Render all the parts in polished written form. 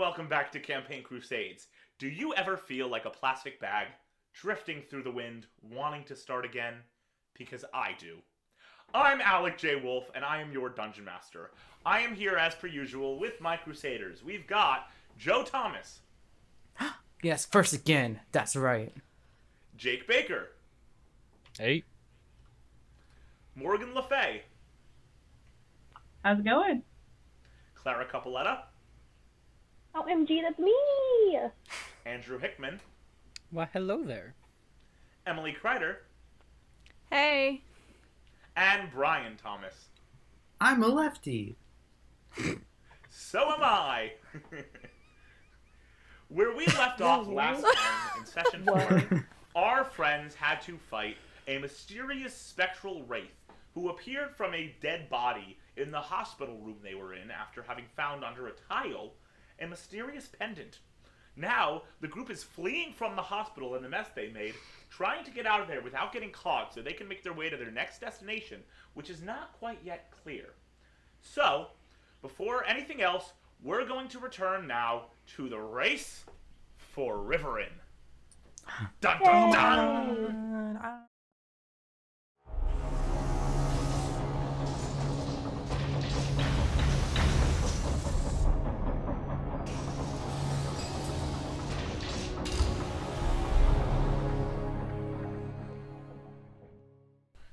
welcome back to Campaign Crusades. Do you ever feel like a plastic bag, drifting through the wind, wanting to start again? Because I do. I'm Alec J. Wolf, and I am your Dungeon Master. I am here as per usual with my Crusaders. We've got Joe Thomas. Yes, first again. That's right. Jake Baker. Hey. Morgan Le Fay. How's it going? Clara Capoletta. OMG, that's me! Andrew Hickman. Well, hello there. Emily Kreider. Hey. And Brian Thomas. I'm a lefty. So am I. Where we left off last time in session 4, our friends had to fight a mysterious spectral wraith who appeared from a dead body in the hospital room they were in after having found under a tile a mysterious pendant. Now, the group is fleeing from the hospital and the mess they made, trying to get out of there without getting caught so they can make their way to their next destination, which is not quite yet clear. So, before anything else, we're going to return now to the race for Rivaryn. Dun dun dun!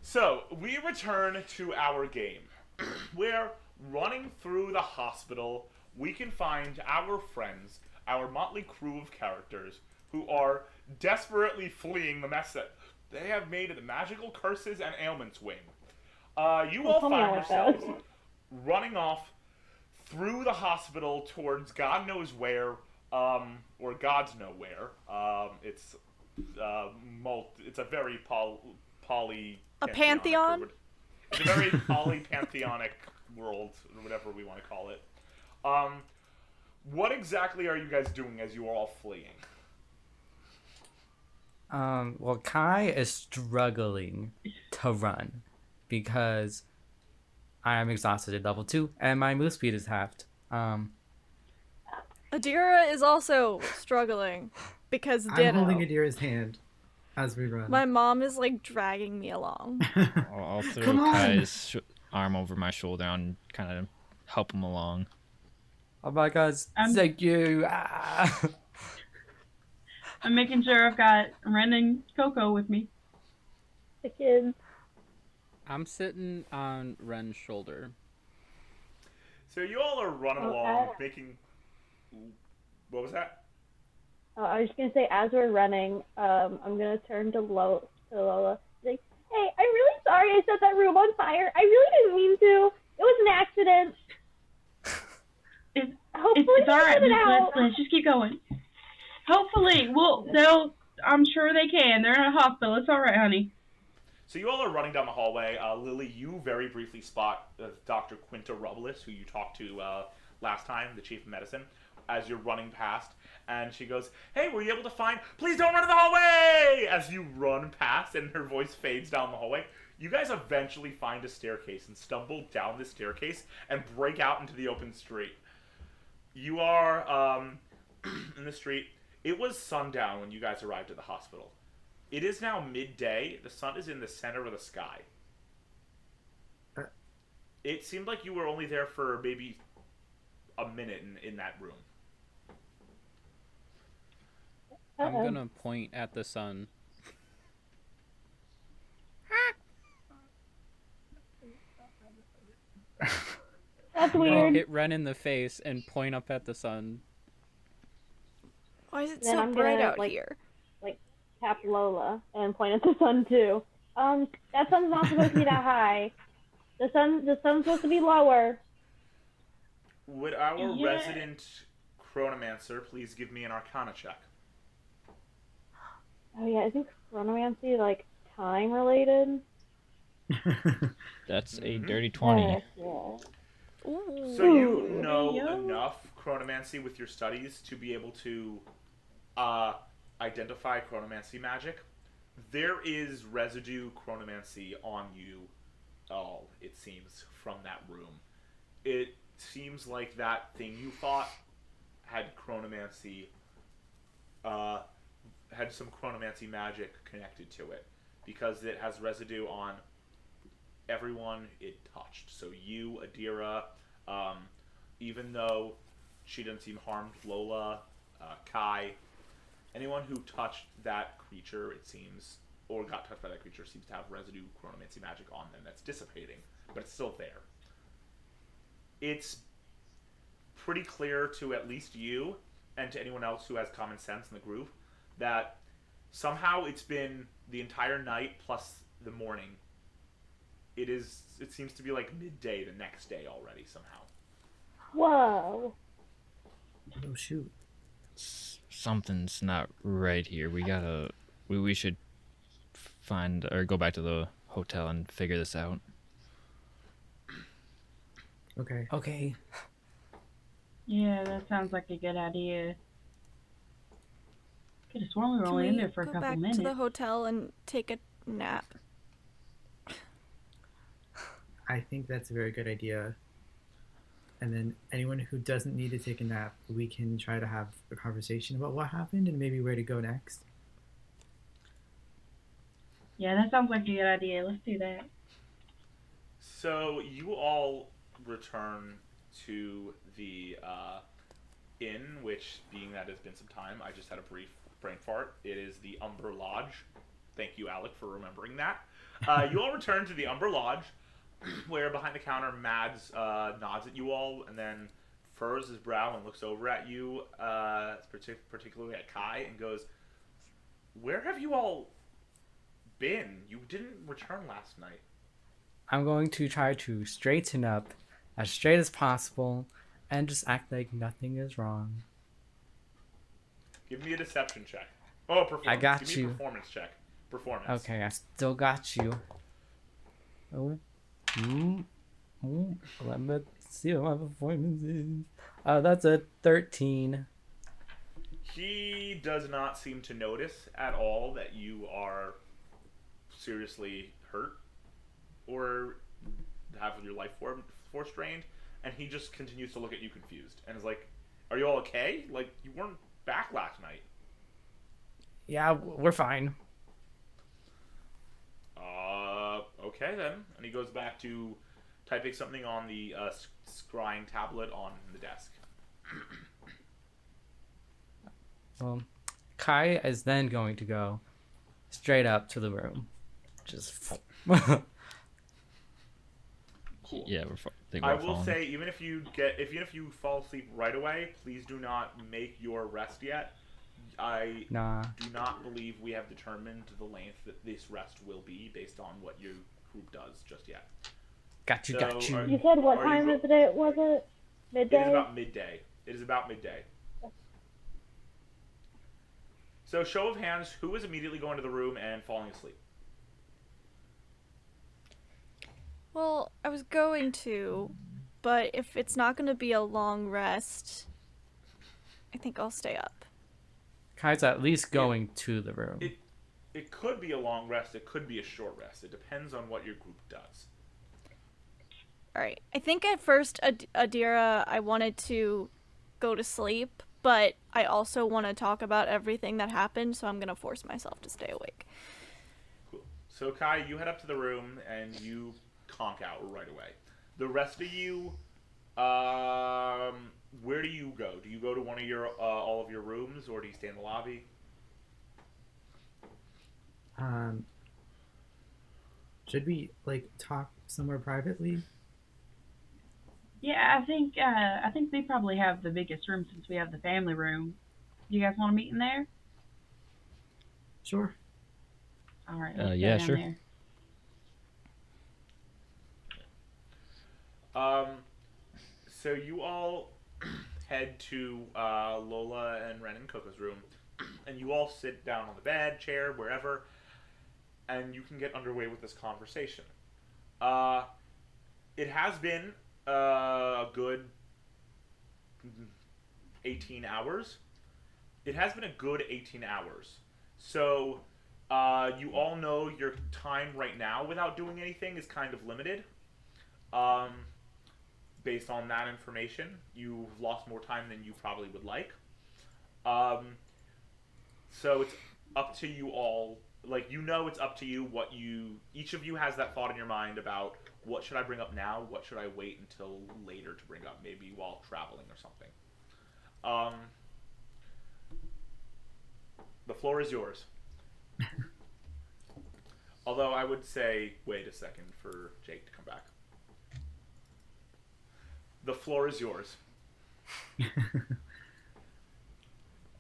So, we return to our game, where running through the hospital, we can find our friends, our motley crew of characters, who are desperately fleeing the mess that they have made of the magical curses and ailments wing. You all find yourselves running off through the hospital towards God knows where, or God's nowhere. It's a very poly... A pantheon? It's a very polypantheonic world, or whatever we want to call it. What exactly are you guys doing as you are all fleeing? Well, Kai is struggling to run because I am exhausted at level 2 and my move speed is halved. Adira is also struggling because Ditto. I'm holding Adira's hand as we run. My mom is like dragging me along. I'll throw Kai's arm over my shoulder and kind of help him along. Oh my god, thank you. Ah. I'm making sure I've got Ren and Coco with me. The kids. I'm sitting on Ren's shoulder. So you all are running along, making... What was that? I was just going to say, as we're running, I'm going to turn to Lola. Like, hey, I'm really sorry I set that room on fire. I really didn't mean to. It was an accident. It's alright. Let's just keep going. Hopefully, I'm sure they can. They're in a hospital. It's alright, honey. So you all are running down the hallway. Lily, you very briefly spot Dr. Quinta Robles, who you talked to last time, the chief of medicine, as you're running past. And she goes, hey, were you able to find... Please don't run in the hallway! As you run past and her voice fades down the hallway. You guys eventually find a staircase and stumble down this staircase and break out into the open street. You are in the street. It was sundown when you guys arrived at the hospital. It is now midday. The sun is in the center of the sky. It seemed like you were only there for maybe a minute in that room. I'm gonna point at the sun. That's I'm gonna weird. hit Ren in the face and point up at the sun. Why is it Then so I'm bright gonna, out here? Tap Lola and point at the sun, too. That sun's not supposed to be that high. The sun's supposed to be lower. Would our resident chronomancer please give me an arcana check? Oh, yeah, isn't chronomancy, time related? That's a dirty 20. Yeah. Ooh. So you know enough chronomancy with your studies to be able to identify chronomancy magic. There is residue chronomancy on you all, it seems, from that room. It seems like that thing you fought had chronomancy, had some chronomancy magic connected to it, because it has residue on everyone it touched. So you, Adira, even though she doesn't seem harmed, Lola, Kai, anyone who touched that creature, it seems, or got touched by that creature, seems to have residue chronomancy magic on them that's dissipating, but it's still there. It's pretty clear to at least you, and to anyone else who has common sense in the group, that somehow it's been the entire night plus the morning. It seems to be like midday the next day already somehow. Whoa. Oh shoot. Something's not right here. We should find or go back to the hotel and figure this out. Okay. Okay. Yeah, that sounds like a good idea. Could have sworn we were Can only in we there for a go couple back minutes. to the hotel and take a nap? I think that's a very good idea. And then anyone who doesn't need to take a nap, we can try to have a conversation about what happened and maybe where to go next. Yeah, that sounds like a good idea. Let's do that. So you all return to the inn, which, being that it's been some time, I just had a brief brain fart. It is the Umber Lodge. Thank you, Alec, for remembering that. You all return to the Umber Lodge, where behind the counter, Mads nods at you all, and then furrows his brow and looks over at you, particularly at Kai, and goes, "Where have you all been? You didn't return last night." I'm going to try to straighten up as straight as possible and just act like nothing is wrong. Give me a deception check. Oh, performance. I got Give me you. a performance check. Performance. Okay, I still got you. Oh. Let me see what my performance is. That's a 13. He does not seem to notice at all that you are seriously hurt or have your life force drained, and he just continues to look at you confused and is like, "Are you all okay? Like, you weren't back last night." Yeah, we're fine. Okay then. And he goes back to typing something on the scrying tablet on the desk. Well, Kai is then going to go straight up to the room. Just Cool. Yeah, I will say, even if you fall asleep right away, please do not make your rest yet. I do not believe we have determined the length that this rest will be based on what your group does just yet. Got you. You said what time of the day was it? Midday? It is about midday. So, show of hands, who is immediately going to the room and falling asleep? Well, I was going to, but if it's not going to be a long rest, I think I'll stay up. Kai's at least going to the room. It could be a long rest, it could be a short rest. It depends on what your group does. Alright, I think at first, Adira, I wanted to go to sleep, but I also want to talk about everything that happened, so I'm going to force myself to stay awake. Cool. So, Kai, you head up to the room, and you conk out right away. The rest of you, where do you go? Do you go to one of your all of your rooms, or do you stay in the lobby? Should we talk somewhere privately? Yeah, I think they probably have the biggest room since we have the family room. Do you guys want to meet in there? Sure. All right. Let's yeah, go down sure. There. So you all head to Lola and Ren and Coco's room, and you all sit down on the bed, chair, wherever, and you can get underway with this conversation. It has been a good 18 hours. It has been a good 18 hours. So you all know your time right now without doing anything is kind of limited. based on that information, you've lost more time than you probably would like. So it's up to you all. Like, it's up to you what each of you has that thought in your mind about what should I bring up now, what should I wait until later to bring up, maybe while traveling or something. The floor is yours. Although I would say, wait a second for Jake to come back. The floor is yours.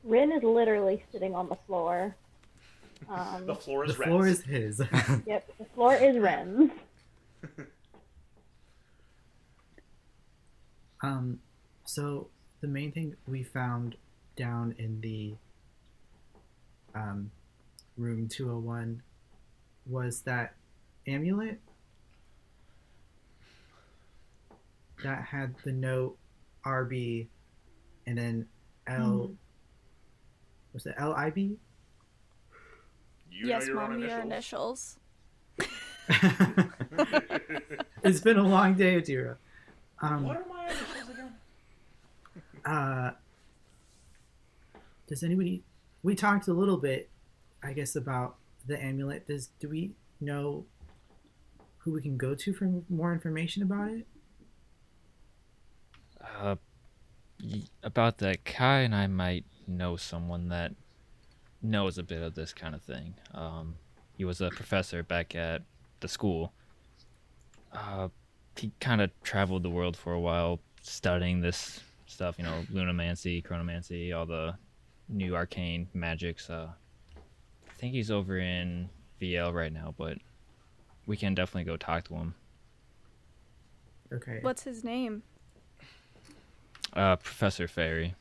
Rin is literally sitting on the floor. The floor is The floor Ren's. is his. Yep, the floor is Ren's. So the main thing we found down in the room 201 was that amulet that had the note RB and then L. Was it LIB? You Yes, know your Mom, own your initials. initials. It's been a long day, Adira. What are my initials again? Does anybody? We talked a little bit, I guess, about the amulet. Do we know who we can go to for more information about it? About that, Kai and I might know someone that knows a bit of this kind of thing. He was a professor back at the school. He kind of traveled the world for a while studying this stuff, lunamancy, chronomancy, all the new arcane magics. I think he's over in VL right now, but we can definitely go talk to him. Okay. What's his name? Professor Fairy.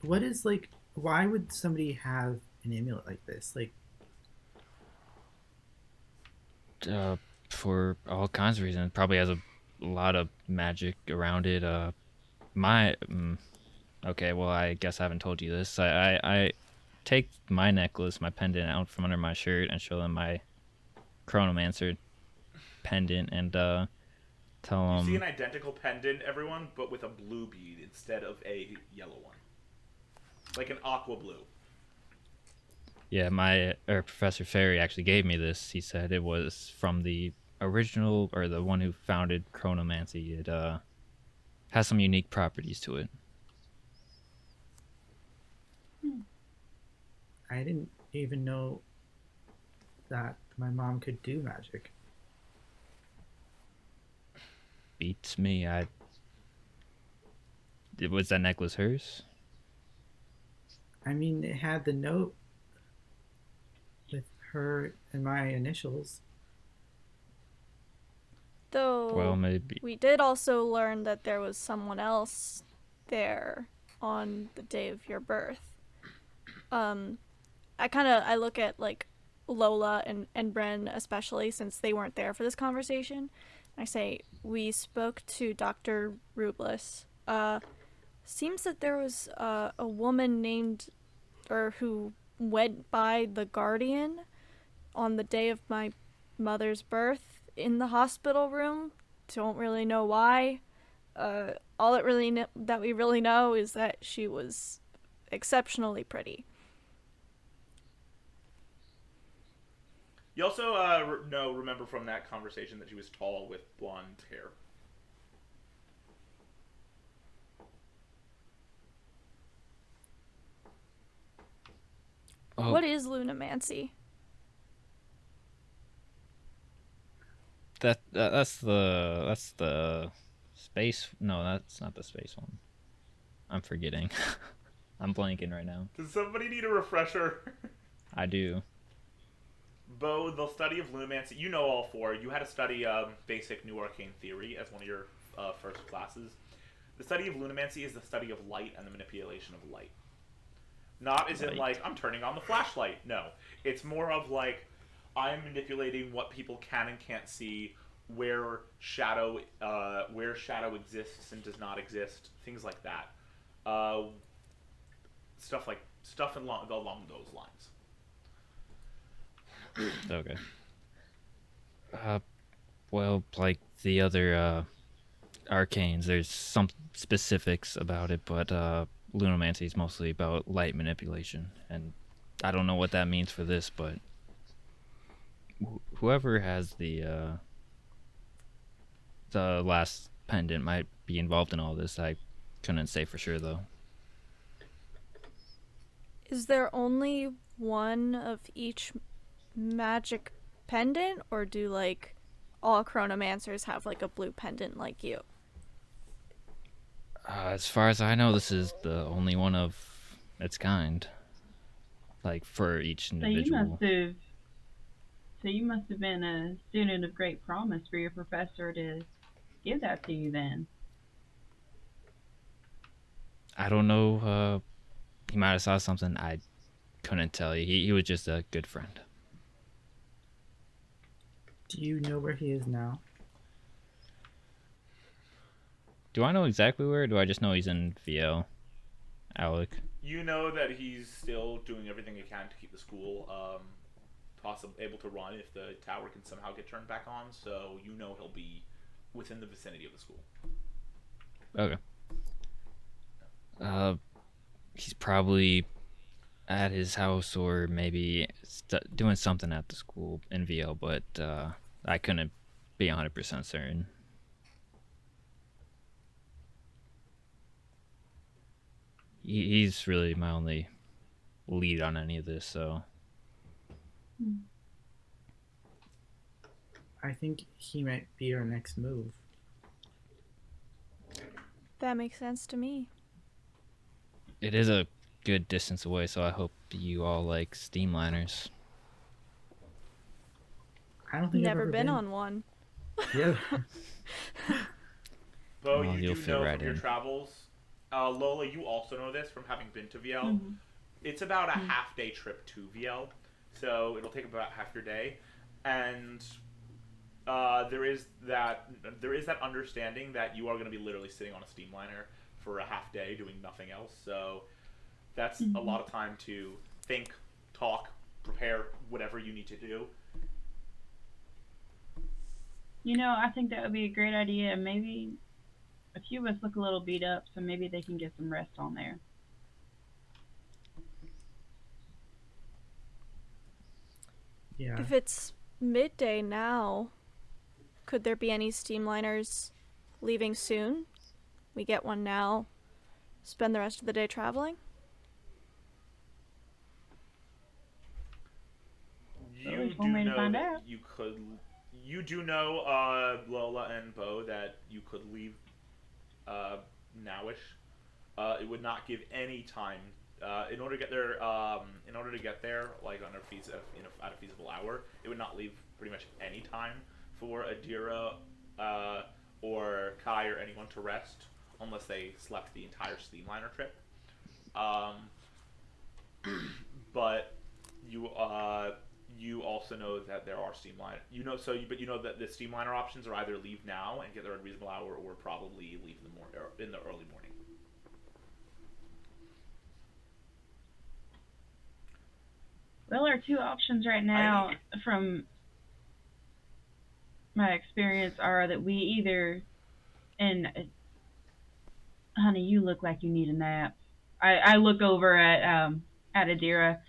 What is why would somebody have an amulet like this? For all kinds of reasons. Probably has a lot of magic around it. Okay, well, I guess I haven't told you this. I take my necklace, my pendant out from under my shirt and show them my chronomancer pendant and tell them... You see an identical pendant, everyone, but with a blue bead instead of a yellow one. Like an aqua blue. Yeah, Professor Fairy actually gave me this. He said it was from the original, or the one who founded chronomancy. It has some unique properties to it. I didn't even know that my mom could do magic. Beats me. Was that necklace hers? I mean, it had the note with her and my initials. Though Well, maybe. we did also learn that there was someone else there on the day of your birth. I look at Lola and Bren especially, since they weren't there for this conversation. I say, we spoke to Dr. Rubliss. Seems that there was a woman who went by the Guardian on the day of my mother's birth in the hospital room. Don't really know why. All that we really know is that she was exceptionally pretty. You also remember from that conversation that she was tall with blonde hair. Oh, What is lunamancy? that's the space. No, that's not the space one. I'm forgetting. I'm blanking right now. Does somebody need a refresher? I do. Bo, the study of lunamancy, you know all four. You had to study basic New Arcane Theory as one of your first classes. The study of lunamancy is the study of light and the manipulation of light. Not as in, I'm turning on the flashlight. No. It's more of, I'm manipulating what people can and can't see, where shadow exists and does not exist, things like that. Stuff along those lines. Okay. Well, like the other arcanes, there's some specifics about it, but lunamancy is mostly about light manipulation, and I don't know what that means for this, but whoever has the last pendant might be involved in all this. I couldn't say for sure though. Is there only one of each magic pendant, or do like all chronomancers have like a blue pendant like you? As far as I know, this is the only one of its kind. Like for each individual. So you must have been a student of great promise for your professor to give that to you then. I don't know. He might have saw something. I couldn't tell you. He was just a good friend. Do you know where he is now? Do I know exactly where, or do I just know he's in VL? Alec? You know that he's still doing everything he can to keep the school able to run if the tower can somehow get turned back on, so you know he'll be within the vicinity of the school. Okay. He's probably at his house or maybe doing something at the school in VL, but I couldn't be 100% certain. He's really my only lead on any of this, so. I think he might be our next move. That makes sense to me. It is a good distance away, so I hope you all like steamliners. I don't think Never I've ever been on one. Yeah. Bo, Well, you you'll do fit know right from your in. travels. Lola, you also know this from having been to VL. Mm-hmm. It's about a half-day trip to VL, so it'll take about half your day, and there is that understanding that you are going to be literally sitting on a steamliner for a half day doing nothing else. So that's a lot of time to think, talk, prepare whatever you need to do. You know, I think that would be a great idea, and maybe a few of us look a little beat up, so maybe they can get some rest on there. Yeah. If it's midday now, could there be any steamliners leaving soon? We get one now, spend the rest of the day traveling? You one way to find that out. you do know, Lola and Bo, that you could leave nowish. It would not give any time in order to get there. Like at a feasible hour, it would not leave pretty much any time for Adira or Kai or anyone to rest unless they slept the entire steamliner trip. But you also know that there are steamliner. But you know that the steamliner options are either leave now and get there at a reasonable hour, or probably leave in the early morning. Well, our two options right now, from my experience, are that we either, and honey, you look like you need a nap. I look over at Adira.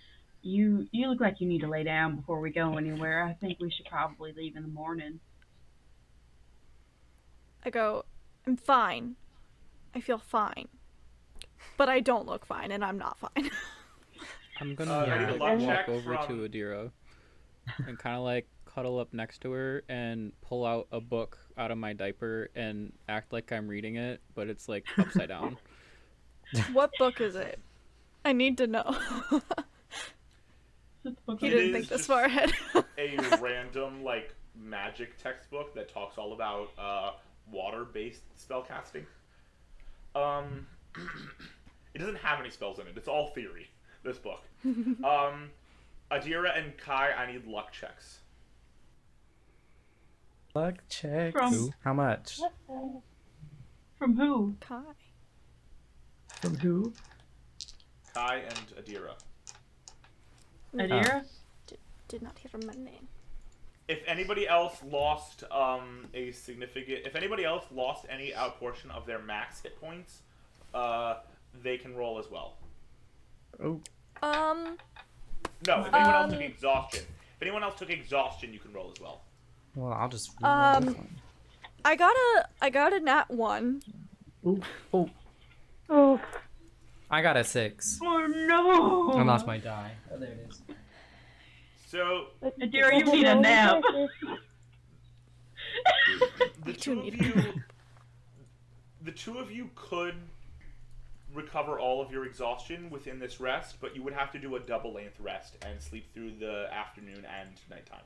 You look like you need to lay down before we go anywhere. I think we should probably leave in the morning. I go, I'm fine. I feel fine. But I don't look fine, and I'm not fine. I'm gonna I need a luck walk check over from- to Adira and kind of like cuddle up next to her and pull out a book out of my diaper and act like I'm reading it, but it's like upside down. What book is it? I need to know. You It didn't is think this just far ahead. a random like magic textbook that talks all about water-based spellcasting. It doesn't have any spells in it. It's all theory. This book. Adira and Kai, I need luck checks. Luck checks. From- How much? From who? Kai. From who? Kai and Adira. Adira? Did not hear my name. if anybody else lost if anybody else lost any out portion of their max hit points, they can roll as well. Oh. No, if anyone else took exhaustion. If anyone else took exhaustion, you can roll as well. Well, I'll just. I got a nat 1. Oh. Oh, I got a 6. Oh no! I lost my die. Oh, there it is. So Adira, you need a nap. the two of you could recover all of your exhaustion within this rest, but you would have to do a double length rest and sleep through the afternoon and nighttime.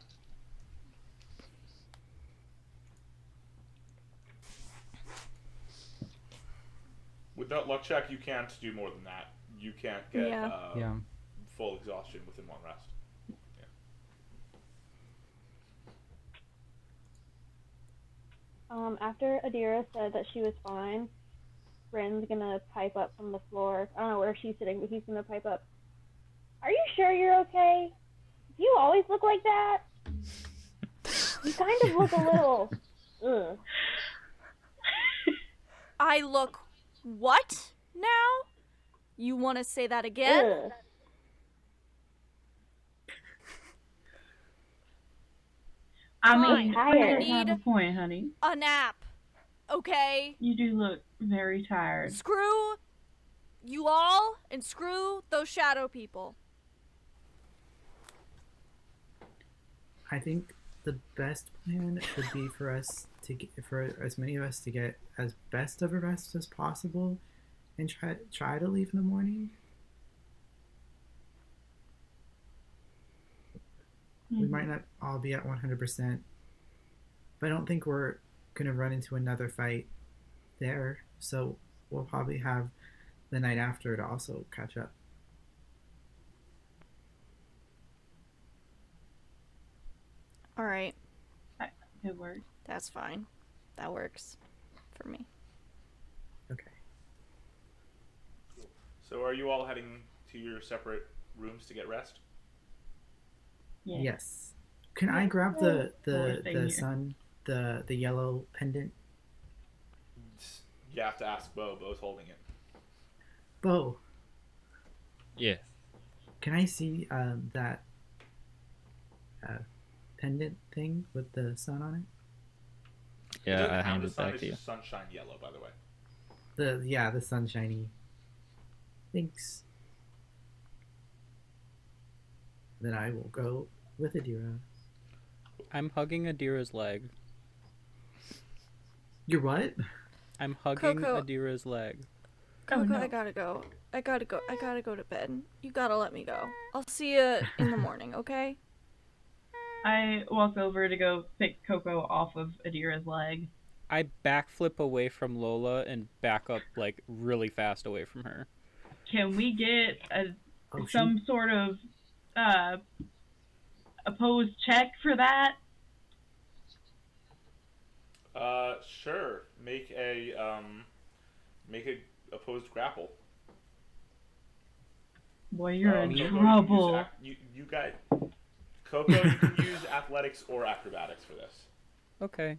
With that luck check, you can't do more than that. You can't get full exhaustion within one rest. After Adira said that she was fine, Bryn's gonna pipe up from the floor. I don't know where she's sitting, but he's gonna pipe up. Are you sure you're okay? Do you always look like that? You kind of look a little... Ugh. I look what now? You want to say that again? Ugh. I mean, tired. you have a point, honey. A nap. Okay? You do look very tired. Screw you all and screw those shadow people. I think the best plan would be for us to get, for as many of us to get as best of a rest as possible, and try to leave in the morning. We might not all be at 100%, but I don't think we're gonna run into another fight there. So we'll probably have the night after to also catch up. All right. Good work. That's fine. That works for me. Okay. So are you all heading to your separate rooms to get rest? Yeah. Yes. Can I grab Or stay the here. sun, the yellow pendant? You have to ask Bo. Bo's holding it. Bo, Yeah. can I see that pendant thing with the sun on it? Yeah, doesn't I count hand as it sun, back it's to you. just sunshine yellow, by the way. The sunshiny. Thanks. Then I will go with Adira. I'm hugging Adira's leg. You're what? I'm hugging Coco. Adira's leg. Oh, Coco, no. I gotta go. I gotta go to bed. You gotta let me go. I'll see you in the morning, okay? I walk over to go pick Coco off of Adira's leg. I backflip away from Lola and back up like really fast away from her. Can we get Oh, some sort of opposed check for that? Sure. Make a opposed grapple. Boy, you're in Coco, trouble. You got Coco. You can use athletics or acrobatics for this. Okay.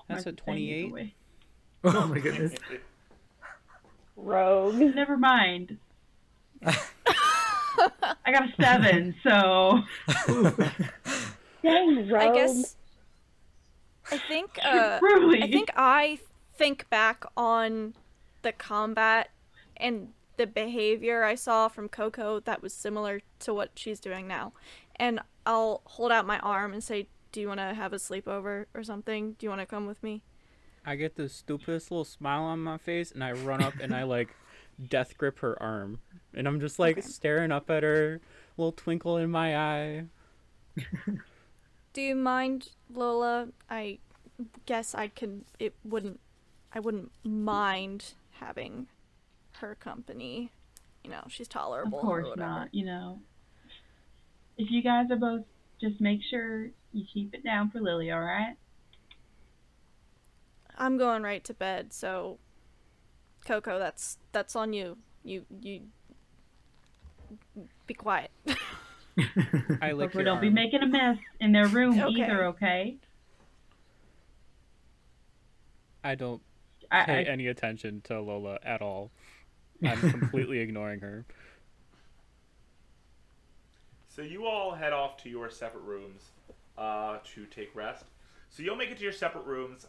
That's a Mark the thing 28. away. Oh my goodness. Rogue. Never mind. I got a 7, so Dang, Rogue. I guess I think really. I think back on the combat and the behavior I saw from Coco that was similar to what she's doing now. And I'll hold out my arm and say, "Do you want to have a sleepover or something? Do you want to come with me?" I get the stupidest little smile on my face and I run up and I like death grip her arm. And I'm just like Okay. staring up at her, little twinkle in my eye. Do you mind, Lola? I guess I wouldn't mind having her company. You know, she's Of tolerable. or course whatever. not, you know. If you guys are both, just make sure you keep it down for Lily, alright? I'm going right to bed, so Coco, that's on you. You be quiet. I lick Coco, your don't be arm. making a mess in their room Okay. either, okay? I don't I pay any attention to Lola at all. I'm completely ignoring her. So you all head off to your separate rooms to take rest. So you'll make it to your separate rooms.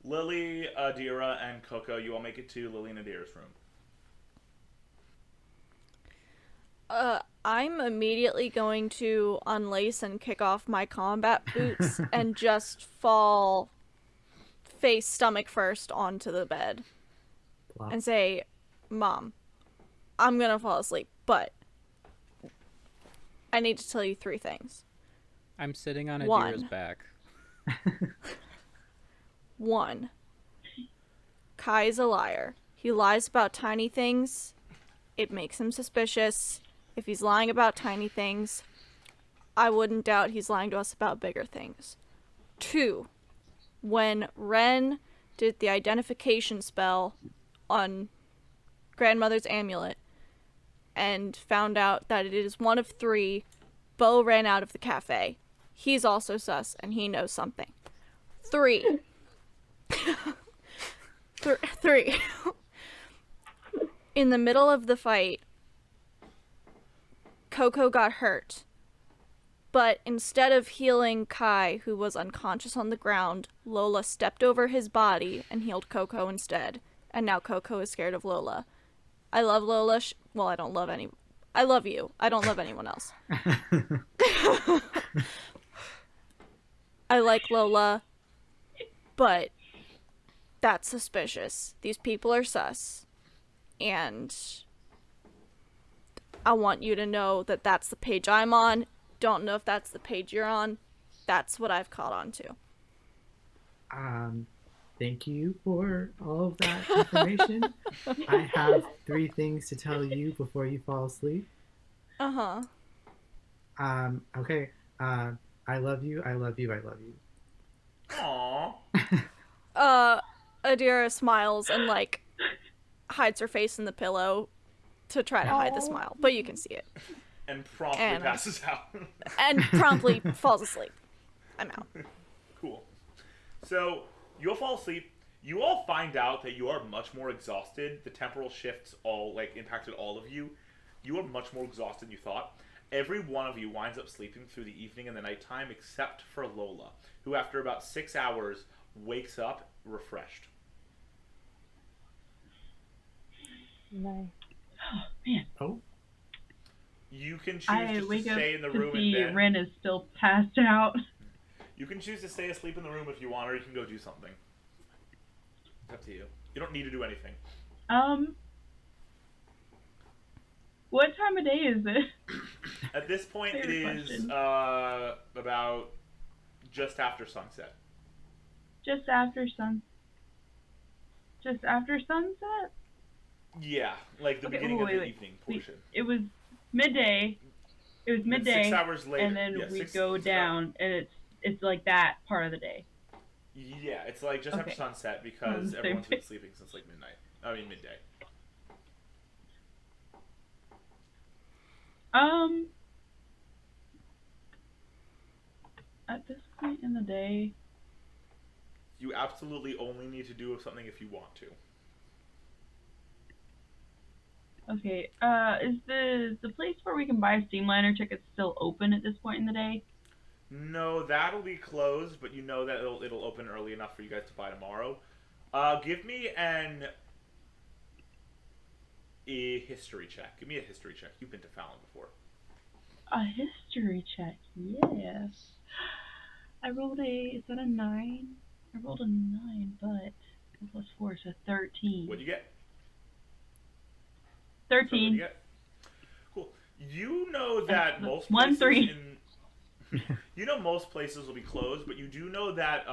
Lily, Adira, and Coco, you all make it to Lily and Adira's room. I'm immediately going to unlace and kick off my combat boots and just fall face stomach first onto the bed Plop. and say, Mom, I'm gonna fall asleep, but I need to tell you 3 things. I'm sitting on One. Adira's back. 1. Kai is a liar. He lies about tiny things. It makes him suspicious. If he's lying about tiny things, I wouldn't doubt he's lying to us about bigger things. 2. When Ren did the identification spell on Grandmother's amulet and found out that it is one of 3, Bo ran out of the cafe. He's also sus, and he knows something. 3. 3. In the middle of the fight, Coco got hurt. But instead of healing Kai, who was unconscious on the ground, Lola stepped over his body and healed Coco instead. And now Coco is scared of Lola. I love Lola. Well, I don't love any... I love you. I don't love anyone else. I like Lola, but that's suspicious. These people are sus. And I want you to know that that's the page I'm on. Don't know if that's the page you're on. That's what I've caught on to. Thank you for all of that information. I have 3 things to tell you before you fall asleep. Uh-huh. Okay. I love you. I love you. I love you. Aww. Adira smiles and, like, hides her face in the pillow to try to hide the smile. But you can see it. And promptly And- passes out. And promptly falls asleep. I'm out. Cool. So, you all fall asleep. You all find out that you are much more exhausted. The temporal shifts all, like, impacted all of you. You are much more exhausted than you thought. Every one of you winds up sleeping through the evening and the nighttime except for Lola, who after about 6 hours wakes up refreshed. Nice. Man, Oh, You can choose I just to wake up stay in the to room see and then... Ren is still passed out. You can choose to stay asleep in the room if you want, or you can go do something. It's up to you. You don't need to do anything. What time of day is it? At this point, it Favorite is question. about just after sunset. Just after sunset? Yeah, like the Okay, beginning of the wait. evening portion. It was midday. It was And midday. 6 hours later. And then yeah, we six- go down, and it's like that part of the day. Yeah, it's like just after Okay. sunset because Same everyone's been thing. sleeping since like midnight. I mean midday. At this point in the day, You absolutely only need to do something if you want to. okay. Is the place where we can buy Steamliner tickets still open at this point in the day? No, that'll be closed, but you know that it'll open early enough for you guys to buy tomorrow. Give me a history check. Give me a history check. You've been to Fallon before. A history check, yes. I rolled is that a 9? I rolled a 9, but plus 4 is a 13. What'd you get? 13. So what'd you get? Cool. You know that most One, places three. you know most places will be closed, but you do know that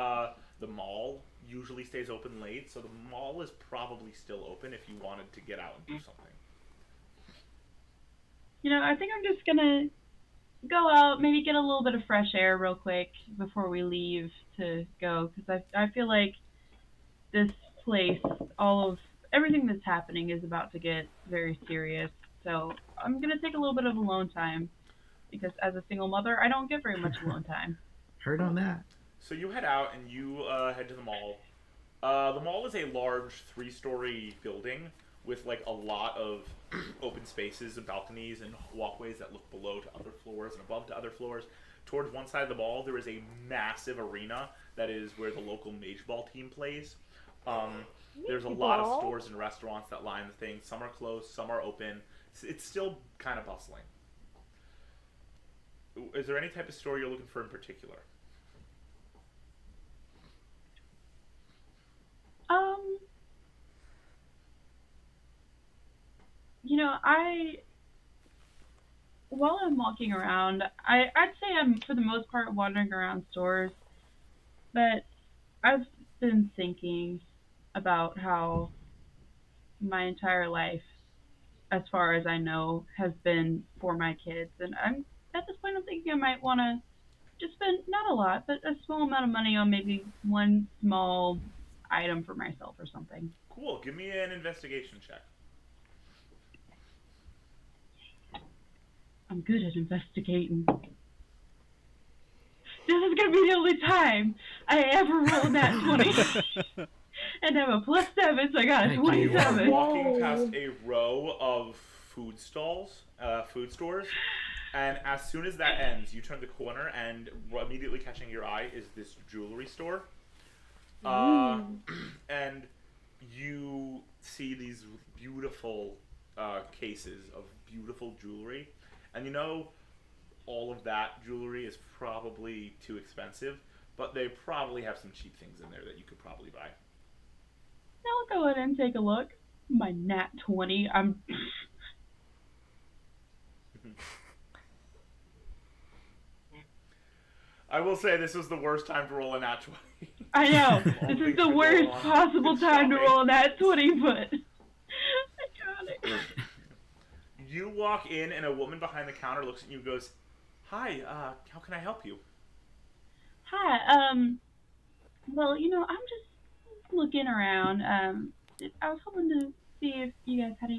the mall usually stays open late, so the mall is probably still open if you wanted to get out and do something. You know, I think I'm just gonna go out, maybe get a little bit of fresh air real quick before we leave to go, because I feel like this place, everything that's happening is about to get very serious. So I'm gonna take a little bit of alone time because as a single mother, I don't get very much alone time. Heard on that. So you head out and you head to the mall. The mall is a large 3-story building with like a lot of open spaces and balconies and walkways that look below to other floors and above to other floors. Towards one side of the mall, there is a massive arena that is where the local mage ball team plays. There's a lot of stores and restaurants that line the thing. Some are closed, some are open. It's still kind of bustling. Is there any type of store you're looking for in particular? While I'm walking around, I'd say I'm, for the most part, wandering around stores, but I've been thinking about how my entire life, as far as I know, has been for my kids, and at this point I'm thinking I might want to just spend, not a lot, but a small amount of money on maybe one small item for myself or something. Cool. Give me an investigation check. I'm good at investigating. This is gonna be the only time I ever roll that 20. And I'm a +7, so I got a You are 27. walking past a row of food stalls, food stores, and as soon as that ends, you turn the corner, and immediately catching your eye is this jewelry store. And you see these beautiful cases of beautiful jewelry. And you know, all of that jewelry is probably too expensive, but they probably have some cheap things in there that you could probably buy. I'll go ahead and take a look. My nat 20. I will say this was the worst time to roll a nat 20. I know. This is the worst possible time to roll a nat 20, but I got it. You walk in, and a woman behind the counter looks at you and goes, "Hi, how can I help you?" Hi, well, I'm just looking around. I was hoping to see if you guys had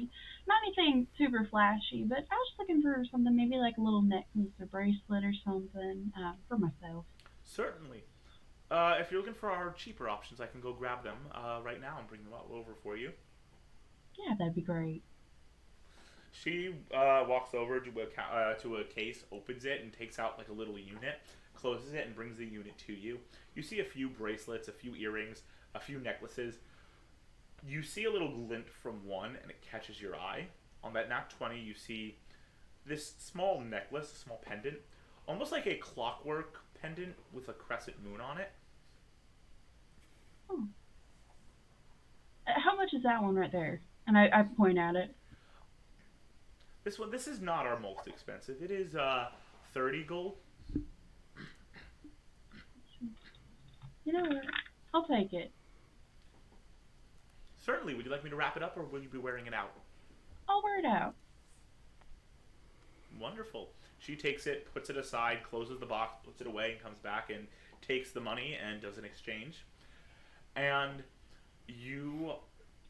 not anything super flashy, but I was just looking for something, maybe like a little necklace or bracelet or something, for myself. Certainly. If you're looking for our cheaper options, I can go grab them right now and bring them over for you. Yeah, that'd be great. She walks over to a case, opens it, and takes out like a little unit, closes it, and brings the unit to you. You see a few bracelets, a few earrings, a few necklaces. You see a little glint from one, and it catches your eye. On that nat 20, you see this small necklace, a small pendant, almost like a clockwork pendant with a crescent moon on it. Oh. How much is that one right there? And I point at it. This is not our most expensive. It is 30 gold. You know what? I'll take it. Certainly. Would you like me to wrap it up, or will you be wearing it out? I'll wear it out. Wonderful. She takes it, puts it aside, closes the box, puts it away, and comes back and takes the money and does an exchange. And you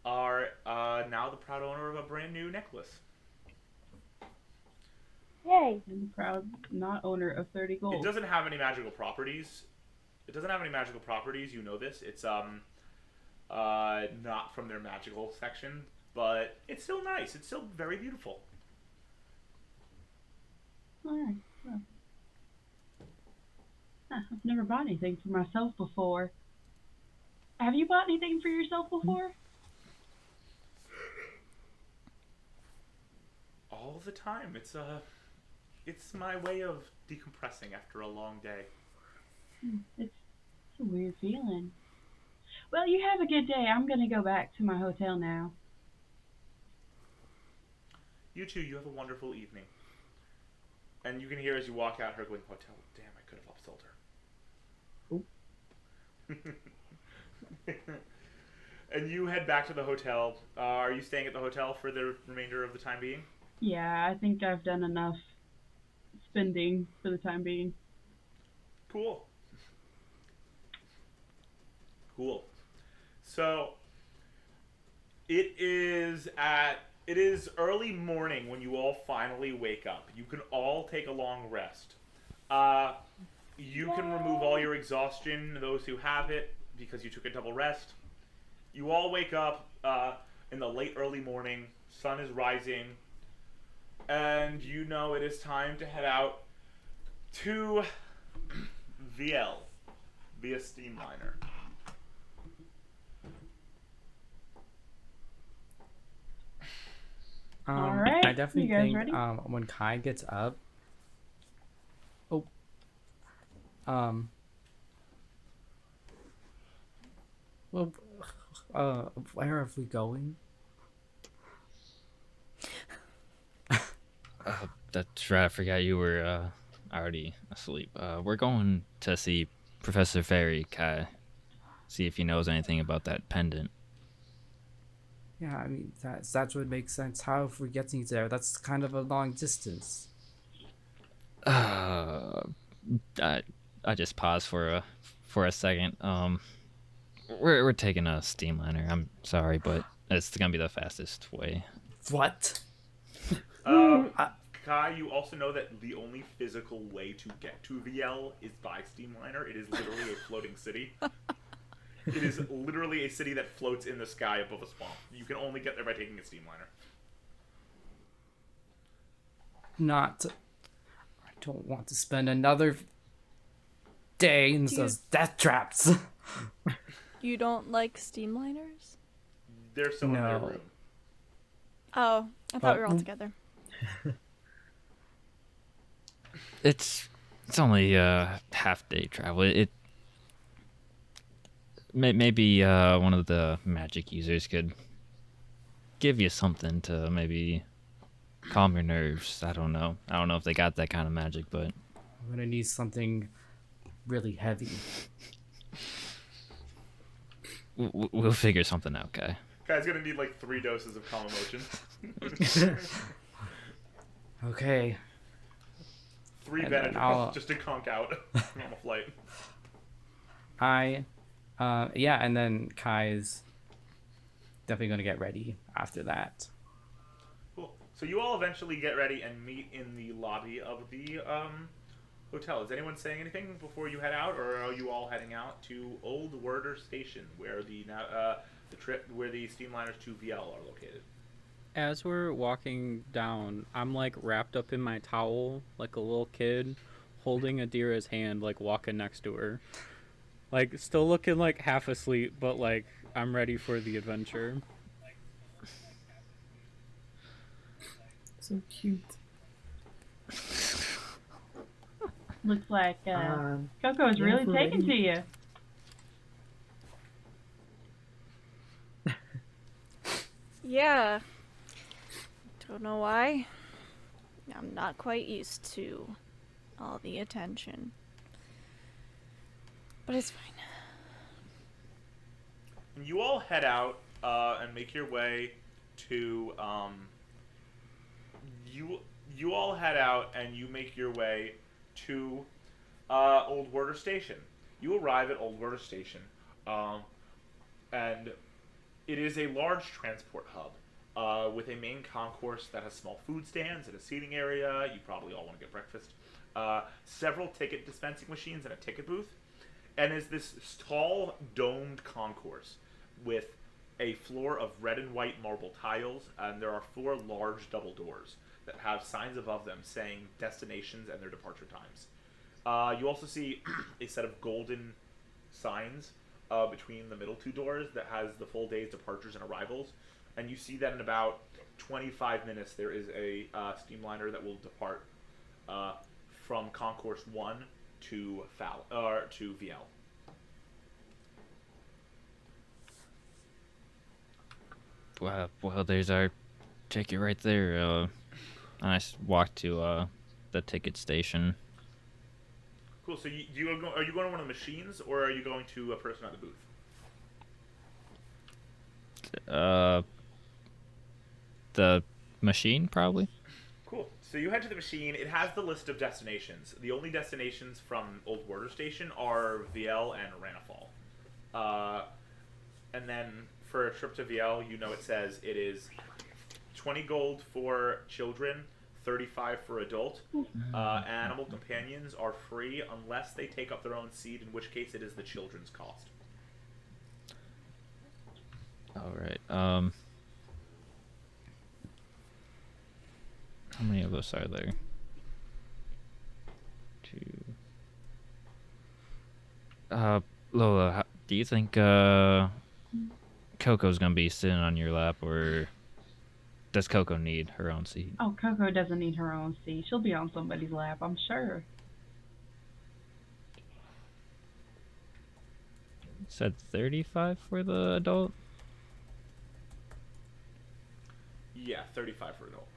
are now the proud owner of a brand new necklace. Yay. I'm the proud not owner of 30 gold. It doesn't have any magical properties. You know this. It's not from their magical section, but it's still nice. It's still very beautiful. Alright, well. I've never bought anything for myself before. Have you bought anything for yourself before? All the time. It's my way of decompressing after a long day. It's a weird feeling. Well, you have a good day. I'm going to go back to my hotel now. You too. You have a wonderful evening. And you can hear as you walk out her going, "Hotel, damn, I could have upsold her." And you head back to the hotel. Are you staying at the hotel for the remainder of the time being? Yeah, I think I've done enough spending for the time being. Cool. Cool. So, it is at It is early morning when you all finally wake up. You can all take a long rest. You can remove all your exhaustion, those who have it, because you took a double rest. You all wake up in the late early morning. Sun is rising. And you know it is time to head out to VL via Steamliner. All right, I definitely you guys think ready? When Kai gets up, well, where are we going? That's right. I forgot you were already asleep. We're going to see Professor Fairy, Kai. See if he knows anything about that pendant. Yeah, I mean that would make sense. How if we're getting there? That's kind of a long distance. I just paused for a second. We're taking a steamliner. I'm sorry, but it's gonna be the fastest way. What? Kai, you also know that the only physical way to get to VL is by Steamliner. It is literally a floating city. It is literally a city that floats in the sky above a swamp. You can only get there by taking a Steamliner. I don't want to spend another day in those death traps. You don't like steamliners? They're still in their No. room. Oh, I thought we were all together. It's only half day travel. It maybe one of the magic users could give you something to maybe calm your nerves. I don't know if they got that kind of magic, but I'm gonna need something really heavy. we'll figure something out, Kai. Kai's gonna need like 3 doses of calm emotion. Okay. 3 And then Benadryl just to conk out on a flight. Yeah, and then Kai's definitely gonna get ready after that. Cool. So you all eventually get ready and meet in the lobby of the hotel. Is anyone saying anything before you head out, or are you all heading out to Old Werder Station, where the steamliners to VL are located? As we're walking down, I'm like wrapped up in my towel like a little kid, holding Adira's hand, like walking next to her. Like, still looking like half asleep, but like I'm ready for the adventure. So cute. Looks like Coco is yeah, really we're taken ready. to you. Yeah. Don't know why. I'm not quite used to all the attention. But it's fine. You all head out and make your way to you all head out and you make your way to Old Werder Station. You arrive at Old Werder Station, and it is a large transport hub with a main concourse that has small food stands and a seating area. You probably all want to get breakfast. Several ticket dispensing machines and a ticket booth. And is this tall, domed concourse with a floor of red and white marble tiles, and there are 4 large double doors that have signs above them saying destinations and their departure times. You also see a set of golden signs between the middle 2 doors that has the full day's departures and arrivals, and you see that in about 25 minutes there is a steamliner that will depart from Concourse 1 to VL. Well, there's our ticket right there. And I walked to the ticket station. Cool. So are you going to one of the machines, or are you going to a person at the booth? The machine, probably. Cool. So you head to the machine. It has the list of destinations. The only destinations from Old Werder Station are VL and Ranafal. And then for a trip to VL, you know it says it is 20 gold for children, 35 for adult. Animal companions are free unless they take up their own seed, in which case it is the children's cost. All right. How many of us are there? 2. Lola, do you think Coco's gonna be sitting on your lap, or does Coco need her own seat? Oh, Coco doesn't need her own seat. She'll be on somebody's lap, I'm sure. Said 35 for the adult. Yeah, 35 for adult.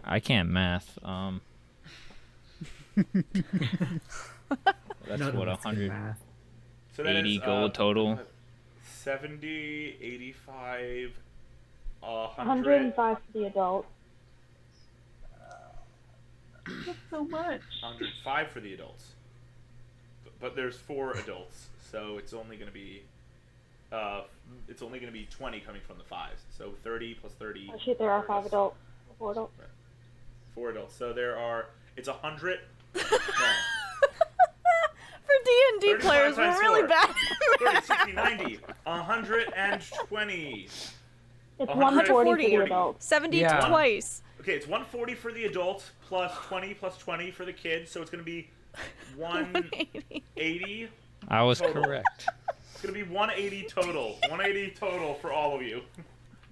I can't math. That's None of what, us can 180 math. So that is, gold total. 70, 85, 100. 105 for the adult. That's so much. 105 for the adults. But there's 4 adults, so it's only going to be 20 coming from the 5s. So 30 plus 30. Oh shit, there are 5 adults. 4 adults. Right. 4 adults. So it's 100. No. For D&D players, we're really bad. 30, 60, 90, 120. It's 140 140 for the adults. 70 Yeah. twice. Okay, it's 140 for the adults plus 20 for the kids, so it's going to be 180. I was Total. correct. It's going to be 180 total. 180 total for all of you.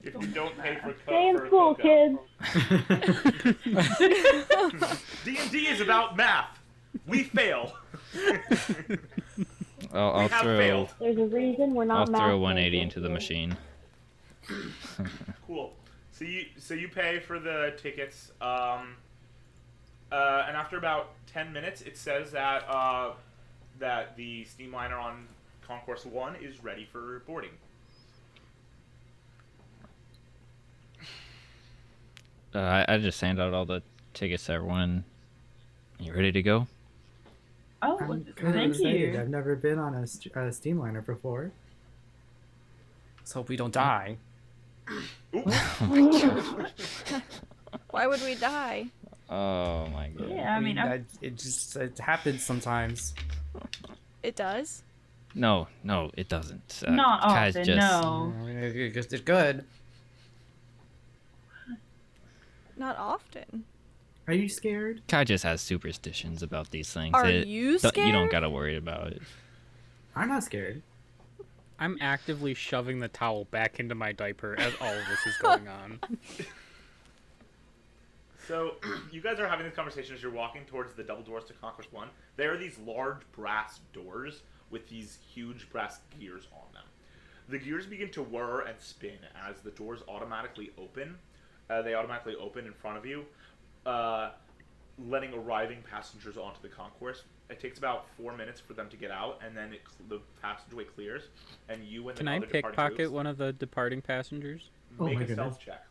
If you don't pay for Stay in for school, Coco. kids. D&D is about math. We fail. I'll We have throw. failed. There's a reason we're not I'll throw math 180 majors into the here. machine. Cool. So you pay for the tickets, and after about 10 minutes, it says that that the steamliner on Concourse 1 is ready for boarding. I just hand out all the tickets to everyone. You ready to go? Oh, I'm kind of thank excited. you. I've never been on a steamliner before. Let's hope we don't die. Why would we die? Oh my god. Yeah, I mean, it happens sometimes. It does? No, it doesn't. not Kai's often, just, no. It's good. Not often. Are you scared? Kai just has superstitions about these things. Are you You don't scared? gotta worry about it. I'm not scared. I'm actively shoving the towel back into my diaper as all of this is going on. So you guys are having this conversation as you're walking towards the double doors to Concourse 1. There are these large brass doors with these huge brass gears on them. The gears begin to whir and spin as the doors automatically open. They automatically open in front of you, letting arriving passengers onto the concourse. It takes about 4 minutes for them to get out, and then the passageway clears, and you and the Can I other departing pickpocket groups one of the departing passengers? Oh make my a goodness. stealth check.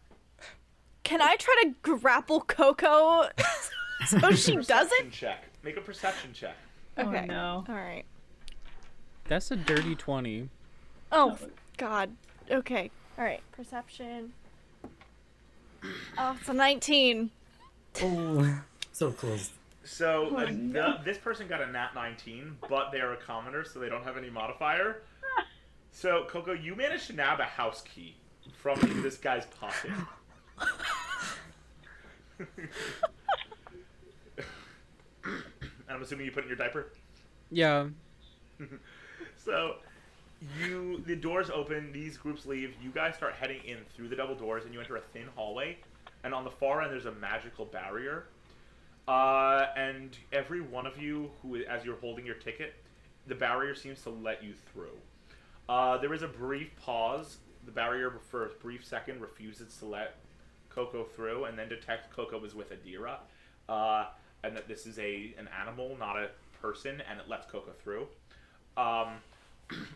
Can I try to grapple Coco so she doesn't? Perception check. Make a perception check. Okay. Oh, no. All right. That's a dirty 20. Oh, God. Okay. All right. Perception. Oh, it's a 19. Oh. So close. So this person got a nat 19, but they are a commoner, so they don't have any modifier. So Coco, you managed to nab a house key from this guy's pocket. And I'm assuming you put it in your diaper. Yeah. So the doors open, these groups leave, you guys start heading in through the double doors, and you enter a thin hallway, and on the far end there's a magical barrier. And every one of you, as you're holding your ticket, the barrier seems to let you through. There is a brief pause. The barrier, for a brief second, refuses to let Coco through, and then detects Coco is with Adira, and that this is an animal, not a person, and it lets Coco through.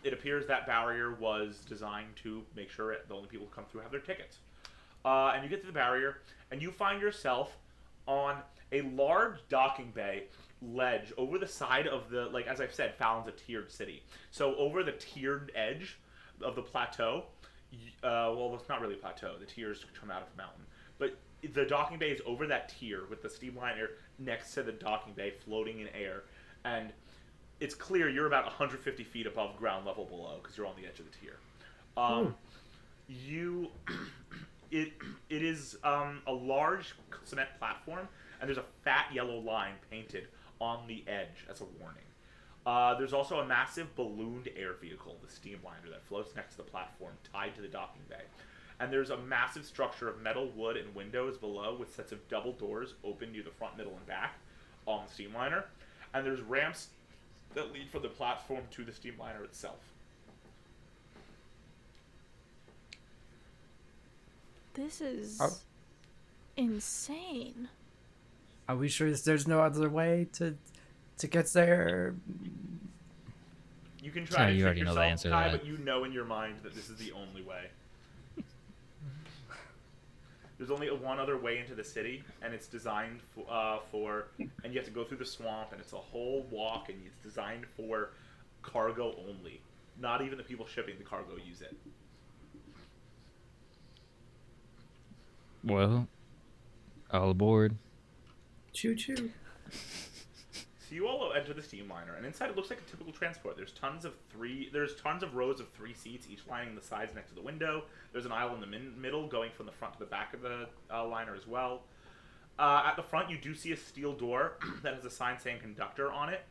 It appears that barrier was designed to make sure the only people who come through have their tickets. And you get to the barrier, and you find yourself on a large docking bay ledge over the side of the, like, as I've said, Fallon's a tiered city. So over the tiered edge of the plateau Well, it's not really a plateau. The tiers come out of a mountain. But the docking bay is over that tier with the steamliner next to the docking bay floating in air. And it's clear you're about 150 feet above ground level below because you're on the edge of the tier. It is a large cement platform, and there's a fat yellow line painted on the edge as a warning. There's also a massive ballooned air vehicle, the steamliner, that floats next to the platform, tied to the docking bay. And there's a massive structure of metal, wood, and windows below with sets of double doors open near the front, middle, and back on the steamliner. And there's ramps that lead from the platform to the steamliner itself. This is insane. Are we sure there's no other way to get there? You can try to you trick already know the yourself, answer to Kai, that. but you know in your mind that this is the only way. There's only one other way into the city, and it's designed for, and you have to go through the swamp, and it's a whole walk, and it's designed for cargo only. Not even the people shipping the cargo use it. Well, all aboard. Choo choo. So you all enter the steamliner, and inside it looks like a typical transport. There's tons of rows of 3 seats, each lining the sides next to the window. There's an aisle in the middle going from the front to the back of the liner as well. At the front, you do see a steel door that has a sign saying conductor on it.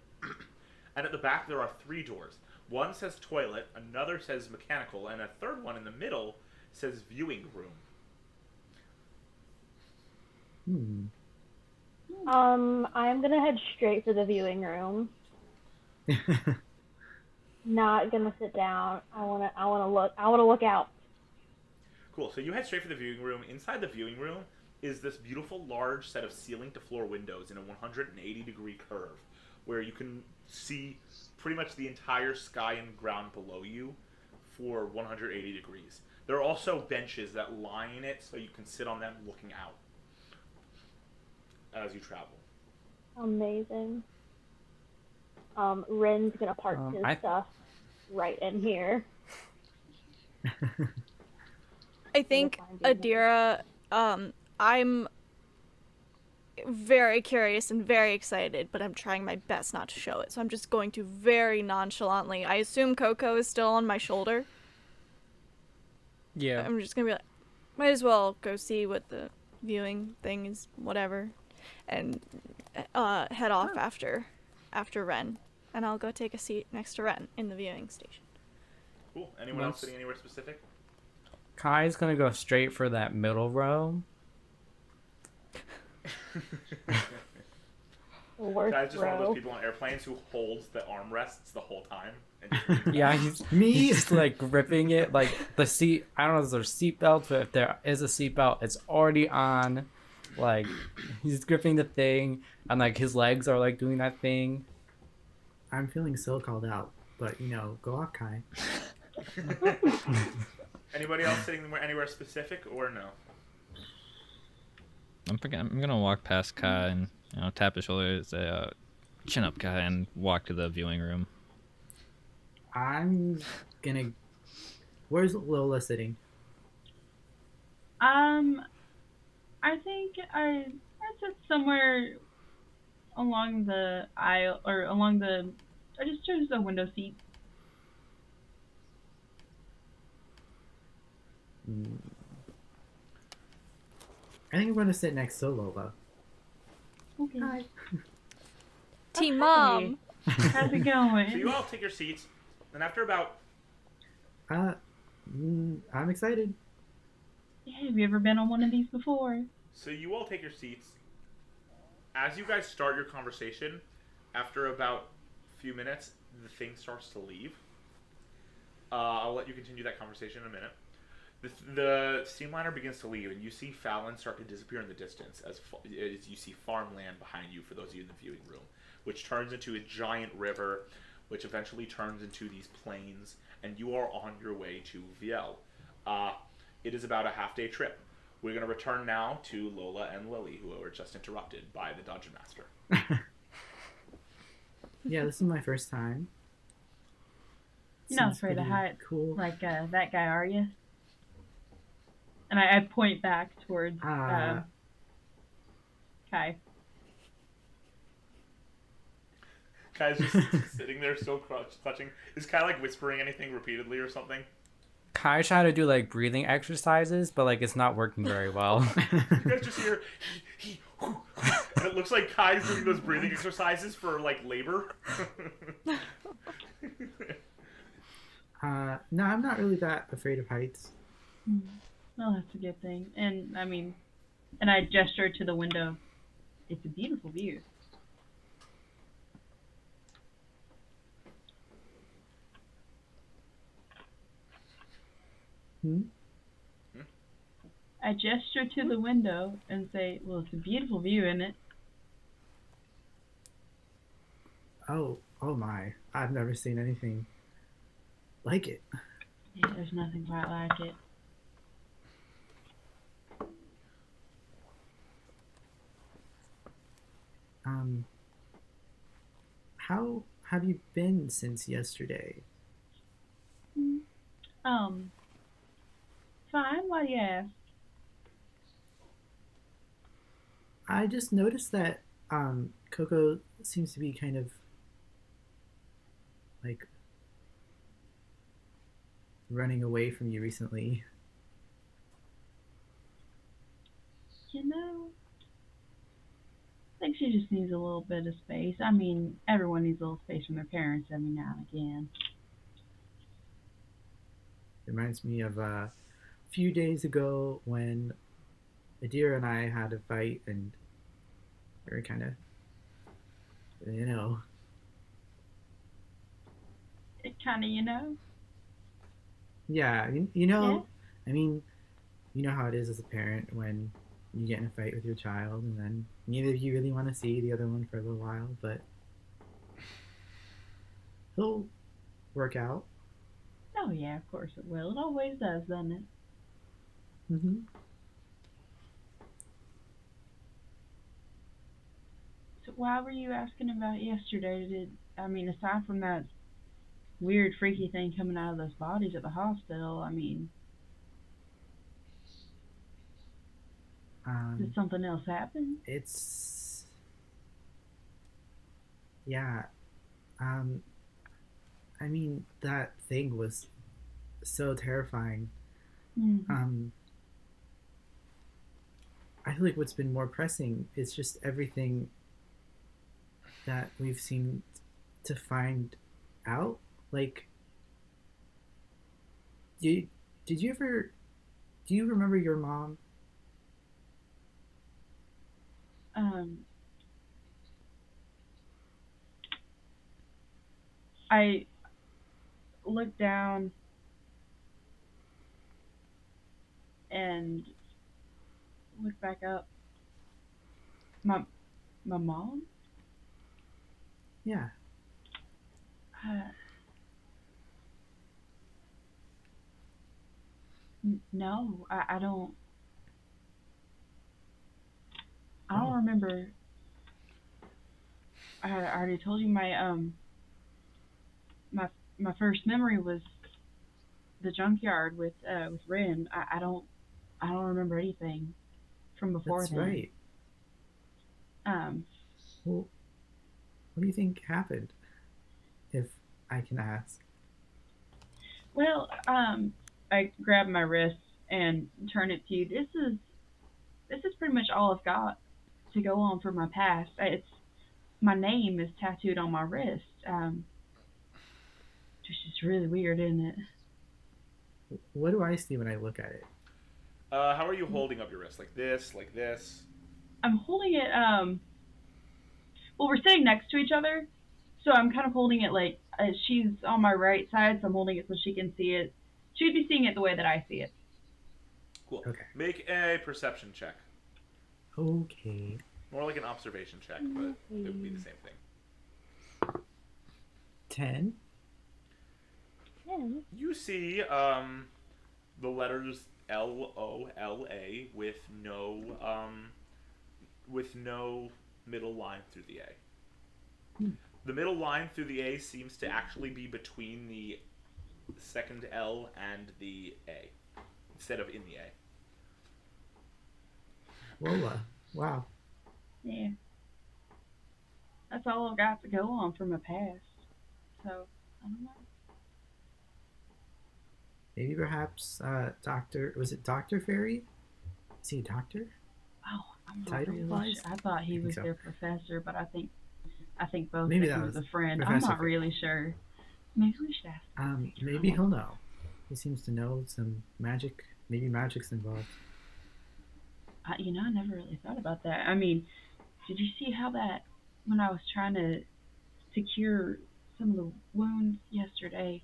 And at the back, there are 3 doors. One says toilet, another says mechanical, and a third one in the middle says viewing room. I'm gonna head straight for the viewing room. Not gonna sit down. I wanna look out. Cool, so you head straight for the viewing room. Inside the viewing room is this beautiful large set of ceiling-to-floor windows in a 180-degree curve, where you can see pretty much the entire sky and ground below you for 180 degrees. There are also benches that line it so you can sit on them looking out as you travel. Amazing. Ren's gonna park his stuff right in here. I think Adira, I'm very curious and very excited, but I'm trying my best not to show it. So I'm just going to very nonchalantly. I assume Coco is still on my shoulder. Yeah. I'm just gonna be like, might as well go see what the viewing thing is, whatever, and head off after Ren, and I'll go take a seat next to Ren in the viewing station. Cool. Anyone else sitting anywhere specific? Kai's gonna go straight for that middle row. Kai's just one of those people on airplanes who holds the armrests the whole time. And Yeah, he's just like gripping it, like the seat. I don't know if there's seat belts, but if there is a seat belt, it's already on. Like he's gripping the thing, and like his legs are like doing that thing. I'm feeling so called out, but go off, Kai. Anybody else sitting anywhere specific or no? I'm gonna walk past Kai and tap his shoulder, say chin up, Kai, and walk to the viewing room. I'm gonna. Where's Lola sitting? I think I sit somewhere along the aisle or along the. I just chose the window seat. I think I'm gonna sit next to Lola. Okay. Hi. Team Mom. How's it going? So you all take your seats, and after about... I'm excited. Yeah, have you ever been on one of these before? So you all take your seats. As you guys start your conversation, after about a few minutes, the thing starts to leave. I'll let you continue that conversation in a minute. The steamliner begins to leave, and you see Fallon start to disappear in the distance as you see farmland behind you, for those of you in the viewing room, which turns into a giant river, which eventually turns into these plains, and you are on your way to Viel. It is about a half-day trip. We're going to return now to Lola and Lily, who were just interrupted by the Dungeon Master. Yeah, this is my first time. You're not Seems afraid to pretty hide cool. like that guy, are you? And I point back towards Kai. Kai's just sitting there still clutching. Is Kai like whispering anything repeatedly or something? Kai trying to do like breathing exercises, but like it's not working very well. You guys just hear and it looks like Kai's doing those breathing exercises for like labor. No, I'm not really that afraid of heights. Well, that's a good thing. And I mean, and I gesture to the window. It's a beautiful view. I gesture to the window and say, well, it's a beautiful view, isn't it? Oh my. I've never seen anything like it. Yeah, there's nothing quite like it. How have you been since yesterday? Fine, why do you ask? I just noticed that Coco seems to be kind of like running away from you recently. You know, I think she just needs a little bit of space. I mean, everyone needs a little space from their parents every now and again. Reminds me of a few days ago when Adira and I had a fight and we were kind of, you know. It kind of, you know? Yeah, you know, Yeah. I mean, you know how it is as a parent when you get in a fight with your child and then neither of you really want to see the other one for a little while, but he'll work out. Oh, yeah, of course it will. It always does, doesn't it? Mm-hmm. So why were you asking about yesterday? Aside from that weird, freaky thing coming out of those bodies at the hospital, I mean, did something else happen? It's... Yeah. I mean, that thing was so terrifying. Mm-hmm. I feel like what's been more pressing is just everything that we've seen to find out. Like, do you remember your mom? I looked down and looked back up. My mom? Yeah. No, I don't. I don't remember. I already told you my first memory was the junkyard with Ren. I don't remember anything from before That's then. right. Well, what do you think happened? If I can ask. Well, I grab my wrist and turn it to you. This is pretty much all I've got to go on for my past. My name is tattooed on my wrist. Just really weird, isn't it? What do I see when I look at it? How are you holding up your wrist? Like this? Like this? I'm holding it. Well, we're sitting next to each other, so I'm kind of holding it like she's on my right side, so I'm holding it so she can see it. She'd be seeing it the way that I see it. Cool. Okay. Make a perception check. Okay. More like an observation check, but it would be the same thing. 10. You see the letters LOLA with no middle line through the A. The middle line through the A seems to actually be between the second L and the A, instead of in the A. Lola. Wow. Yeah. That's all I've got to go on from my past. So, I don't know. Maybe perhaps Doctor. Was it Doctor Fairy? Is he a doctor? Oh, I'm not Title really wise? sure. I thought he think was so. their professor, but I think both Maybe think that he was was a friend. I'm Professor not Fairy. really sure. Maybe we should ask. Maybe he'll know. He seems to know some magic. Maybe magic's involved. I never really thought about that. I mean, did you see how that when I was trying to cure some of the wounds yesterday,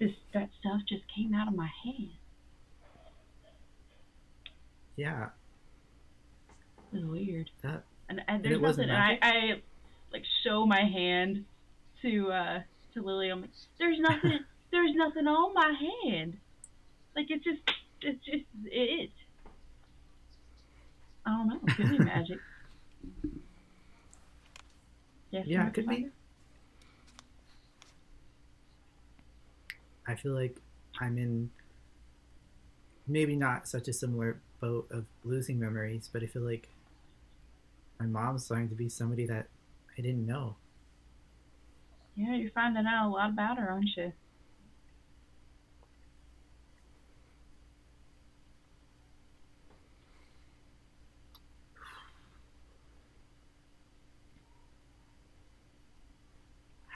that stuff just came out of my hand. Yeah, It was weird. that. And it there's wasn't nothing. And magic? I like show my hand to Lily. I'm like, there's nothing. There's nothing on my hand. Like it's just it. I don't know. It could be magic. Yes, Yeah, it could be. I feel like I'm in maybe not such a similar boat of losing memories, but I feel like my mom's starting to be somebody that I didn't know. Yeah, you're finding out a lot about her, aren't you?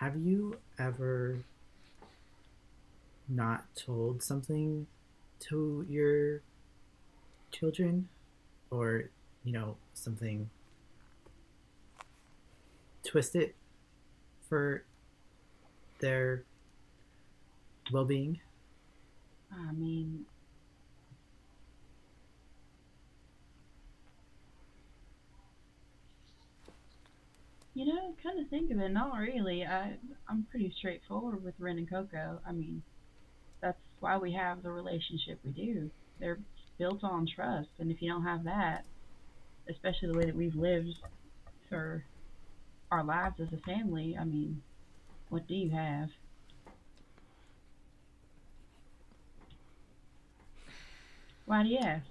Have you ever not told something to your children, or something twisted for their well-being? I mean, kind of think of it, not really. I'm pretty straightforward with Ren and Coco. I mean, that's why we have the relationship we do. They're built on trust, and if you don't have that, especially the way that we've lived for our lives as a family, I mean, what do you have? Why do you ask?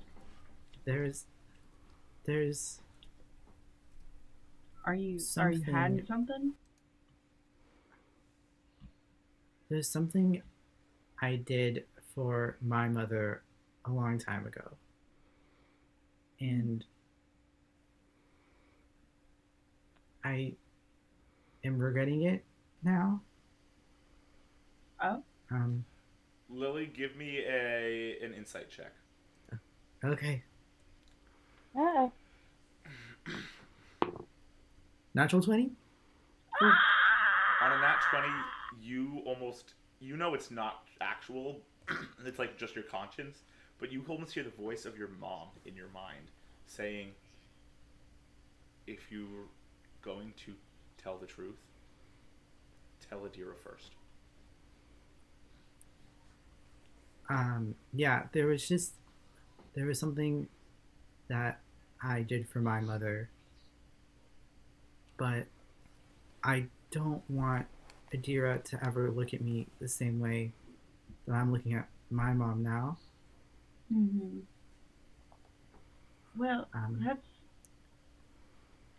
There's Are you something hiding something? there's something I did for my mother a long time ago, and I am regretting it now. Oh, Um, Lily, give me an insight check. okay. Oh. Natural 20? On a nat 20, you know it's not actual. It's like just your conscience, but you almost hear the voice of your mom in your mind saying, if you're going to tell the truth, tell Adira first. Yeah, there was something that I did for my mother, but I don't want Adira to ever look at me the same way that I'm looking at my mom now. mm-hmm. Well, Um, that's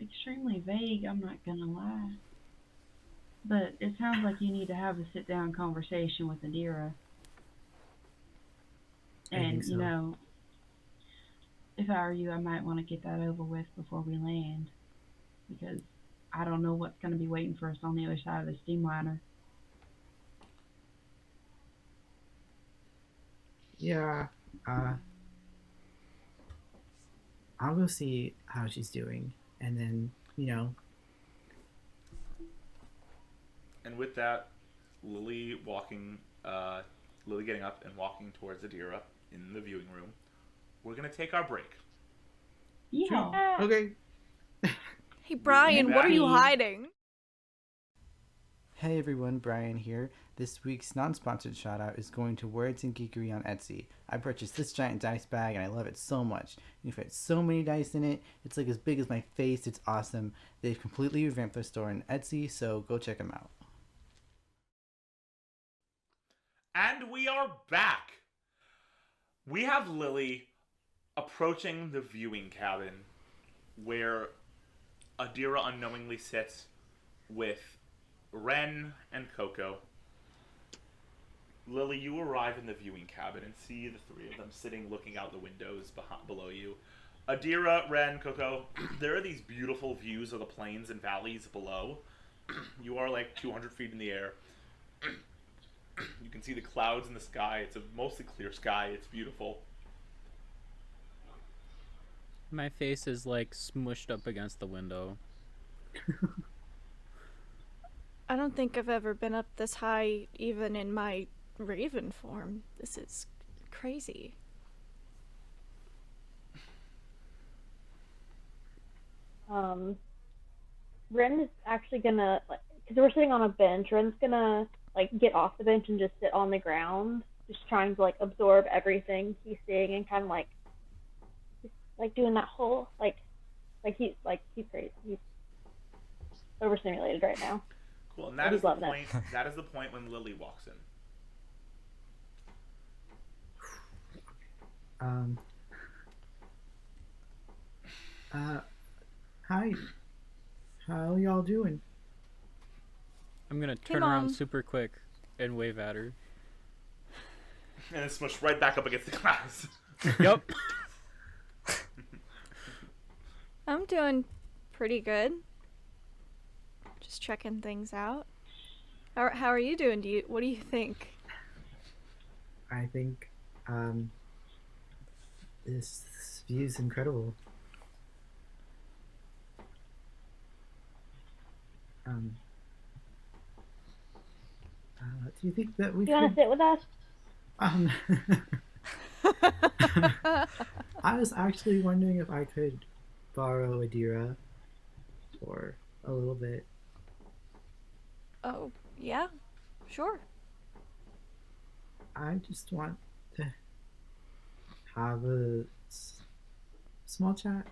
extremely vague, I'm not gonna lie. But it sounds like you need to have a sit-down conversation with Adira. I And, think so. if I were you, I might want to get that over with before we land. Because I don't know what's going to be waiting for us on the other side of the steamliner. Yeah, uh, I'll go see how she's doing, and then, And with that, Lily getting up and walking towards Adira in the viewing room. We're gonna take our break. Yeah. okay. Hey, Brian, what are you Back. hiding? Hey everyone, Brian here. This week's non-sponsored shout out is going to Words and Geekery on Etsy. I purchased this giant dice bag and I love it so much. You fit so many dice in it. It's like as big as my face. It's awesome. They've completely revamped their store on Etsy, so go check them out. And we are back. We have Lily approaching the viewing cabin where Adira unknowingly sits with Ren and Coco. Lily, you arrive in the viewing cabin and see the three of them sitting looking out the windows below you. Adira, Ren, Coco, there are these beautiful views of the plains and valleys below. You are like 200 feet in the air. You can see the clouds in the sky. It's a mostly clear sky. It's beautiful. My face is like smushed up against the window. I don't think I've ever been up this high, even in my raven form. This is crazy. Ren is actually gonna, like, because we're sitting on a bench, Ren's gonna, like, get off the bench and just sit on the ground, just trying to, like, absorb everything he's seeing and kind of, like doing that whole, he's crazy. He's overstimulated right now. Cool, and that is the point. That is the point when Lily walks in. Hi. How y'all doing? I'm gonna turn around super quick and wave at her. And then smush right back up against the glass. Yep. I'm doing pretty good. Just checking things out. How are you doing? What do you think? I think this view's incredible. Do you think that we You want to sit with us? I was actually wondering if I could borrow Adira for a little bit. Oh, yeah, sure. I just want to have a small chat.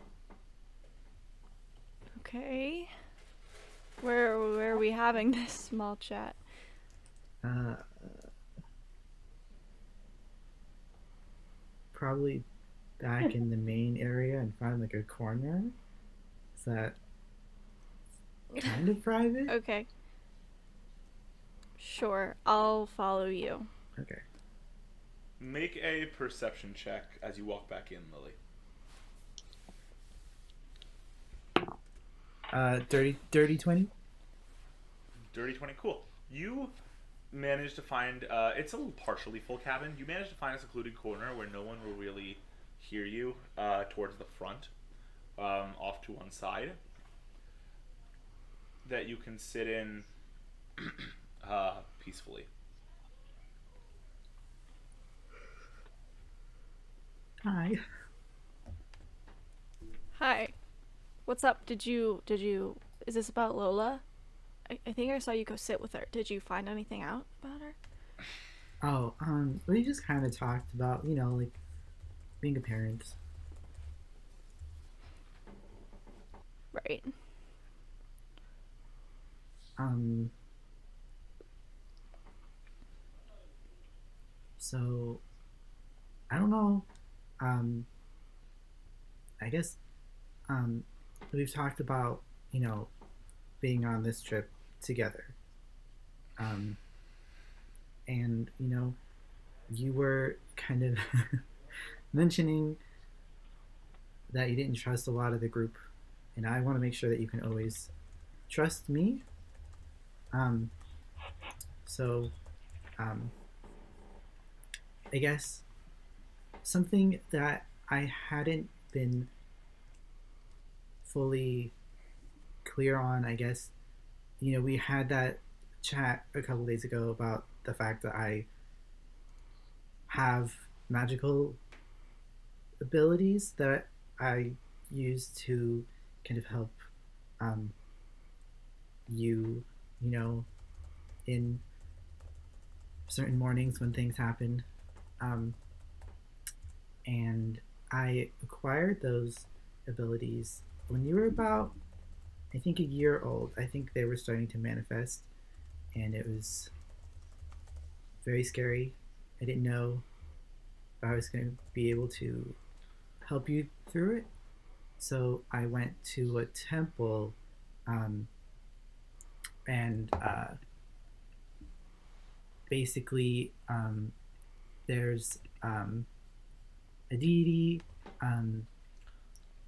Okay. Where are we having this small chat? Probably back in the main area and find like a corner. Is that kind of private? Okay. Sure, I'll follow you. Okay. Make a perception check as you walk back in, Lily. 30, 20? Dirty 20, cool. You manage to find, it's a little partially full cabin. You manage to find a secluded corner where no one will really hear you, towards the front, off to one side, that you can sit in, peacefully. Hi. Hi. What's up? Did you is this about Lola? I think I saw you go sit with her. Did you find anything out about her? Oh, we just kind of talked about, like being a parent. Right. So I don't know. I guess we've talked about, being on this trip together. And you were kind of mentioning that you didn't trust a lot of the group, and I want to make sure that you can always trust me. So I guess something that I hadn't been fully clear on, I guess, we had that chat a couple days ago about the fact that I have magical abilities that I use to kind of help you, in certain mornings when things happen. And I acquired those abilities when you were about, I think, a year old. I think they were starting to manifest, and it was very scary. I didn't know if I was going to be able to help you through it. So I went to a temple, and basically, there's a deity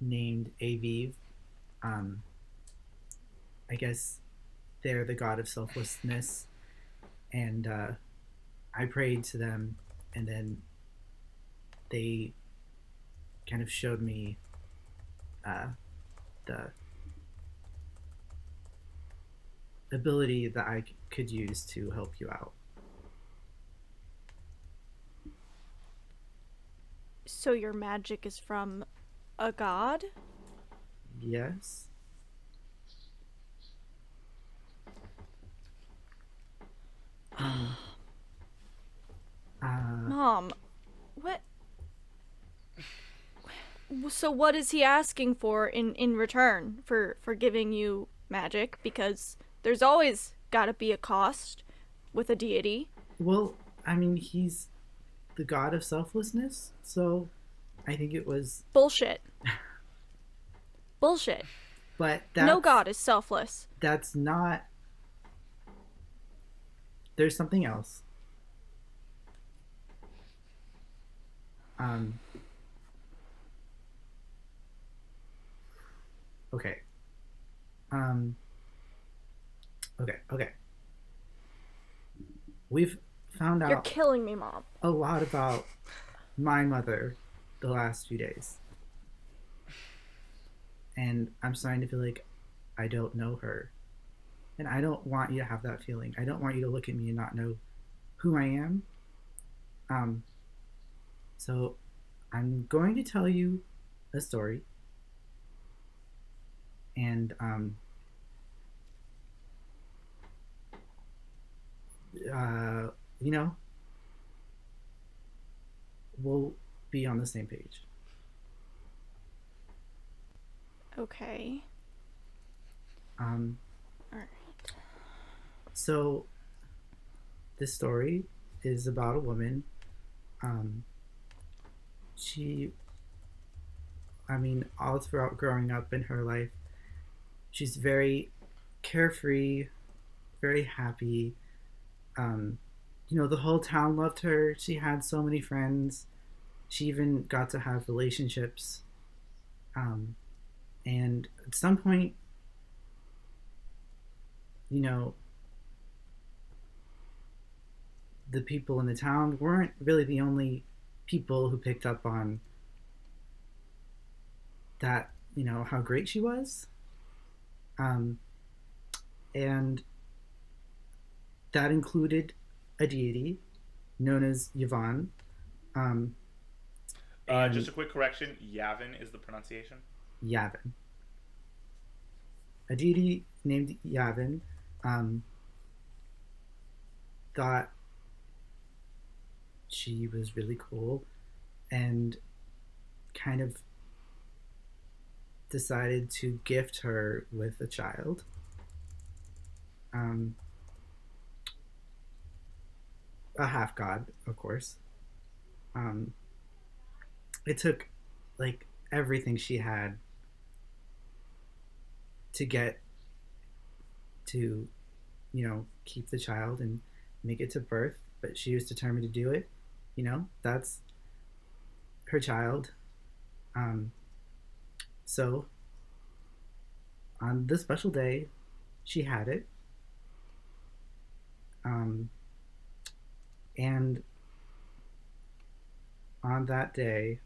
named Aviv. I guess they're the god of selflessness, and I prayed to them, and then they kind of showed me the ability that I could use to help you out. So your magic is from a god? Yes. Mom, what? So what is he asking for in return for giving you magic? Because there's always gotta be a cost with a deity. Well, I mean, he's the god of selflessness, so I think it was. Bullshit. Bullshit. But that's, no god is selfless. That's not. There's something else. Okay. Okay. We've found out You're killing me, Mom. a lot about my mother the last few days. And I'm starting to feel like I don't know her. And I don't want you to have that feeling. I don't want you to look at me and not know who I am. So I'm going to tell you a story. And you know, we'll be on the same page. Okay. Alright. So this story is about a woman. All throughout growing up in her life, she's very carefree, very happy. The whole town loved her. She had so many friends. She even got to have relationships. And at some point, the people in the town weren't really the only people who picked up on that, how great she was. And that included a deity known as Yvonne. Just a quick correction. Yavin is the pronunciation. Yavin. A deity named Yavin thought she was really cool and kind of decided to gift her with a child. A half god, of course. It took everything she had to get to, keep the child and make it to birth, but she was determined to do it. That's her child. So on this special day, she had it. And on that day,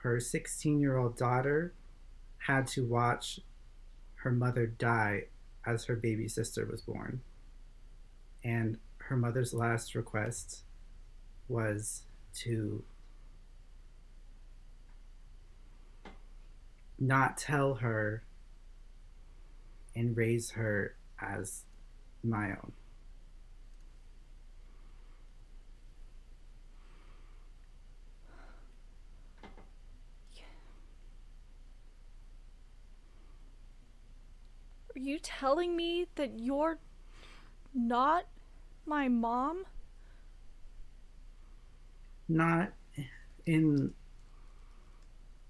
her 16-year-old daughter had to watch her mother die as her baby sister was born. And her mother's last request was to not tell her and raise her as my own. Are you telling me that you're not my mom? Not in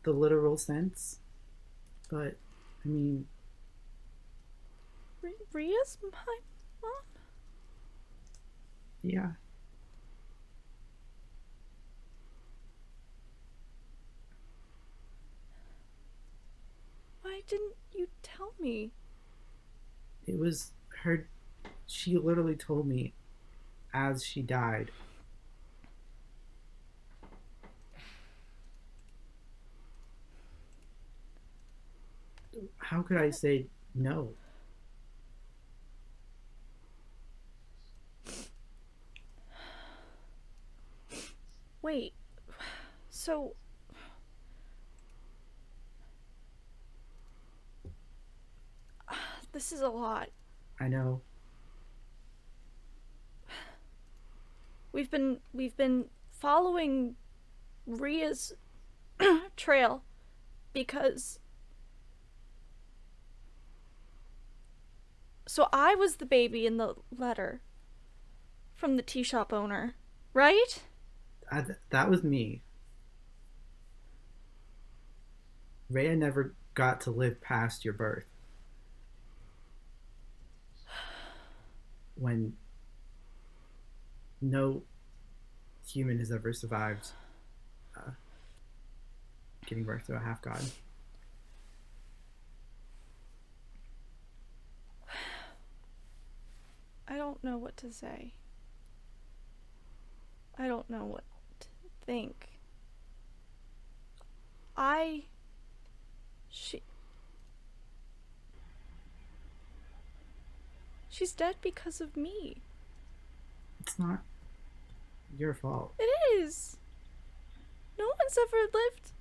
the literal sense, but I mean, Ria's my mom? yeah. Why didn't you tell me? It was her. She literally told me as she died. How could I say no? Wait. So this is a lot. I know. We've been following Ria's trail because so I was the baby in the letter from the tea shop owner, right? That was me. Rhea never got to live past your birth. When no human has ever survived giving birth to a half god. I don't know what to say. I don't know what to think. She's dead because of me. It's not your fault. It is. No one's ever lived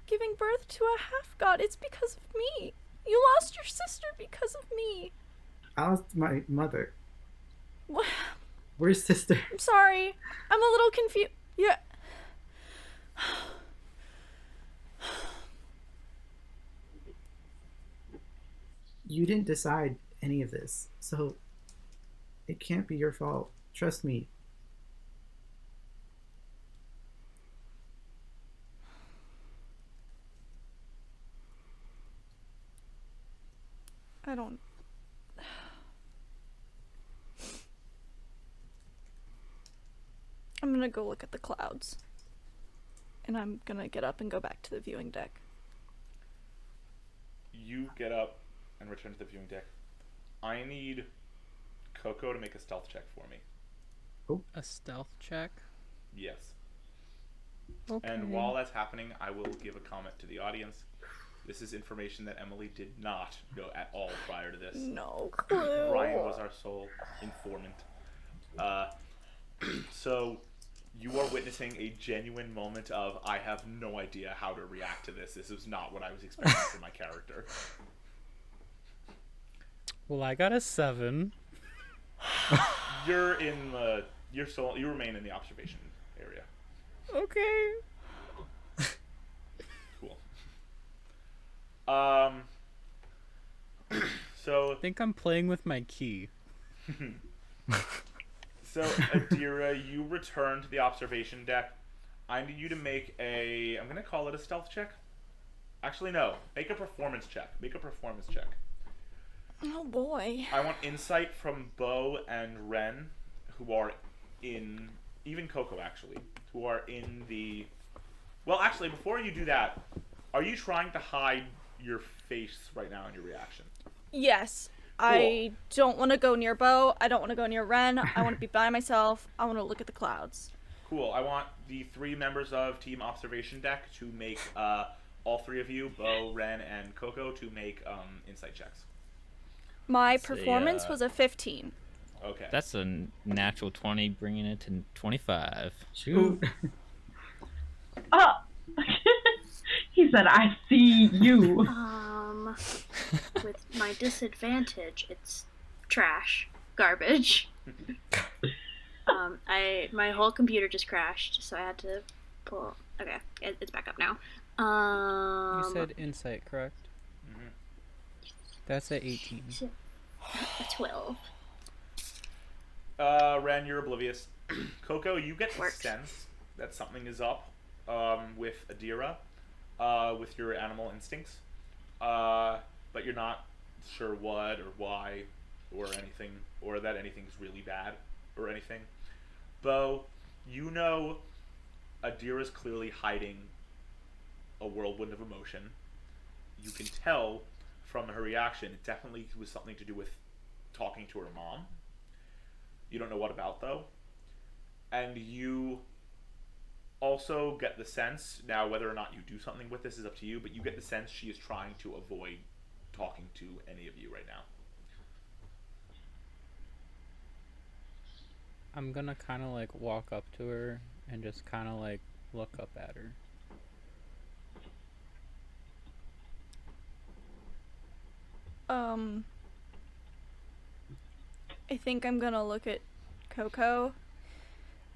giving birth to a half god. It's because of me. You lost your sister because of me. I lost my mother. What? Where's sister? I'm sorry. I'm a little confused. Yeah. You didn't decide any of this, so it can't be your fault. Trust me. I don't. I'm gonna go look at the clouds. And I'm gonna get up and go back to the viewing deck. You get up and return to the viewing deck. I need Coco to make a stealth check for me. A stealth check? Yes. Okay. And while that's happening, I will give a comment to the audience. This is information that Emily did not know at all prior to this. No clue. Ryan was our sole informant. So you are witnessing a genuine moment of, I have no idea how to react to this. This is not what I was expecting from my character. Well, I got a 7. You're in the... You remain in the observation area. Okay. Cool. So... I think I'm playing with my key. So, Adira, you return to the observation deck. I need you to make a... I'm going to call it a stealth check. Actually, no. Make a performance check. Oh boy. I want insight from Bo and Ren, who are in... Even Coco, actually. Who are in the... Well, actually, before you do that, are you trying to hide your face right now in your reaction? Yes. Cool. I don't want to go near Bo. I don't want to go near Ren. I want to be by myself. I want to look at the clouds. Cool. I want the 3 members of Team Observation Deck to make, all 3 of you, Bo, Ren, and Coco, to make insight checks. My performance was a 15. Okay. That's a natural 20, bringing it to 25. Shoot. Oh! He said, I see you. With my disadvantage, it's trash. Garbage. My whole computer just crashed, so I had to pull... Okay, it's back up now. You said insight, correct? Mm-hmm. That's at 18. A 12. Ren, you're oblivious. Coco, you get the sense that something is up with Adira. with your animal instincts, but you're not sure what or why or anything, or that anything's really bad or anything. Bo, you know Adira's clearly hiding a whirlwind of emotion. You can tell from her reaction it definitely was something to do with talking to her mom. You don't know what about, though. And you also get the sense, now whether or not you do something with this is up to you, but you get the sense she is trying to avoid talking to any of you right now. I'm gonna kind of like walk up to her and just kind of like look up at her. I think I'm gonna look at Coco,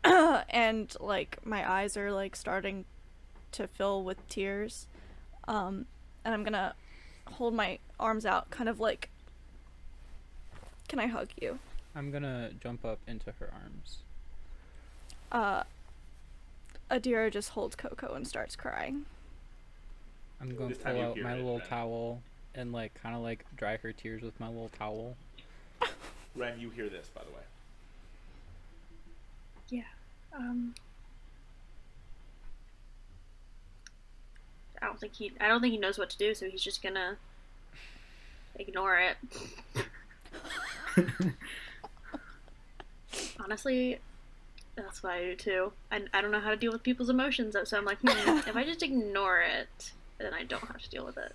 and like my eyes are like starting to fill with tears, and I'm gonna hold my arms out, kind of like, can I hug you? I'm gonna jump up into her arms. Adira just holds Coco and starts crying. I'm going to This time pull you out hear my it, little Ren. towel and like kind of like dry her tears with my little towel. Ren, you hear this, by the way. Yeah. I don't think he knows what to do, so he's just gonna ignore it. Honestly, that's what I do too. I don't know how to deal with people's emotions, so I'm like, if I just ignore it, then I don't have to deal with it.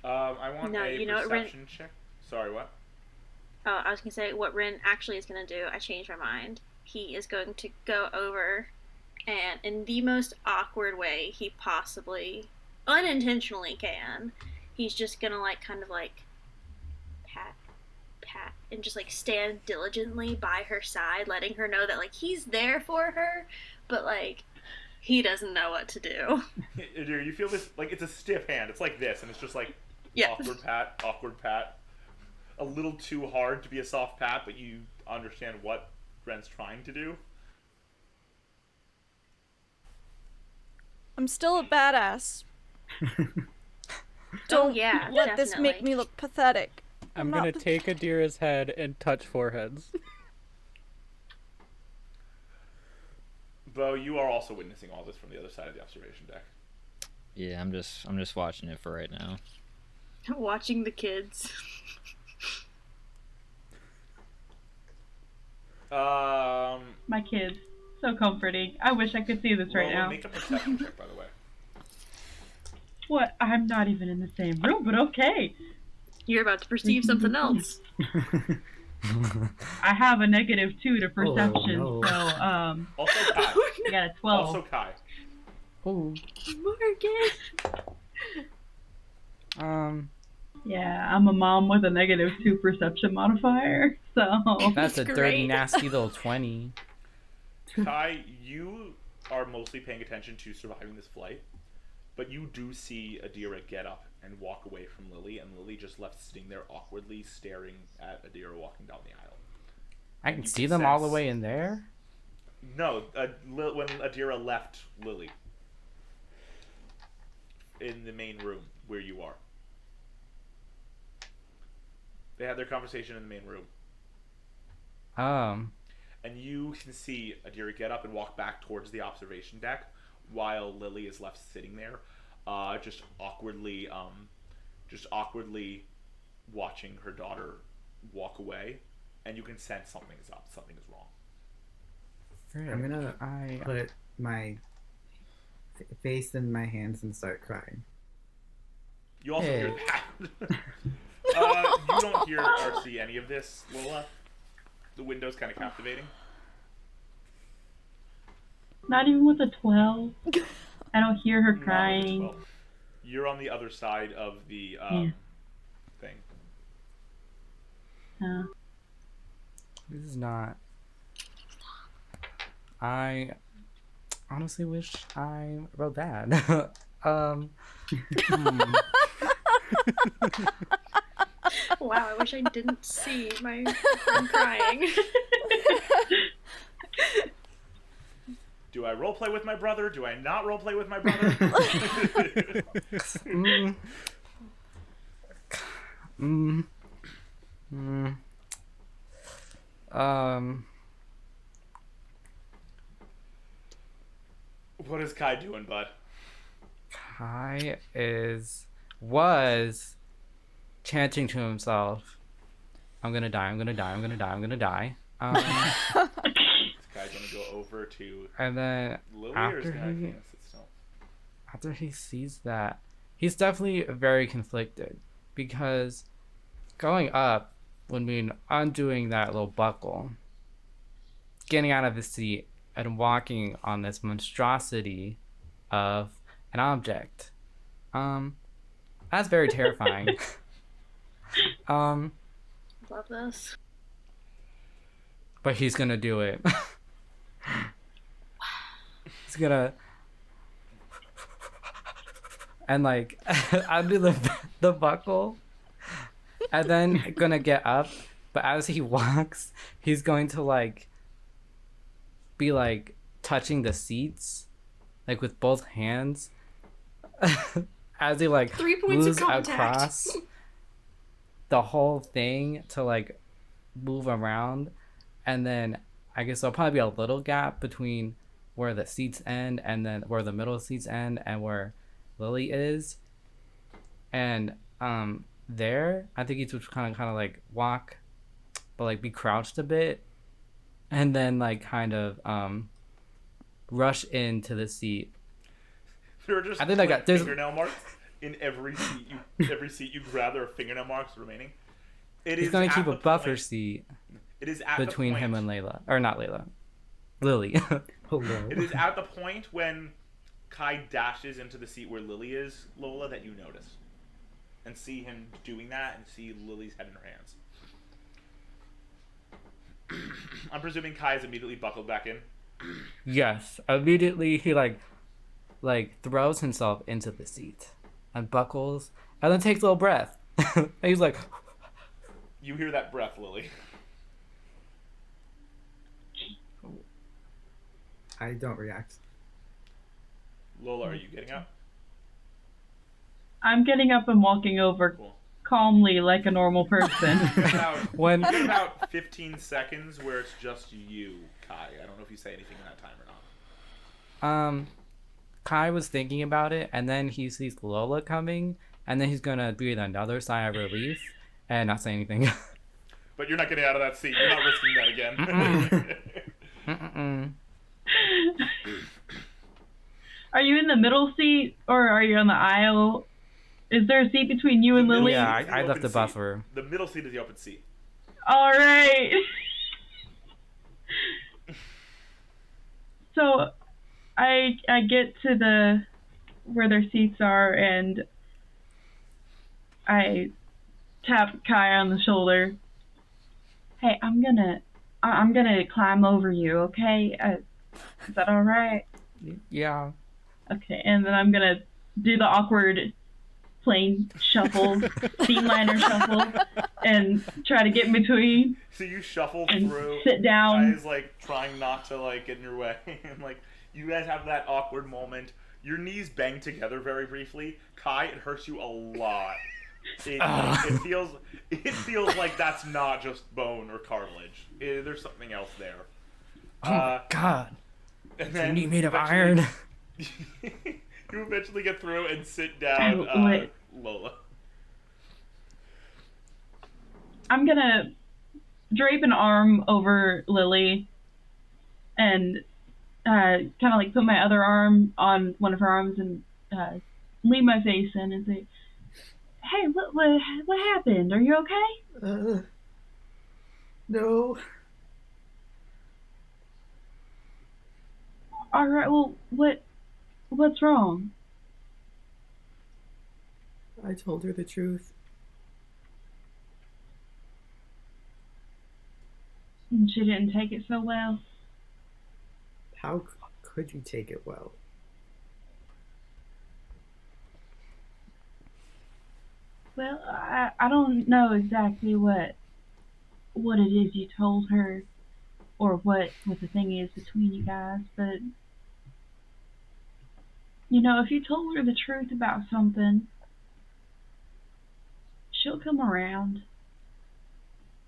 I want No, a you know what, Ren- perception check. Sorry, what? I was gonna say what Rin actually is gonna do. I changed my mind. He is going to go over, and in the most awkward way he possibly, unintentionally can, he's just gonna like kind of like pat, and just like stand diligently by her side, letting her know that like he's there for her, but like he doesn't know what to do. You feel this, like it's a stiff hand. It's like this, and it's just like Yeah. awkward pat. A little too hard to be a soft pat, but you understand what Ren's trying to do. I'm still a badass. Don't yeah, let this make definitely. me look pathetic. I'm not gonna pa- take Adira's head and touch foreheads. Bo, you are also witnessing all this from the other side of the observation deck. Yeah, I'm just watching it for right now. Watching the kids. My kids. So comforting. I wish I could see this right Roll now. Make a perception check, by the way. What? I'm not even in the same room, but okay. You're about to perceive something else. I have a -2 to perception, no. so Also Kai. I got a 12. Also Kai. Oh. Morgan. Yeah, I'm a mom with a -2 perception modifier, so That's a Great. dirty, nasty little 20. Kai, you are mostly paying attention to surviving this flight, but you do see Adira get up and walk away from Lily, and Lily just left sitting there awkwardly staring at Adira walking down the aisle. I can You see can them all the sense- way in there. No, when Adira left Lily in the main room where you are. They had their conversation in the main room. And you can see Adira get up and walk back towards the observation deck while Lily is left sitting there, just awkwardly watching her daughter walk away, and you can sense something is up, something is wrong. I'm gonna put my face in my hands and start crying. You also hear Hey. that. You don't hear or see any of this, Lola. The window's kind of captivating. not even with a 12. I don't hear her Not with a crying. 12. You're on the other side of the thing. This is not. I honestly wish I wrote that. wow, I wish I didn't see my friend crying. Do I roleplay with my brother? Do I not roleplay with my brother? What is Kai doing, bud? Kai was chanting to himself, "I'm gonna die, I'm gonna die, I'm gonna die, I'm gonna die." This guy's gonna go over to And then Lily, or is after gonna he, sit still? after he sees that, he's definitely very conflicted, because going up would mean undoing that little buckle, getting out of his seat, and walking on this monstrosity of an object. That's very terrifying. Love this. But he's gonna do it. He's gonna and like undo the buckle, and then gonna get up. But as he walks, he's going to like be like touching the seats, like with both hands, as he like 3 points of moves contact. across the whole thing to like move around. And then I guess there'll probably be a little gap between where the seats end and then where the middle seats end and where Lily is. And there, I think he's just kind of like walk, but like be crouched a bit, and then like kind of rush into the seat. There are just I think I got- there's- fingernail marks in every seat. Every seat you grab, there are fingernail marks remaining. He's going to keep a buffer seat It is at between the point, him and Layla. Or not Layla. Lily. Hello. It is at the point when Kai dashes into the seat where Lily is, Lola, that you notice. And see him doing that and see Lily's head in her hands. I'm presuming Kai is immediately buckled back in. Yes. Immediately he like throws himself into the seat and buckles and then takes a little breath. And he's like, You hear that breath, Lily. I don't react. Lola, are you getting up? I'm getting up and walking over Cool. calmly like a normal person. You get about, when you get about 15 seconds where it's just you, Kai. I don't know if you say anything in that time or not. Kai was thinking about it, and then he sees Lola coming, and then he's gonna breathe another sigh of relief and not say anything. But you're not getting out of that seat. You're not risking that again. Are you in the middle seat or are you on the aisle? Is there a seat between you and Lily? Yeah, It's the I left open the seat. buffer. The middle seat is the open seat. All right. So I get to the where their seats are and I tap Kai on the shoulder. Hey, I'm gonna climb over you, okay? Is that all right? Yeah. Okay, and then I'm gonna do the awkward plane shuffle, seat liner shuffle, and try to get in between So you shuffle and through. sit down. Kai's like trying not to like get in your way, and like you guys have that awkward moment. Your knees bang together very briefly. Kai, it hurts you a lot. It feels like that's not just bone or cartilage. There's something else there. Oh my god. And Your then knee made of eventually- iron. You eventually get through and sit down, Wait. Lola. I'm gonna drape an arm over Lily and kind of like put my other arm on one of her arms and lean my face in and say, "Hey, what happened? Are you okay?" No. All right. Well, what's wrong? I told her the truth. And she didn't take it so well. How could you take it well? Well, I don't know exactly what it is you told her, or what the thing is between you guys, but you know, if you told her the truth about something, she'll come around.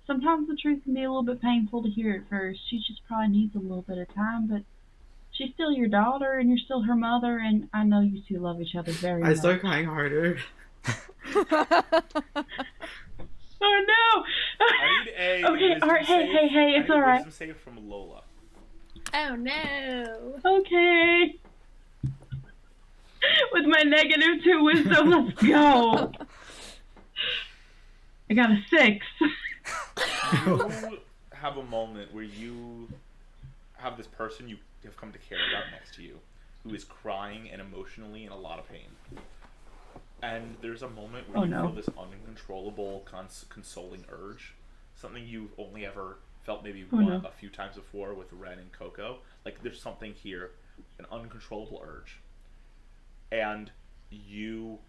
Sometimes the truth can be a little bit painful to hear at first. She just probably needs a little bit of time, but she's still your daughter, and you're still her mother, and I know you two love each other very much. I start crying harder. Oh no! I need a Okay, wisdom alright, save. hey, it's alright. Wisdom save from Lola. Oh no. Okay. With my -2 wisdom, let's go. I got a 6. You have a moment where you have this person you have come to care about next to you, who is crying and emotionally in a lot of pain. And there's a moment where you feel this uncontrollable, consoling urge. Something you've only ever felt maybe a few times before with Ren and Coco. Like, there's something here, an uncontrollable urge. And you...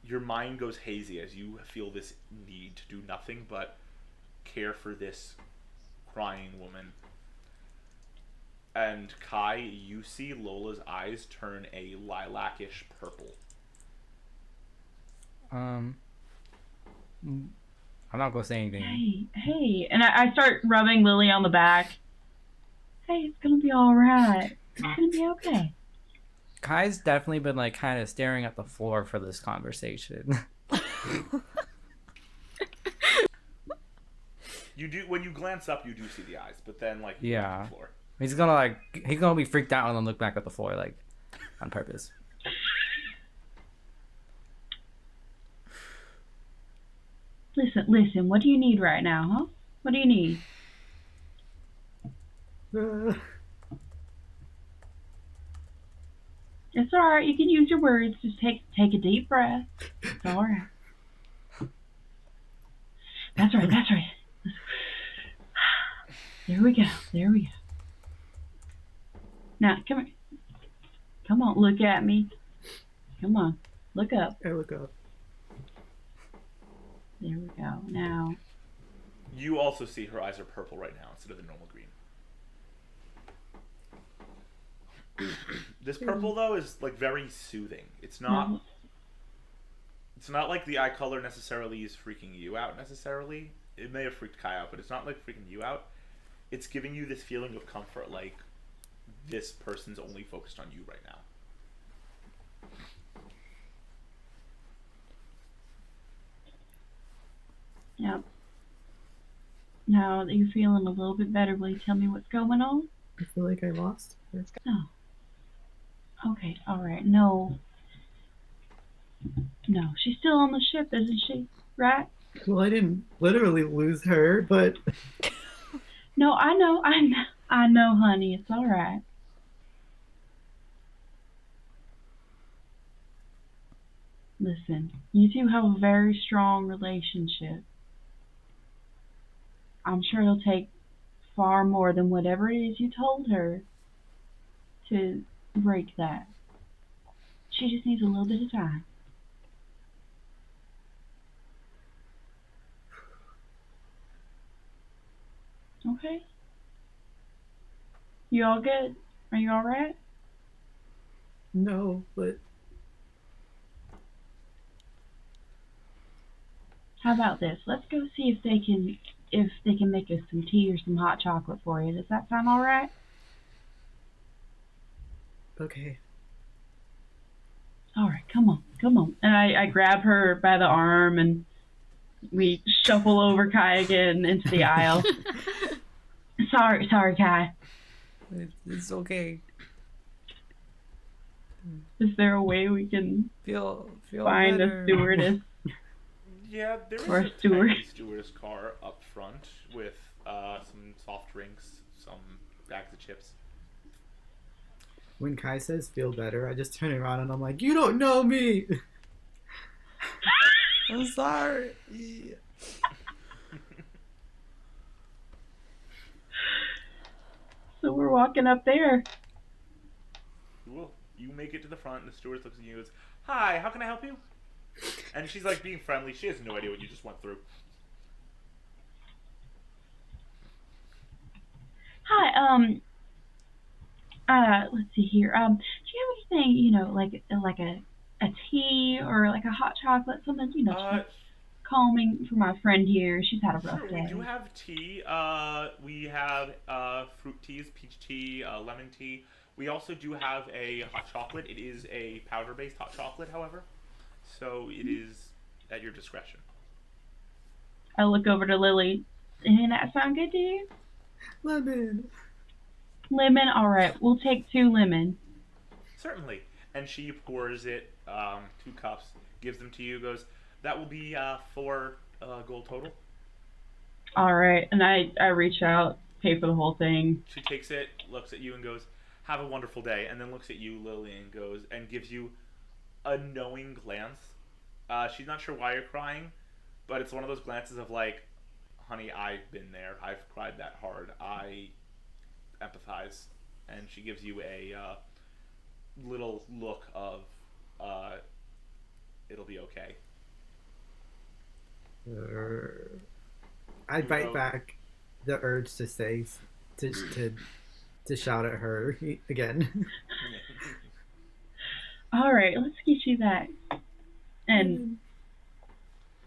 your mind goes hazy as you feel this need to do nothing but care for this crying woman. And Kai, you see Lola's eyes turn a lilac-ish purple. I'm not gonna say anything. Hey, and I start rubbing Lily on the back. Hey, it's gonna be alright. It's gonna be okay. Kai's definitely been like kind of staring at the floor for this conversation. You do, when you glance up, you do see the eyes, but then like yeah, on the floor. he's gonna be freaked out and then look back at the floor like on purpose. Listen, what do you need right now, huh? What do you need? It's alright, you can use your words. Just take a deep breath. It's alright. That's right. There we go. Now, come here. Come on, look at me. Come on, look up. I look up. There we go. Now. You also see her eyes are purple right now instead of the normal green. This purple though is like very soothing. It's not like the eye color necessarily is freaking you out necessarily. It may have freaked Kai out, but it's not like freaking you out. It's giving you this feeling of comfort, like this person's only focused on you right now. Yep. Now that you're feeling a little bit better, will you tell me what's going on? I feel like I lost her. Oh. Okay, alright. No, she's still on the ship, isn't she? Right? Well, I didn't literally lose her, but... No, I know, honey. It's alright. Listen, you two have a very strong relationship. I'm sure it'll take far more than whatever it is you told her to break that. She just needs a little bit of time. Okay? You all good? Are you alright? No, but... How about this? Let's go see if they can make us some tea or some hot chocolate for you. Does that sound alright? Okay. Alright, come on. And I grab her by the arm and we shuffle over Kai again into the aisle. Sorry, Kai. It's okay. Is there a way we can Feel find better. a stewardess? Yeah, there is Or a a steward. tiny stewardess car up front with some soft drinks, some bags of chips. When Kai says feel better, I just turn around and I'm like, you don't know me! I'm sorry. So we're walking up there. Cool. You make it to the front, and the stewardess looks at you and goes, "Hi, how can I help you?" And she's like being friendly. She has no idea what you just went through. Hi, let's see here. Do you have anything, like a tea or like a hot chocolate, something, calming for my friend here? She's had a rough Sure, day. we do have tea. We have fruit teas, peach tea, lemon tea. We also do have a hot chocolate. It is a powder-based hot chocolate, however. So it is at your discretion. I look over to Lily. Doesn't that sound good to you? Lemon. Lemon? Alright, we'll take 2 lemon. Certainly. And she pours it, 2 cups, gives them to you, goes, that will be 4 gold total. Alright, and I reach out, pay for the whole thing. She takes it, looks at you and goes, have a wonderful day, and then looks at you, Lily, and goes, and gives you a knowing glance. She's not sure why you're crying, but it's one of those glances of like, honey, I've been there. I've cried that hard. I empathize. And she gives you a little look of, it'll be okay. I bite back the urge to say, to shout at her again. Alright, let's get you that. And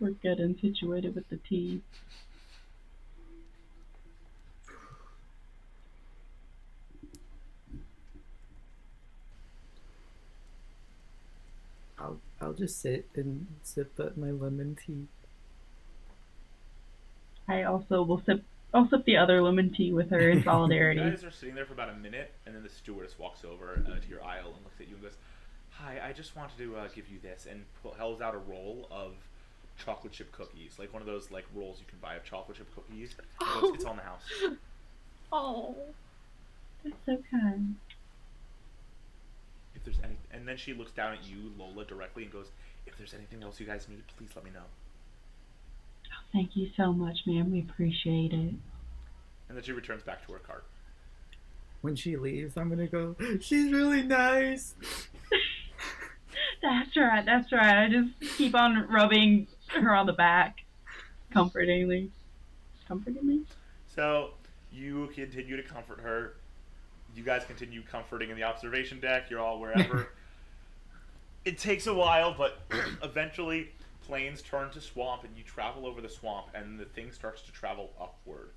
we're good and situated with the tea. I'll just sit and sip at my lemon tea. I also will sip. I'll sip the other lemon tea with her in solidarity. You guys are sitting there for about a minute, and then the stewardess walks over to your aisle and looks at you and goes, hi, I just wanted to give you this, and holds out a roll of chocolate chip cookies, like one of those like rolls you can buy of chocolate chip cookies. And goes, it's on the house. Oh. That's so kind. If there's any, and then she looks down at you, Lola, directly, and goes, if there's anything else you guys need, please let me know. Oh, thank you so much, ma'am. We appreciate it. And then she returns back to her cart. When she leaves, I'm gonna go, she's really nice. That's right, that's right. I just keep on rubbing her on the back, comfortingly. Comfortingly? So, you continue to comfort her. You guys continue comforting in the observation deck. You're all wherever. It takes a while, but eventually plains turn to swamp, and you travel over the swamp, and the thing starts to travel upward.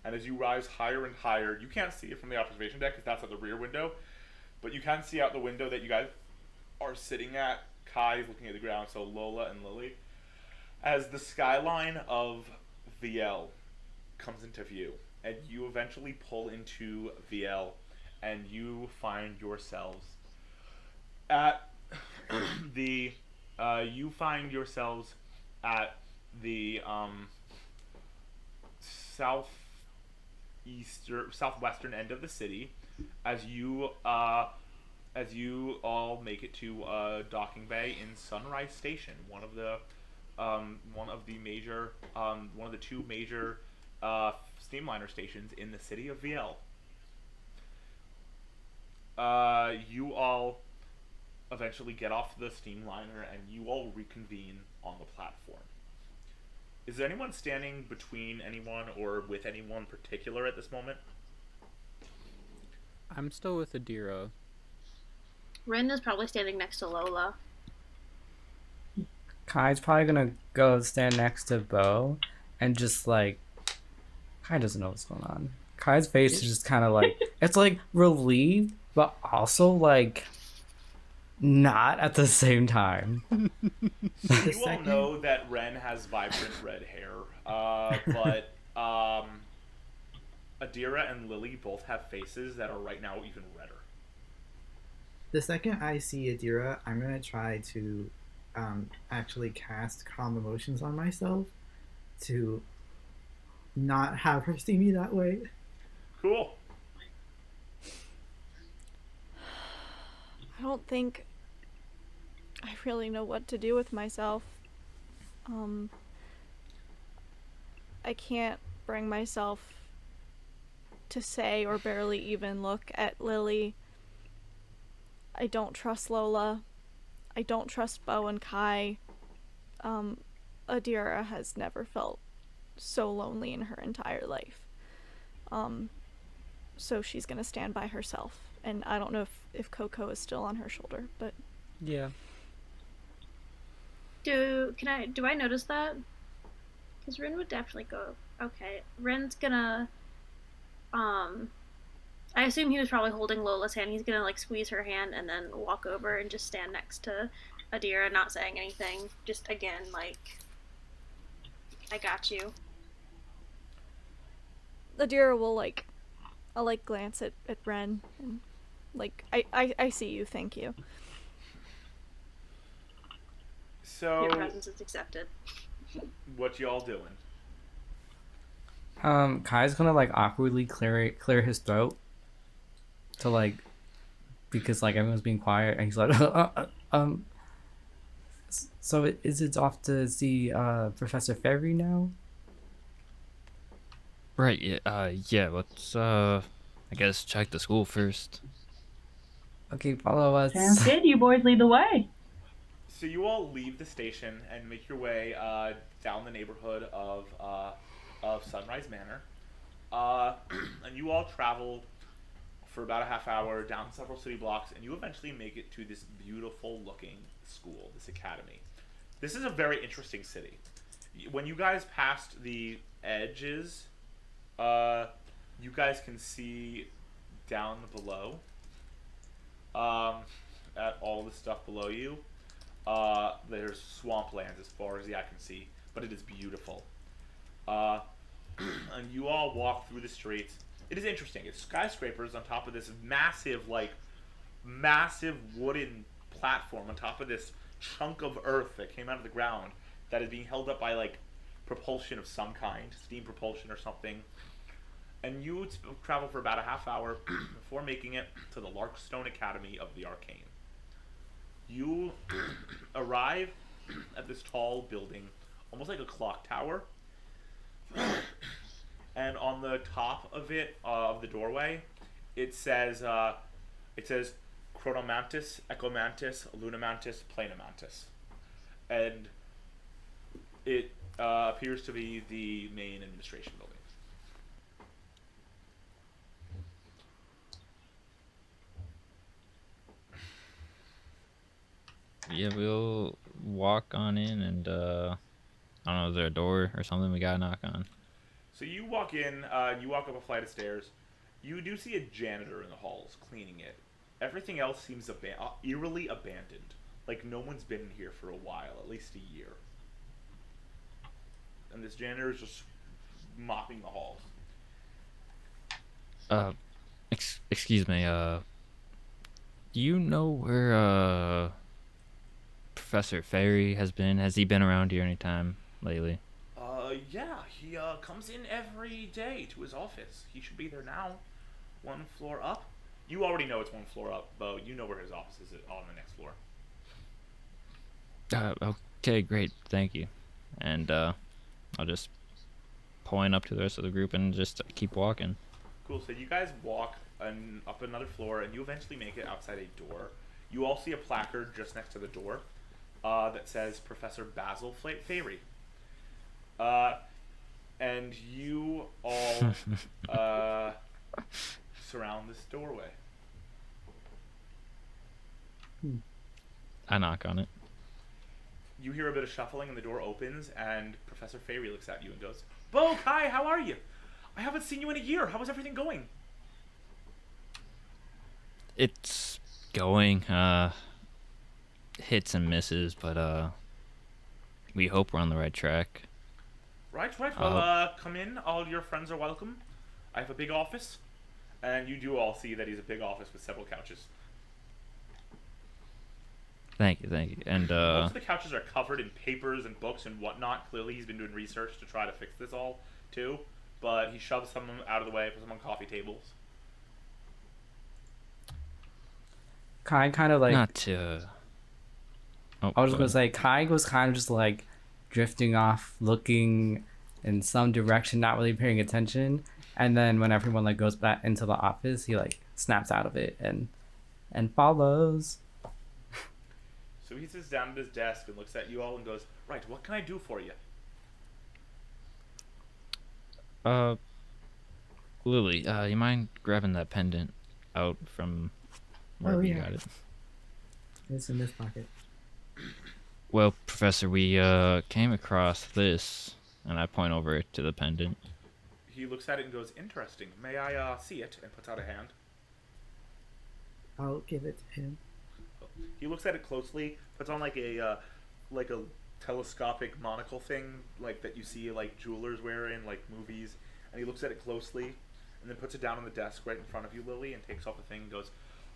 And as you rise higher and higher, you can't see it from the observation deck because that's at the rear window, but you can see out the window that you guys are sitting at. Kai's looking at the ground, so Lola and Lily. As the skyline of VL comes into view, and you eventually pull into VL, and you find yourselves at the southwestern end of the city, as you all make it to docking bay in Sunrise Station, one of the two major steamliner stations in the city of VL. You all eventually get off the steamliner and you all reconvene on the platform. Is there anyone standing between anyone or with anyone particular at this moment? I'm still with Adira. Ren is probably standing next to Lola. Kai's probably gonna go stand next to Bo and just like, Kai doesn't know what's going on. Kai's face is just kind of like, it's like relieved, but also like not at the same time. You all know that Ren has vibrant red hair, but Adira and Lily both have faces that are right now even redder. The second I see Adira, I'm gonna try to actually cast calm emotions on myself to not have her see me that way. Cool. I don't think I really know what to do with myself. I can't bring myself to say or barely even look at Lily. I don't trust Lola. I don't trust Bo and Kai. Adira has never felt so lonely in her entire life. So she's gonna stand by herself. And I don't know if Coco is still on her shoulder, but Yeah. Do I notice that? Because Ren would definitely go. Okay, Ren's gonna. I assume he was probably holding Lola's hand. He's gonna like squeeze her hand and then walk over and just stand next to Adira, not saying anything. Just again, like, I got you. Adira will I'll glance at Ren and I see you, thank you. So, Your presence is accepted. what y'all doing? Kai's gonna awkwardly clear his throat to because everyone's being quiet, and he's like, so is it off to see Professor Ferry now? Right. Yeah. Let's I guess check the school first. Okay, follow us. Sounds good. You boys lead the way. So you all leave the station and make your way down the neighborhood of Sunrise Manor, and you all travel for about a half hour down several city blocks, and you eventually make it to this beautiful-looking school, this academy. This is a very interesting city. When you guys passed the edges, you guys can see down below, at all the stuff below you. There's swamplands as far as the eye can see, but it is beautiful. And you all walk through the streets. It is interesting. It's skyscrapers on top of this massive wooden platform on top of this chunk of earth that came out of the ground that is being held up by propulsion of some kind, steam propulsion or something. And you travel for about a half hour before making it to the Larkstone Academy of the Arcane. You arrive at this tall building, almost like a clock tower. And on the top of it, of the doorway, it says Chronomantis, Echomantis, Lunamantis, Planomantis. And it appears to be the main administration building. Yeah, we'll walk on in, and I don't know, is there a door or something we gotta knock on? So you walk in, you walk up a flight of stairs. You do see a janitor in the halls cleaning it. Everything else seems eerily abandoned. Like no one's been in here for a while, at least a year. And this janitor is just mopping the halls. Excuse me, do you know where, Professor Ferry has been? Has he been around here anytime lately? Yeah, he comes in every day to his office. He should be there now. One floor up. You already know it's one floor up, but you know where his office is on the next floor. Okay, great, thank you. And I'll just point up to the rest of the group and just keep walking. Cool, so you guys walk up another floor, and you eventually make it outside a door. You all see a placard just next to the door that says Professor Basil Fairy. And you all surround this doorway. I knock on it. You hear a bit of shuffling, and the door opens, and Professor Fairy looks at you and goes, "Bo, Kai, how are you? I haven't seen you in a year. How is everything going?" It's going, hits and misses, but we hope we're on the right track. Right. Well, come in. All your friends are welcome. I have a big office. And you do all see that he's a big office with several couches. Thank you. And most of the couches are covered in papers and books and whatnot. Clearly he's been doing research to try to fix this all, too. But he shoves some of them out of the way, puts them on coffee tables. Kai kind of not to... Oh, I was gonna say, Kai was kind of just drifting off, looking in some direction, not really paying attention. And then when everyone goes back into the office, he snaps out of it and follows. So he sits down at his desk and looks at you all and goes, right, what can I do for you? Lily, you mind grabbing that pendant out from wherever you got it? It's in this pocket. Well, Professor, we came across this, and I point over to the pendant. He looks at it and goes, interesting. May I see it? And puts out a hand. I'll give it to him. He looks at it closely, puts on like a telescopic monocle thing, like that you see like jewelers wear in like movies, and he looks at it closely, and then puts it down on the desk right in front of you, Lily, and takes off the thing and goes,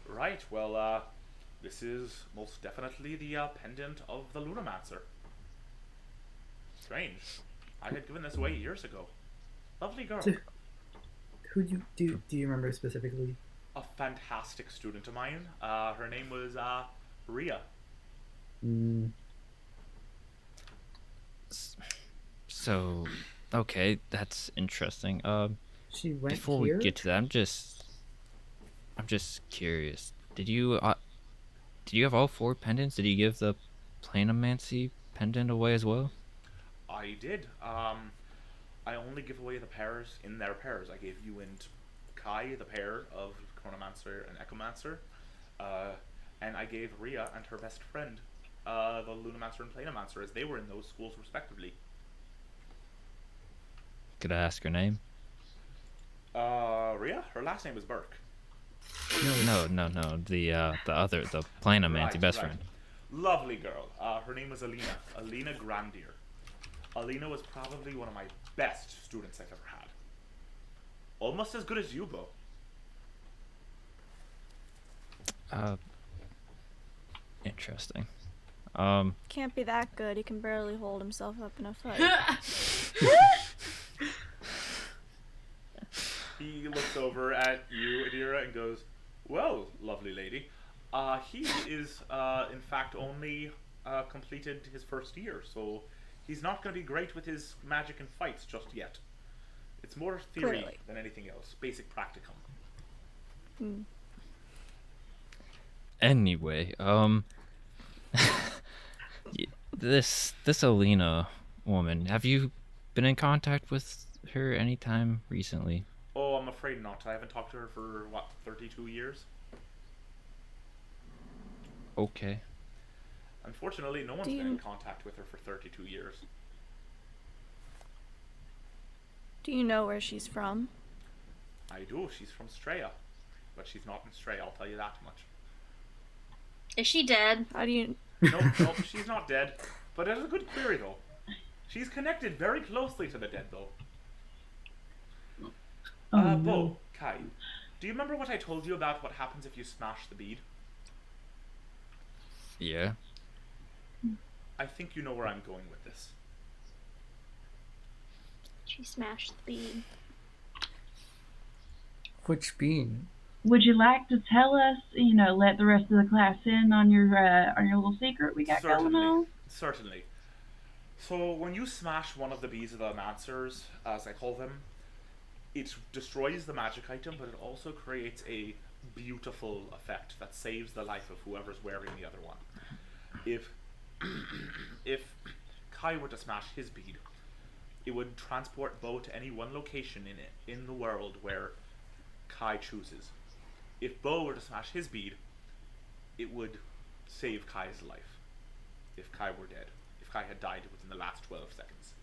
right, well, this is most definitely the pendant of the Lunamancer. Strange. I had given this away years ago. Lovely girl. Who do you remember specifically? A fantastic student of mine. Her name was Ria. So, okay, that's interesting. She went Before here? we get to that, I'm just curious. Did you have all 4 pendants? Did you give the Planomancy pendant away as well? I did. I only give away the pairs in their pairs. I gave you and Kai the pair of Chronomancer and Echomancer, and I gave Ria and her best friend the Lunamancer and Planomancer, as they were in those schools respectively. Could I ask her name? Ria? Her last name is Burke. No. The Planomancy best Right. friend. Lovely girl. Her name was Alina Grandier. Alina was probably one of my best students I've ever had. Almost as good as you, Bo. Interesting. Can't be that good. He can barely hold himself up in a fight. He looks over at you, Adira, and goes, well, lovely lady, he is, in fact, only completed his first year, so he's not going to be great with his magic and fights just yet. It's more theory Clearly. than anything else. Basic practicum. Anyway, this Alina woman, have you been in contact with her anytime recently? Oh, I'm afraid not. I haven't talked to her for, 32 years? Okay. Unfortunately, no one's been in contact with her for 32 years. Do you know where she's from? I do. She's from Straya. But she's not in Straya, I'll tell you that much. Is she dead? How do you... Nope, she's not dead. But that's a good query, though. She's connected very closely to the dead, though. Bo, Kai, do you remember what I told you about what happens if you smash the bead? Yeah. I think you know where I'm going with this. She smashed the bead. Which bean? Would you like to tell us, let the rest of the class in on your little secret we got going on? Certainly. So when you smash one of the beads of the Mancers, as I call them, it destroys the magic item, but it also creates a beautiful effect that saves the life of whoever's wearing the other one. If Kai were to smash his bead, it would transport Bo to any one location in the world where Kai chooses. If Bo were to smash his bead, it would save Kai's life. If Kai were dead. If Kai had died within the last 12 seconds.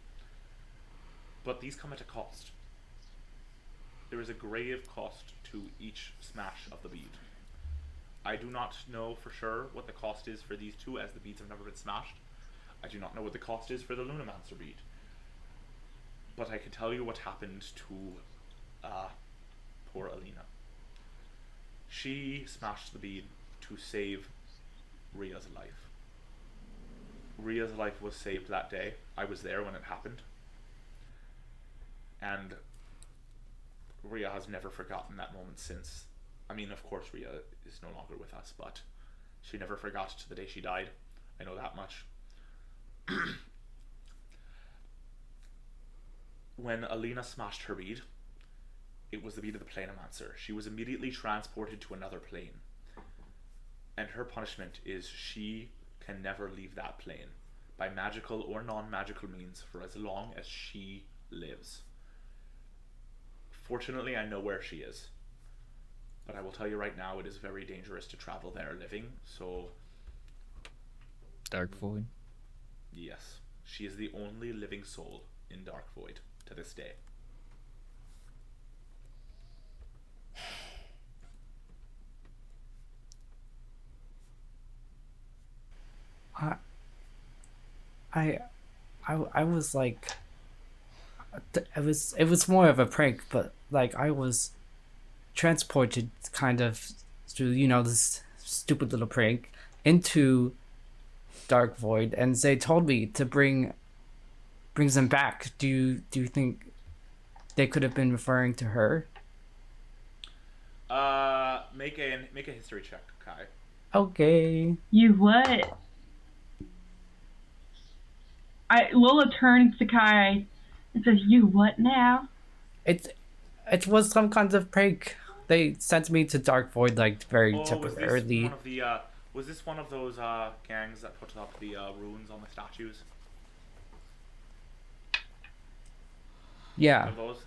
But these come at a cost. There is a grave cost to each smash of the bead. I do not know for sure what the cost is for these two, as the beads have never been smashed. I do not know what the cost is for the Lunamancer bead. But I can tell you what happened to poor Alina. She smashed the bead to save Ria's life. Ria's life was saved that day. I was there when it happened. And Ria has never forgotten that moment since. I mean, of course, Ria is no longer with us, but she never forgot to the day she died. I know that much. When Alina smashed her bead, it was the bead of the Planomancer. She was immediately transported to another plane. And her punishment is she can never leave that plane, by magical or non-magical means, for as long as she lives. Fortunately, I know where she is. But I will tell you right now, it is very dangerous to travel there living, so... Dark Void. Yes. She is the only living soul in Dark Void to this day. I was like, it was more of a prank, but like I was transported kind of through, you know, this stupid little prank into Dark Void, and they told me to bring them back. Do you think they could have been referring to her? Make a history check, Kai. Okay. You what? Lola turns to Kai and says, "You what now?" It was some kind of prank. They sent me to Dark Void like very temporarily. Was this one of those gangs that put up the runes on the statues? Yeah. Of those?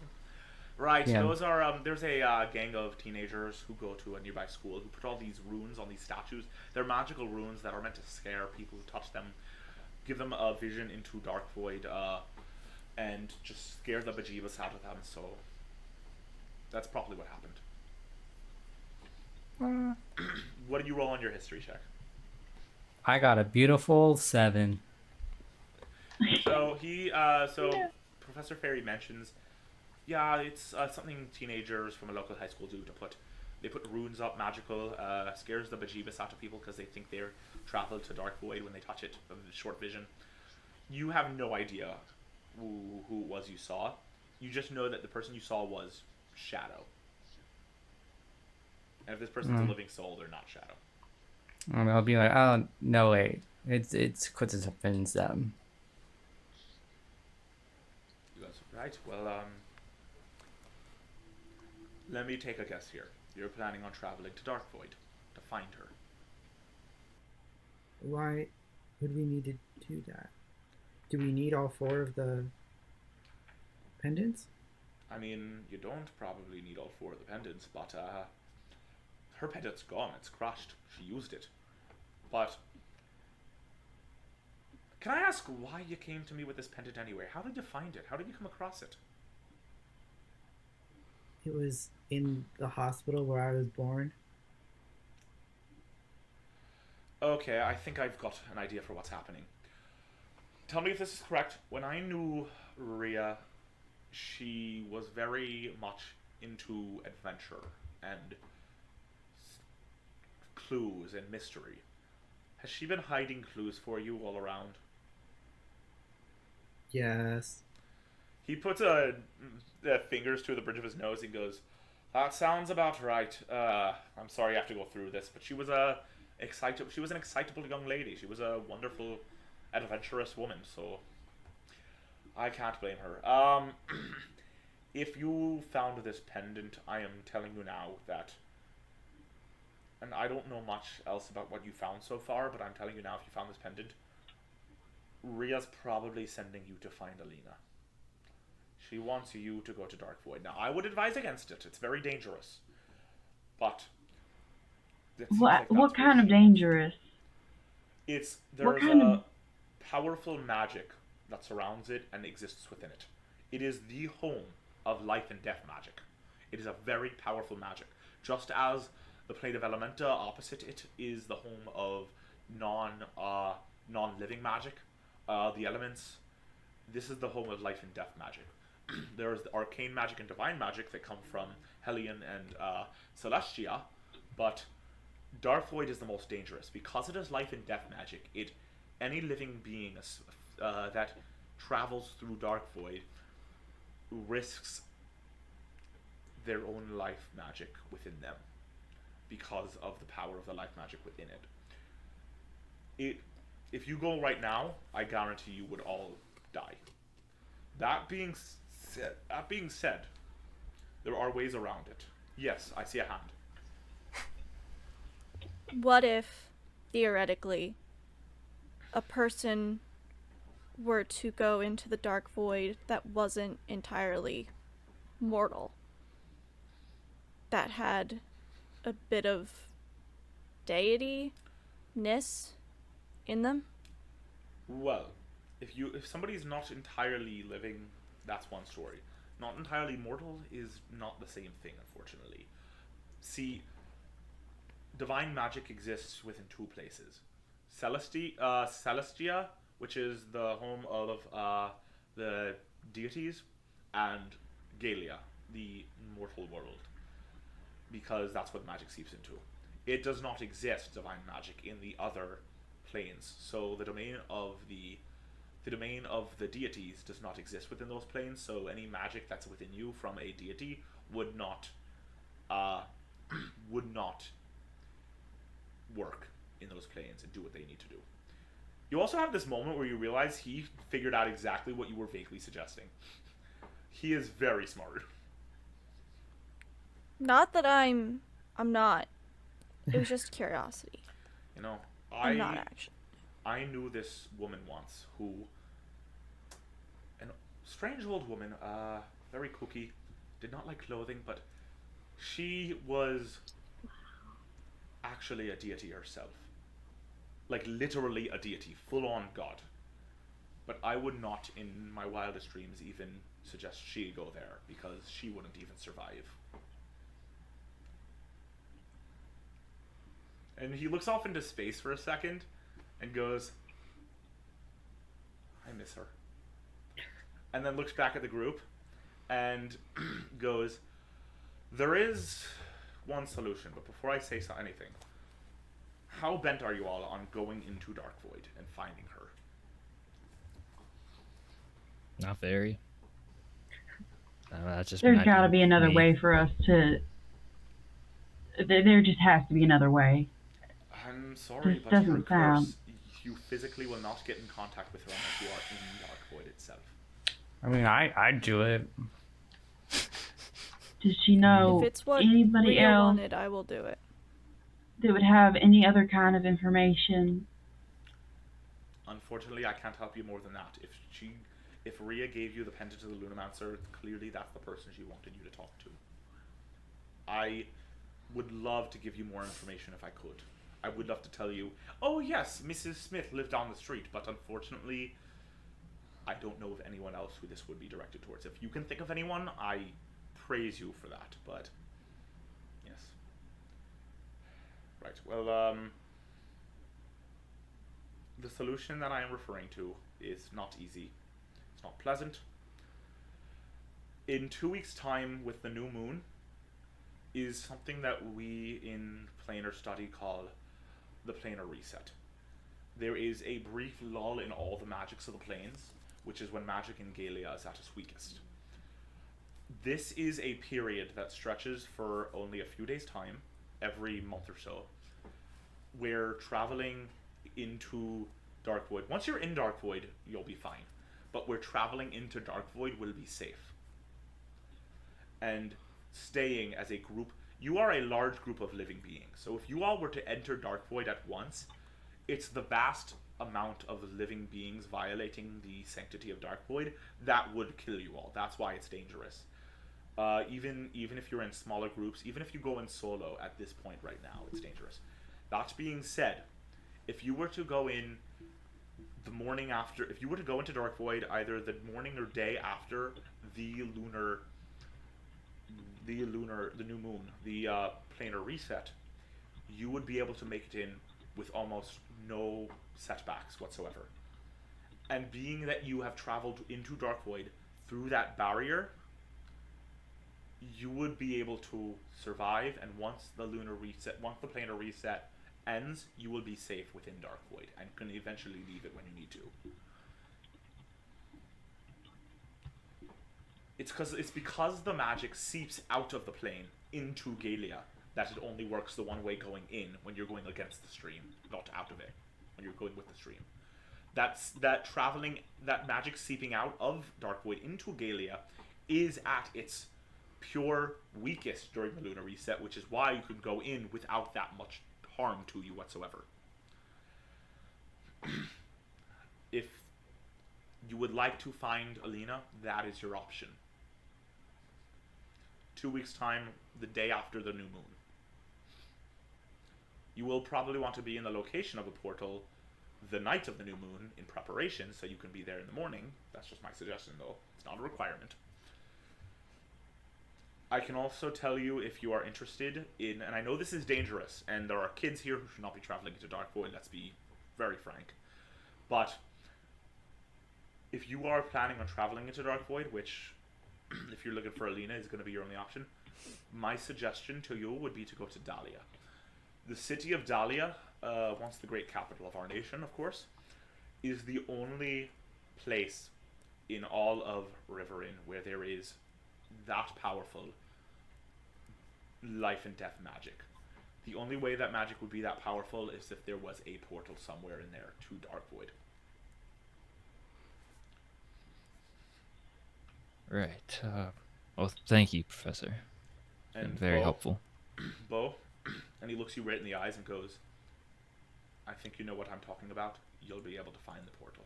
Right, Yeah. those are, there's a gang of teenagers who go to a nearby school who put all these runes on these statues. They're magical runes that are meant to scare people who touch them, give them a vision into Dark Void, and just scare the bejeebus out of them, so that's probably what happened. What did you roll on your history check? I got a beautiful 7. So Professor Fairy mentions, yeah, it's something teenagers from a local high school do they put runes up, magical, scares the bejeebus out of people because they think they're traveled to Dark Void when they touch it, of the short vision. You have no idea who it was you saw. You just know that the person you saw was Shadow. And if this person's a living soul, they're not Shadow. And I'll be like, oh no wait, it's Quintessence them. That's right. Well, let me take a guess here. You're planning on traveling to Dark Void to find her. Why would we need to do that? Do we need all 4 of the pendants? I mean, you don't probably need all 4 of the pendants, but her pendant's gone. It's crushed. She used it. But can I ask why you came to me with this pendant anyway? How did you find it? How did you come across it? It was in the hospital where I was born. Okay, I think I've got an idea for what's happening. Tell me if this is correct. When I knew Rhea, she was very much into adventure and clues and mystery. Has she been hiding clues for you all around? Yes. He puts fingers to the bridge of his nose and goes, "That sounds about right. I'm sorry you have to go through this, but she was an excitable young lady. She was a wonderful, adventurous woman, so I can't blame her. If you found this pendant, I am telling you now that, and I don't know much else about what you found so far, but I'm telling you now, if you found this pendant, Rhea's probably sending you to find Alina. She wants you to go to Dark Void. Now, I would advise against it. It's very dangerous. But what kind of dangerous? There's a powerful magic that surrounds it and exists within it. It is the home of life and death magic. It is a very powerful magic. Just as the plane of Elementa opposite it is the home of non-living magic, the elements, this is the home of life and death magic. There is the arcane magic and divine magic that come from Hellion and Celestia, but Dark Void is the most dangerous because it is life and death magic. Any living being that travels through Dark Void risks their own life magic within them because of the power of the life magic within it. If you go right now, I guarantee you would all die. That being said, there are ways around it. Yes, I see a hand. What if, theoretically, a person were to go into the dark void that wasn't entirely mortal, that had a bit of deity-ness in them? Well, if somebody's not entirely living, that's one story. Not entirely mortal is not the same thing, unfortunately. See, divine magic exists within two places. Celestia, which is the home of the deities, and Galia, the mortal world, because that's what magic seeps into. It does not exist, divine magic, in the other planes. So the domain of the deities does not exist within those planes. So any magic that's within you from a deity would not work in those planes and do what they need to do. You also have this moment where you realize he figured out exactly what you were vaguely suggesting. He is very smart. Not that I'm not. It was just curiosity. You know, I'm not actually. I knew this woman once who, an strange old woman, very kooky, did not like clothing, but she was actually a deity herself. Like literally a deity, full on god. But I would not, in my wildest dreams, even suggest she go there, because she wouldn't even survive. And he looks off into space for a second and goes, I miss her. And then looks back at the group and goes, there is one solution, but before I say anything, how bent are you all on going into Dark Void and finding her? Not very. That's just There's got to be another way for us to. There just has to be another way. I'm sorry, This but doesn't you're sound- cursed. You physically will not get in contact with her unless you are in Dark Void itself. I mean, I'd do it. Does she know If it's what anybody Rio else wanted, I will do it. that would have any other kind of information? Unfortunately, I can't help you more than that. If Rhea gave you the pendant to the Lunamancer, clearly that's the person she wanted you to talk to. I would love to give you more information if I could. I would love to tell you, oh yes, Mrs. Smith lived down the street, but unfortunately, I don't know of anyone else who this would be directed towards. If you can think of anyone, I praise you for that, but yes. Right, well, the solution that I am referring to is not easy. It's not pleasant. In 2 weeks' time with the new moon is something that we in planar study call the planar reset. There is a brief lull in all the magics of the planes, which is when magic in Galia is at its weakest. This is a period that stretches for only a few days' time, every month or so. We're traveling into Dark Void. Once you're in Dark Void, you'll be fine. But we're traveling into Dark Void will be safe. And staying as a group, you are a large group of living beings. So if you all were to enter Dark Void at once, it's the vast amount of living beings violating the sanctity of Dark Void that would kill you all. That's why it's dangerous. Even if you're in smaller groups, even if you go in solo at this point right now, it's dangerous. That being said, if you were to go in the morning after, if you were to go into Dark Void either the morning or day after the new moon, the planar reset, you would be able to make it in with almost no setbacks whatsoever. And being that you have traveled into Dark Void through that barrier, you would be able to survive, and once the planar reset ends, you will be safe within Dark Void and can eventually leave it when you need to. It's because the magic seeps out of the plane into Galia that it only works the one way going in when you're going against the stream, not out of it when you're going with the stream. That magic seeping out of Dark Void into Galia is at its pure weakest during the lunar reset, which is why you can go in without that much harm to you whatsoever. if you would like to find Alina, that is your option. 2 weeks' time, the day after the new moon. You will probably want to be in the location of a portal the night of the new moon in preparation, so you can be there in the morning. That's just my suggestion, though. It's not a requirement. I can also tell you, if you are interested in, and I know this is dangerous, and there are kids here who should not be traveling into Dark Void, let's be very frank. But if you are planning on traveling into Dark Void, which, if you're looking for Alina, is going to be your only option, my suggestion to you would be to go to Dahlia. The city of Dahlia, once the great capital of our nation, of course, is the only place in all of Rivaryn where there is that powerful life and death magic. The only way that magic would be that powerful is if there was a portal somewhere in there to Dark Void. Right. Well, thank you, Professor. And very helpful. Bo, and he looks you right in the eyes and goes, I think you know what I'm talking about. You'll be able to find the portal.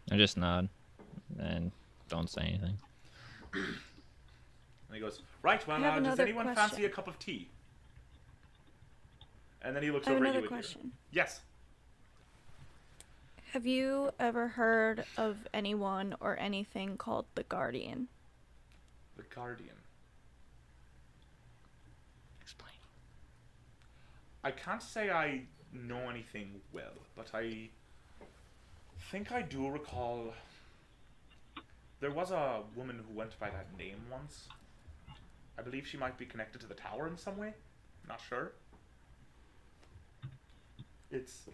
I just nod and don't say anything. And he goes, right, well, I have does another anyone question. fancy a cup of tea? And then he looks I have over at you another again. question. Yes. Have you ever heard of anyone or anything called the Guardian? The Guardian. Explain. I can't say I know anything well, but I think I do recall there was a woman who went by that name once. I believe she might be connected to the tower in some way. Not sure. It's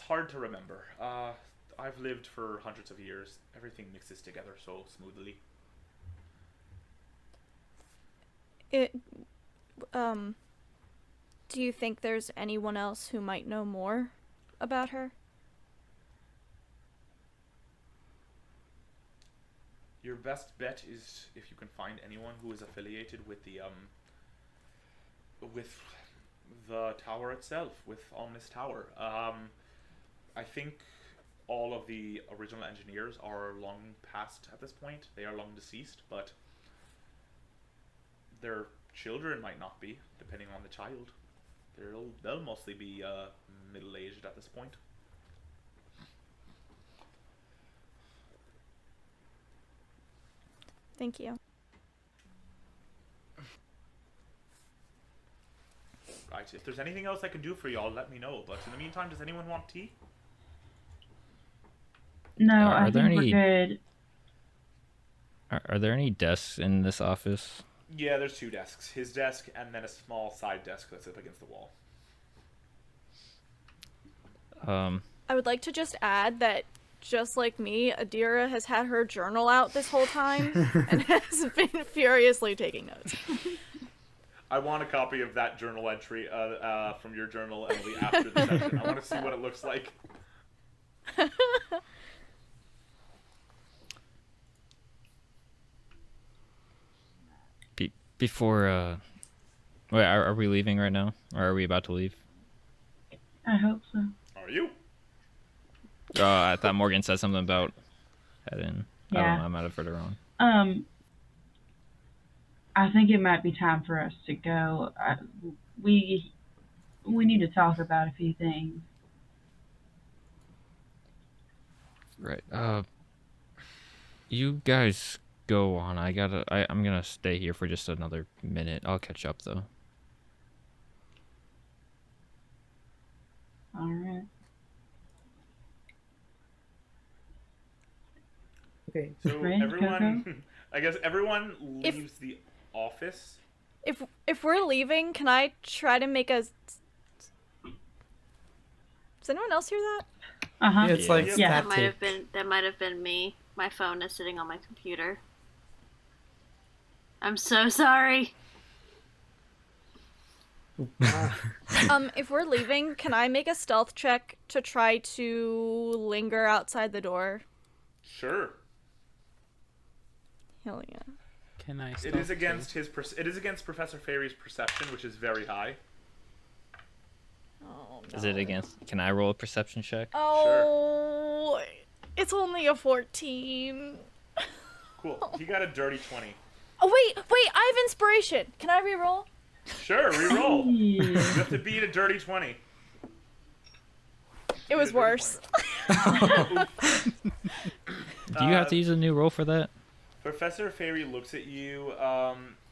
hard to remember. I've lived for hundreds of years. Everything mixes together so smoothly. Do you think there's anyone else who might know more about her? Your best bet is if you can find anyone who is affiliated with the tower itself, with Almis Tower. I think all of the original engineers are long past at this point. They are long deceased, but their children might not be, depending on the child. They'll mostly be middle-aged at this point. Thank you. Right, if there's anything else I can do for y'all, let me know. But in the meantime, does anyone want tea? No, Are I there think any- we're good. Are there any desks in this office? Yeah, there's 2 desks. His desk and then a small side desk that's up against the wall. I would like to just add that, just like me, Adira has had her journal out this whole time and has been furiously taking notes. I want a copy of that journal entry from your journal, Emily, after the session. I want to see what it looks like. Before, wait, are we leaving right now? Or are we about to leave? I hope so. Are you? I thought Morgan said something about heading. I don't Yeah. know, I might have heard it wrong. I think it might be time for us to go. We need to talk about a few things. Right. You guys go on. I'm gonna stay here for just another minute. I'll catch up though. All right. Okay. So Friend, everyone, I guess everyone leaves the office. If we're leaving, can I try to make a... Does anyone else hear that? Uh-huh. It's like Yeah. static. That might have been me. My phone is sitting on my computer. I'm so sorry. If we're leaving, can I make a stealth check to try to linger outside the door? Sure. Hell yeah. Can I? It is against his. It is against Professor Fairy's perception, which is very high. Oh, no. Is it against? Can I roll a perception check? Oh, it's only a 14. Cool. He got a dirty 20. Oh, wait, I have inspiration. Can I reroll? Sure, re-roll. You have to beat a dirty 20. It was worse. Do you have to use a new roll for that? Professor Fairy looks at you.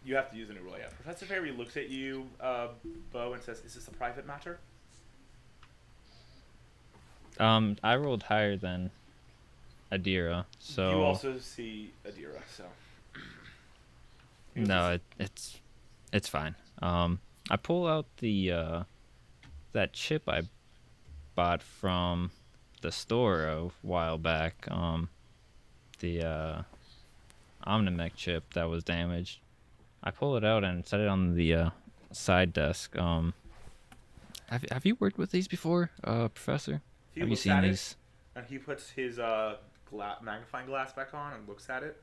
You have to use a new roll, yeah. Professor Fairy looks at you, Bo, and says, "Is this a private matter?" I rolled higher than Adira, so You also see Adira, so. no, it's fine. I pull out the that chip I bought from the store a while back. The Omnimech chip that was damaged. I pull it out and set it on the side desk. Have you worked with these before, Professor? He Have you looks seen at these? it, and he puts his magnifying glass back on and looks at it,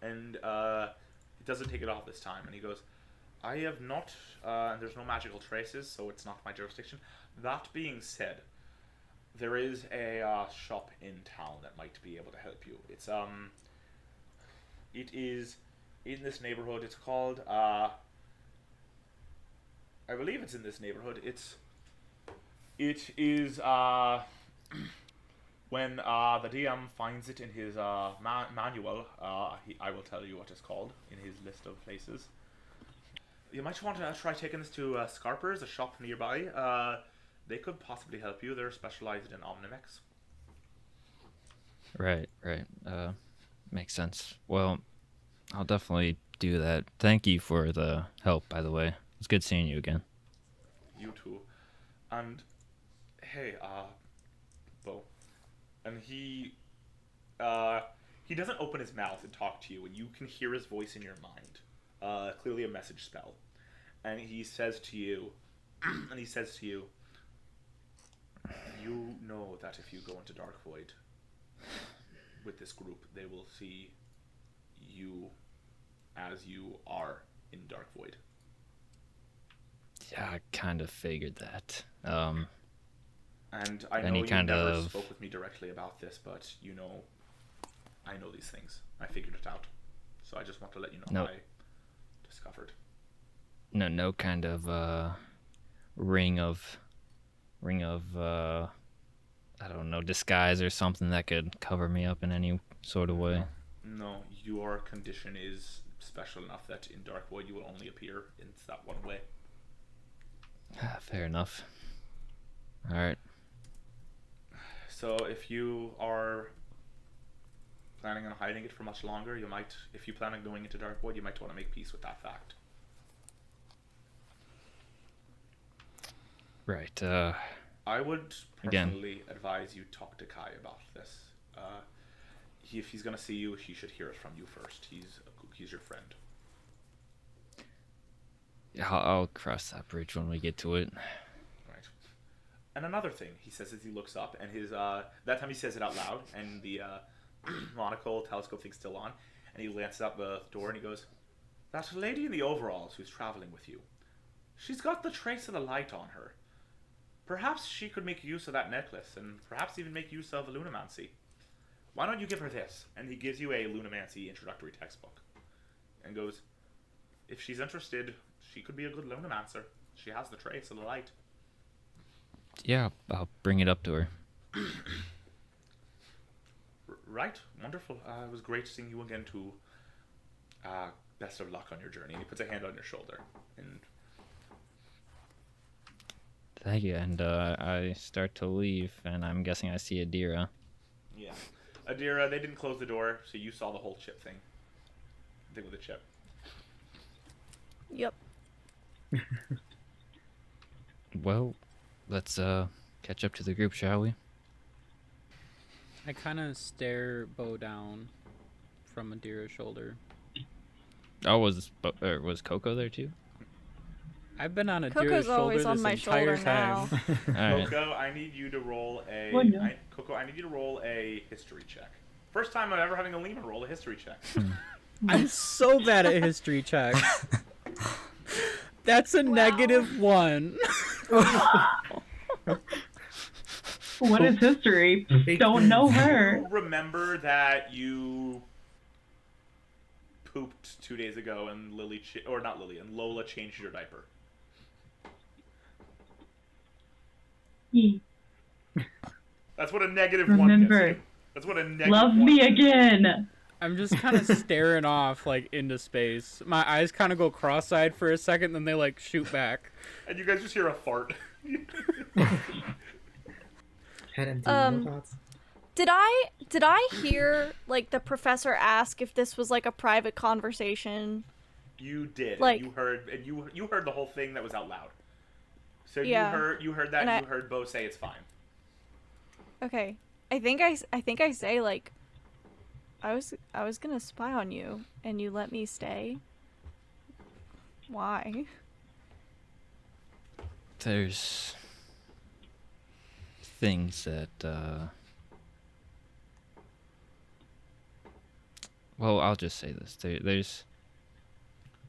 and he doesn't take it off this time. And he goes, "I have not, and there's no magical traces, so it's not my jurisdiction. That being said, there is a shop in town that might be able to help you. It is in this neighborhood. It's called, I believe it's in this neighborhood. It is, when the DM finds it in his manual, I will tell you what it's called in his list of places. You might want to try taking this to Scarper's, a shop nearby. They could possibly help you. They're specialized in Omnimex." Right. Makes sense. Well, I'll definitely do that. Thank you for the help, by the way. It's good seeing you again. You too. And hey, Bo. And he doesn't open his mouth and talk to you, and you can hear his voice in your mind. Clearly a message spell. And he says to you, "You know that if you go into Dark Void with this group, they will see you as you are in Dark Void." Yeah, I kind of figured that. And I know Any you kind never of- spoke with me directly about this, but you know, I know these things. I figured it out. So I just want to let you know Nope. I discovered. No kind of ring of I don't know, disguise or something that could cover me up in any sort of way. No, your condition is special enough that in Dark Void you will only appear in that one way. Fair enough. All right. So if you are planning on hiding it for much longer, you might, if you plan on going into Dark Void, you might want to make peace with that fact. Right. I would Again. personally advise you talk to Kai about this. If he's gonna see you, he should hear it from you first. He's your friend. Yeah, I'll cross that bridge when we get to it. Right. And another thing, he says as he looks up, and his that time he says it out loud, and the monocle telescope thing's still on, and he glances out the door and he goes, "That lady in the overalls who's traveling with you, she's got the trace of the light on her. Perhaps she could make use of that necklace, and perhaps even make use of lunamancy. Why don't you give her this?" And he gives you a lunamancy introductory textbook, and goes, "If she's interested, she could be a good lunamancer. She has the trace of the light." Yeah, I'll bring it up to her. Right, wonderful. It was great seeing you again too. Best of luck on your journey. And he puts a hand on your shoulder. And Thank you. And I start to leave, and I'm guessing I see Adira. yeah, Adira, they didn't close the door, so you saw the whole chip thing. Thing with the chip. Yep. Well, let's catch up to the group, shall we? I kind of stare Bo down from Adira's shoulder. Oh, was Coco there too? I've been on Adira's Coco's shoulder always on this my entire shoulder time. now. All right. Coco, I need you to roll a. What now? Coco, I need you to roll a history check. First time I'm ever having a Lehman roll a history check. I'm so bad at history checks. That's a -1. What is history? Big Don't know things. her. You remember that you pooped 2 days ago and and Lola changed your diaper. Ye. That's what a negative one Remember. gets you. That's what a negative Love one me gets you. again. I'm just kind of staring off, like, into space. My eyes kind of go cross-eyed for a second, then they, like, shoot back. And you guys just hear a fart. Head empty, no thoughts. Did I hear like the professor ask if this was like a private conversation? You did. Like- And you heard the whole thing that was out loud. So Yeah. you heard that And and you heard Bo say it's fine. Okay. I think I say like I was gonna spy on you and you let me stay. Why? There's things that well, I'll just say this. There's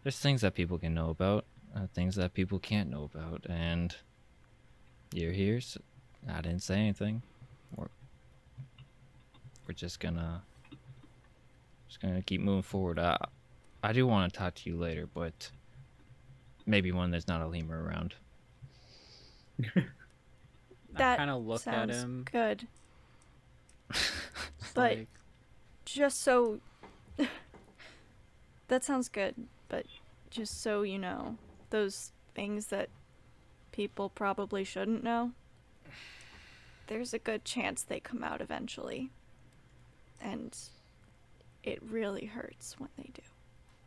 things that people can know about, things that people can't know about, and you're here, so I didn't say anything. We're just gonna keep moving forward. I do want to talk to you later, but maybe when there's not a lemur around. I That kind of look at sounds him. good. It's But like, just so that sounds good, but just so you know, those things that people probably shouldn't know, there's a good chance they come out eventually. And it really hurts when they do.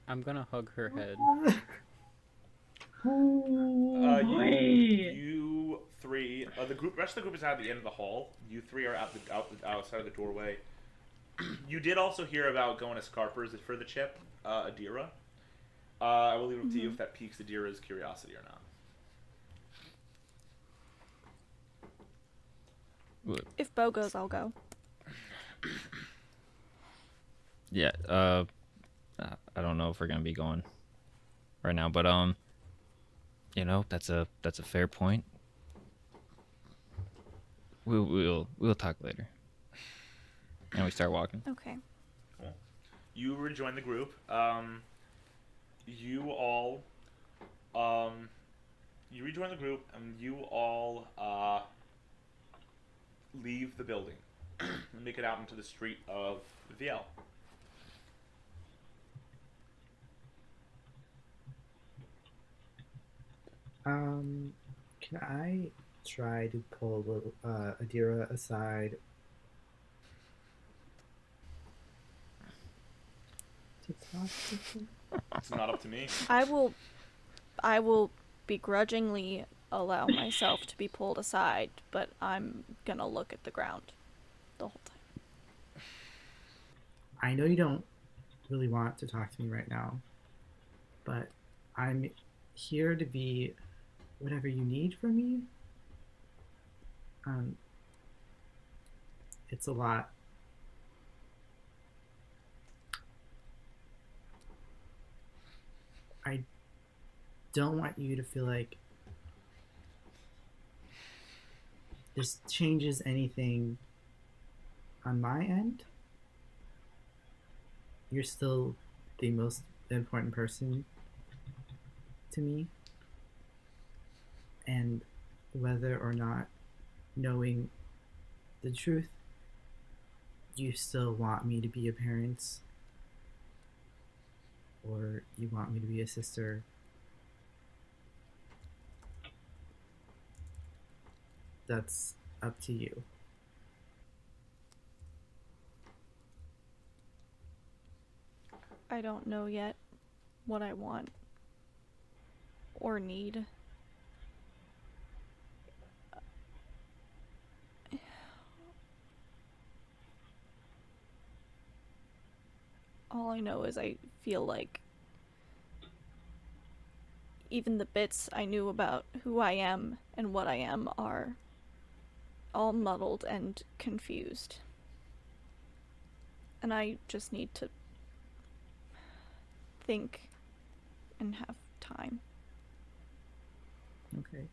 I'm gonna hug her head. You three, rest of the group is out at the end of the hall. You three are outside of the doorway. You did also hear about going to Scarper's for the chip, Adira. I will leave it up to you if that piques Adira's curiosity or not. If Bo goes, I'll go. Yeah, I don't know if we're gonna be going right now, but you know, that's a fair point. We'll talk later. And we start walking. Okay. Cool. You rejoin the group. You rejoin the group, and you all leave the building and make it out into the street of VL. Can I try to pull Adira aside to talk to her? It's not up to me. I will begrudgingly allow myself to be pulled aside, but I'm gonna look at the ground the whole time. I know you don't really want to talk to me right now, but I'm here to be whatever you need from me. It's a lot. I don't want you to feel like this changes anything on my end. You're still the most important person to me. And whether or not knowing the truth, you still want me to be a parent, or you want me to be a sister, that's up to you. I don't know yet what I want or need. All I know is I feel like even the bits I knew about who I am and what I am are all muddled and confused. And I just need to think and have time. Okay.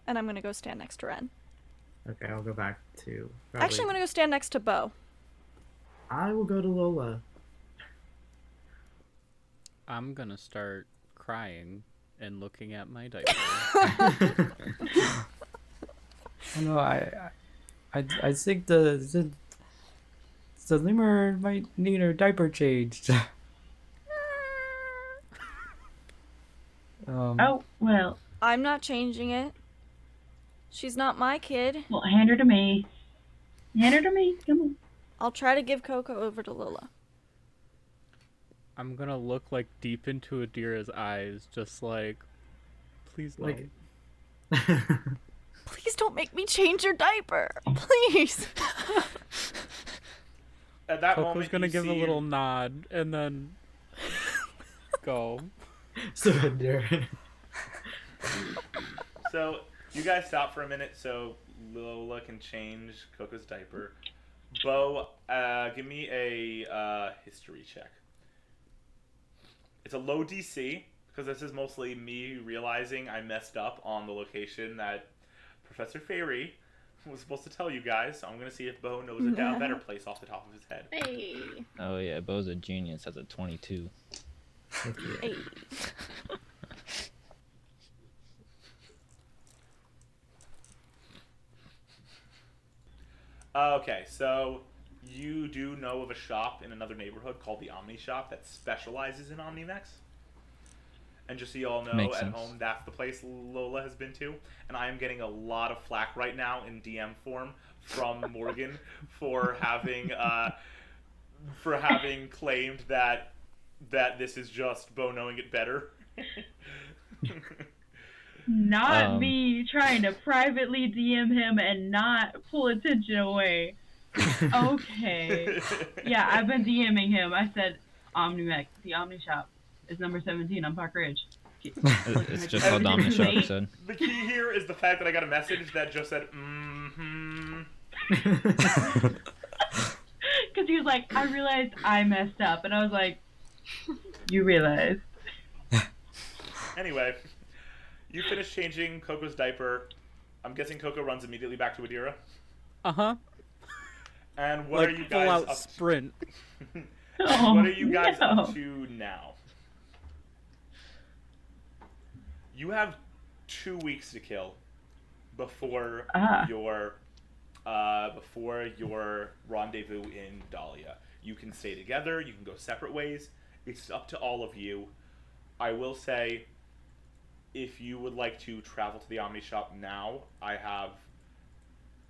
and I'm gonna go stand next to Ren. Okay, I'll go back to. Actually, I'm gonna go stand next to Bo. I will go to Lola. I'm gonna start crying and looking at my diaper. No, I think the lemur might need her diaper changed. Oh, well. I'm not changing it. She's not my kid. Well, hand her to me. Hand her to me. Come on. I'll try to give Coco over to Lola. I'm gonna look like deep into Adira's eyes, just like, please no. Like- Please don't make me change your diaper. Please. At that Coco's moment, gonna you give a see- little nod and then go. Surrender. So you guys stop for a minute so Lola can change Coco's diaper. Bo, give me a history check. It's a low DC because this is mostly me realizing I messed up on the location that Professor Fairy was supposed to tell you guys. So I'm gonna see if Bo knows a better place off the top of his head. Hey. Oh yeah, Bo's a genius. Has a 22. Hey. Okay, so you do know of a shop in another neighborhood called the Omni Shop that specializes in Omnimex. And just so you all know, Makes at sense. home, that's the place Lola has been to. And I am getting a lot of flack right now in DM form from Morgan for having claimed that this is just Bo knowing it better. Not me trying to privately DM him and not pull attention away. Okay. Yeah, I've been DMing him. I said, Omnimex, the Omni Shop is number 17 on Park Ridge. It's just called Omni Shop, you said. The key here is the fact that I got a message that just said, mm-hmm. Because he was like, I realized I messed up. And I was like, you realized. Anyway, you finish changing Coco's diaper. I'm guessing Coco runs immediately back to Adira. Uh-huh. And what Like are you full guys out up sprint. Oh, What are you guys no. up to now? You have 2 weeks to kill before your rendezvous in Dahlia. You can stay together. You can go separate ways. It's up to all of you. I will say, if you would like to travel to the Omni Shop now, I have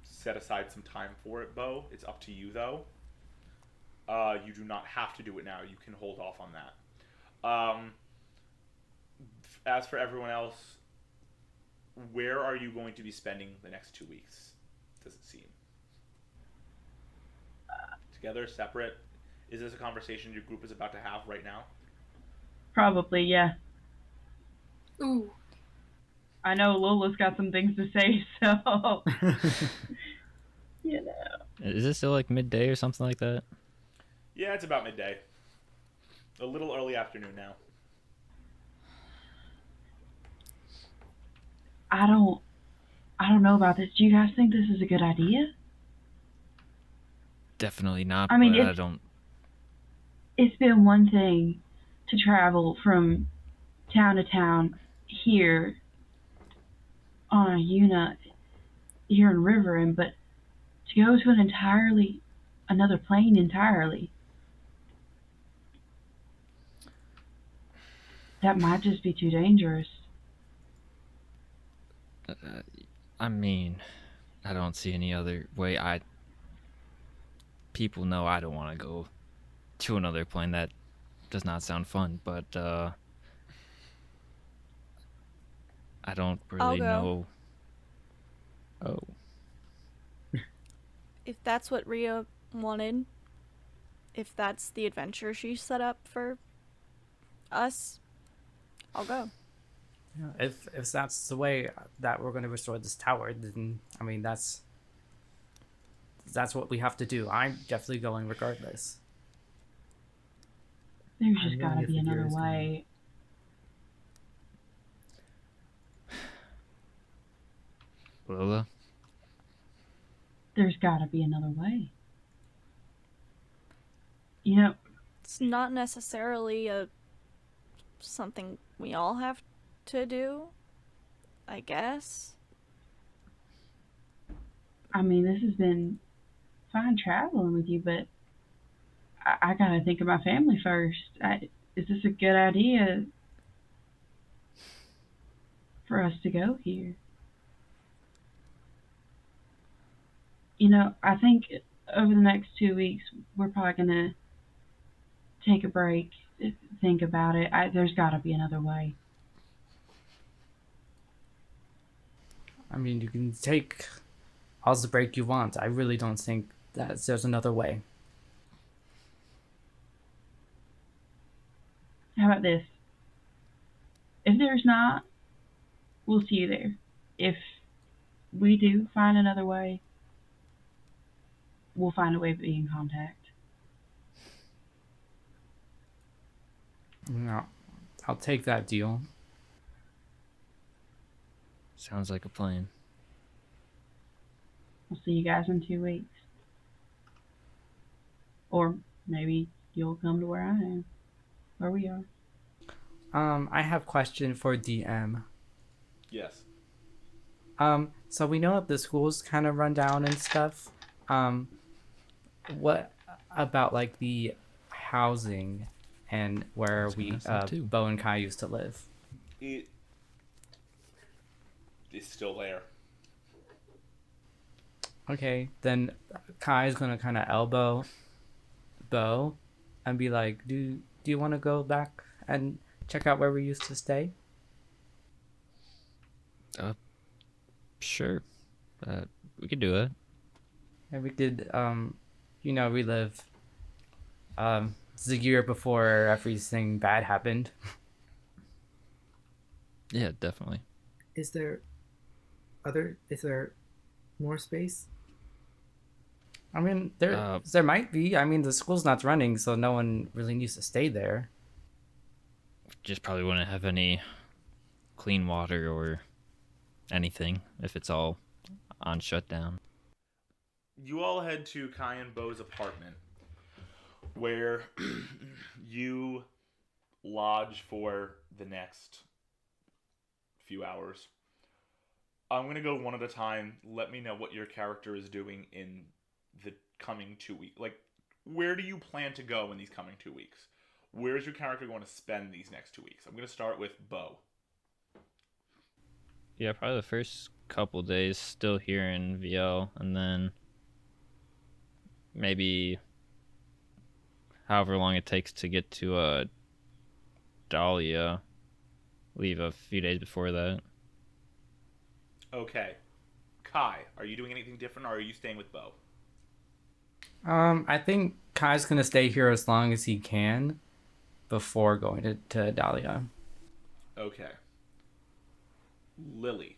set aside some time for it, Bo. It's up to you, though. You do not have to do it now. You can hold off on that. As for everyone else, where are you going to be spending the next 2 weeks, does it seem? Together, separate? Is this a conversation your group is about to have right now? Probably, yeah. Ooh. I know Lola's got some things to say, so. You know. Is it still like midday or something like that? Yeah, it's about midday. A little early afternoon now. I don't know about this. Do you guys think this is a good idea? Definitely not. I mean, but I it's- don't. It's been one thing to travel from town to town here on a unit here in Rivaryn, but to go to another plane entirely, that might just be too dangerous. I mean, I don't see any other way. People know I don't want to go to another plane. That does not sound fun, but I don't really go. know. Oh, If that's what Rhea wanted, if that's the adventure she set up for us, I'll go. Yeah, if that's the way that we're going to restore this tower, then I mean that's what we have to do. I'm definitely going regardless. There's I'm just gonna gotta get be the another gears going. way. Lola? There's gotta be another way. You know, It's not necessarily something we all have to do, I guess. I mean, this has been fine traveling with you, but I gotta think of my family first. Is this a good idea for us to go here? You know, I think over the next 2 weeks, we're probably gonna take a break, think about it. There's gotta be another way. I mean, you can take all the break you want. I really don't think that there's another way. How about this? If there's not, we'll see you there. If we do find another way, we'll find a way to be in contact. No, I'll take that deal. Sounds like a plan. We'll see you guys in 2 weeks. Or maybe you'll come to where I am, where we are. I have question for DM. Yes. So we know that the school's kind of run down and stuff. What about like the housing and where Bo and Kai used to live? It's still there. Okay, then Kai's gonna kind of elbow Bo and be like, "Do you want to go back and check out where we used to stay?" Sure. We could do it. And we could, relive the year before everything bad happened. Yeah, definitely. Is there more space? I mean, there might be. I mean, the school's not running, so no one really needs to stay there. Just probably wouldn't have any clean water or anything if it's all on shutdown. You all head to Kai and Bo's apartment, where you lodge for the next few hours. I'm going to go one at a time. Let me know what your character is doing in the coming 2 weeks. Like, where do you plan to go in these coming 2 weeks? Where is your character going to spend these next 2 weeks? I'm going to start with Bo. Yeah, probably the first couple days still here in VL, and then maybe however long it takes to get to Dahlia, leave a few days before that. Okay. Kai, are you doing anything different, or are you staying with Bo? I think Kai's gonna stay here as long as he can before going to Dahlia. Okay. Lily,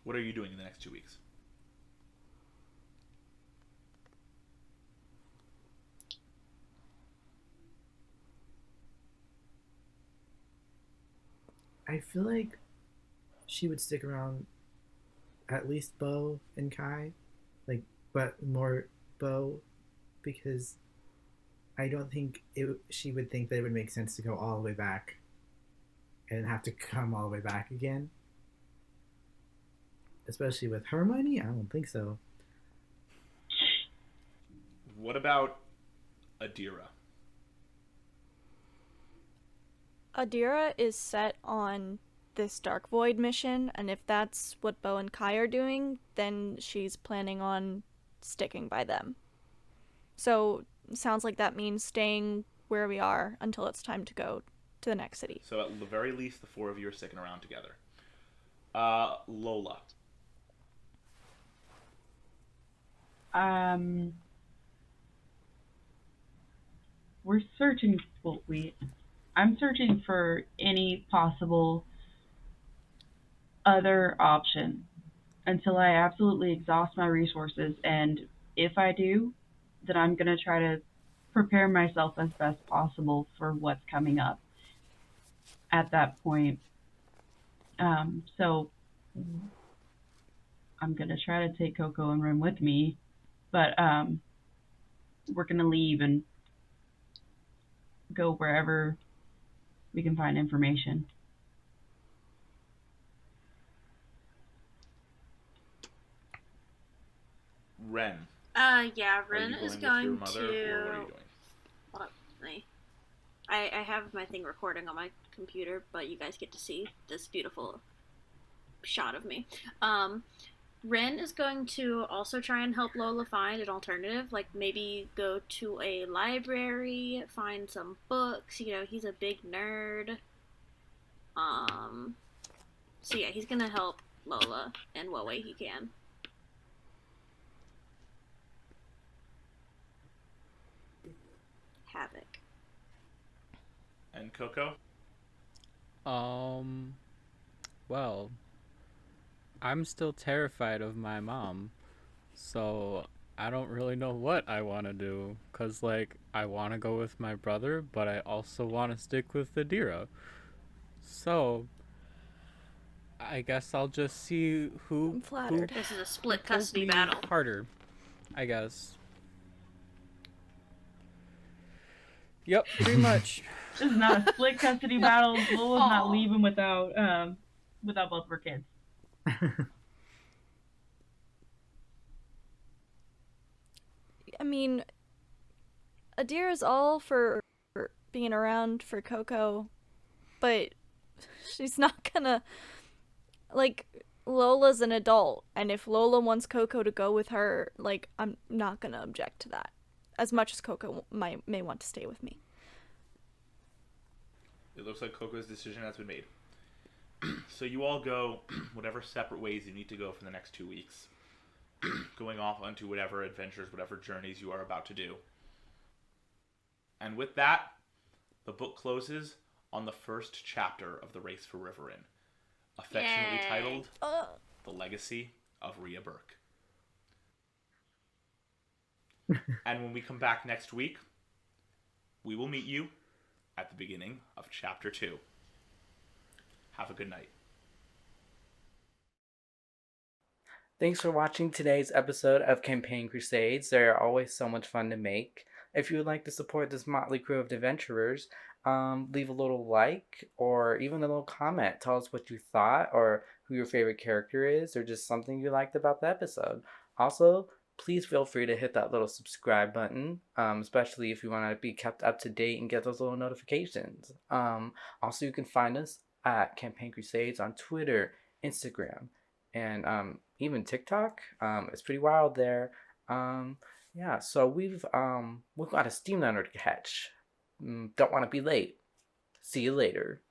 what are you doing in the next 2 weeks? I feel like she would stick around at least Bo and Kai, but more Bo, because I don't think she would think that it would make sense to go all the way back and have to come all the way back again. Especially with her money? I don't think so. What about Adira? Adira is set on this Dark Void mission, and if that's what Bo and Kai are doing, then she's planning on sticking by them. So, sounds like that means staying where we are until it's time to go to the next city. So at the very least, the four of you are sticking around together. Lola. We're searching. I'm searching for any possible other option until I absolutely exhaust my resources. And if I do, then I'm gonna try to prepare myself as best possible for what's coming up at that point. So I'm gonna try to take Coco and Rim with me, but we're gonna leave and go wherever we can find information. Ren. Yeah, Are Ren you is going going with your mother, to. or what are you doing? Hold up, I have my thing recording on my computer, but you guys get to see this beautiful shot of me. Ren is going to also try and help Lola find an alternative, like maybe go to a library, find some books. You know, he's a big nerd. So yeah, he's gonna help Lola in what way he can. Havoc. And Coco? Well, I'm still terrified of my mom, so I don't really know what I want to do, because, like, I want to go with my brother, but I also want to stick with Adira. So, I guess I'll just see who... I'm flattered. This is a split who pulls custody me battle. harder, I guess. Yep, pretty much. This is not a split custody battle. Lola's not leaving without both of her kids. I mean, Adira's all for being around for Coco, but she's not gonna, like, Lola's an adult, and if Lola wants Coco to go with her, like, I'm not gonna object to that, as much as Coco may want to stay with me. It looks like Coco's decision has been made. So you all go whatever separate ways you need to go for the next 2 weeks. Going off onto whatever adventures, whatever journeys you are about to do. And with that, the book closes on the first chapter of The Race for Rivaryn, affectionately Yay. titled The Legacy of Rhea Burke. And when we come back next week, we will meet you at the beginning of Chapter 2. Have a good night. Thanks for watching today's episode of Campaign Crusades. They are always so much fun to make. If you would like to support this motley crew of adventurers, leave a little like or even a little comment. Tell us what you thought or who your favorite character is or just something you liked about the episode. Also, please feel free to hit that little subscribe button, especially if you want to be kept up to date and get those little notifications. Also, you can find us at Campaign Crusades on Twitter, Instagram, and even TikTok. It's pretty wild there. Yeah, so we've got a steam runner to catch. Don't want to be late. See you later.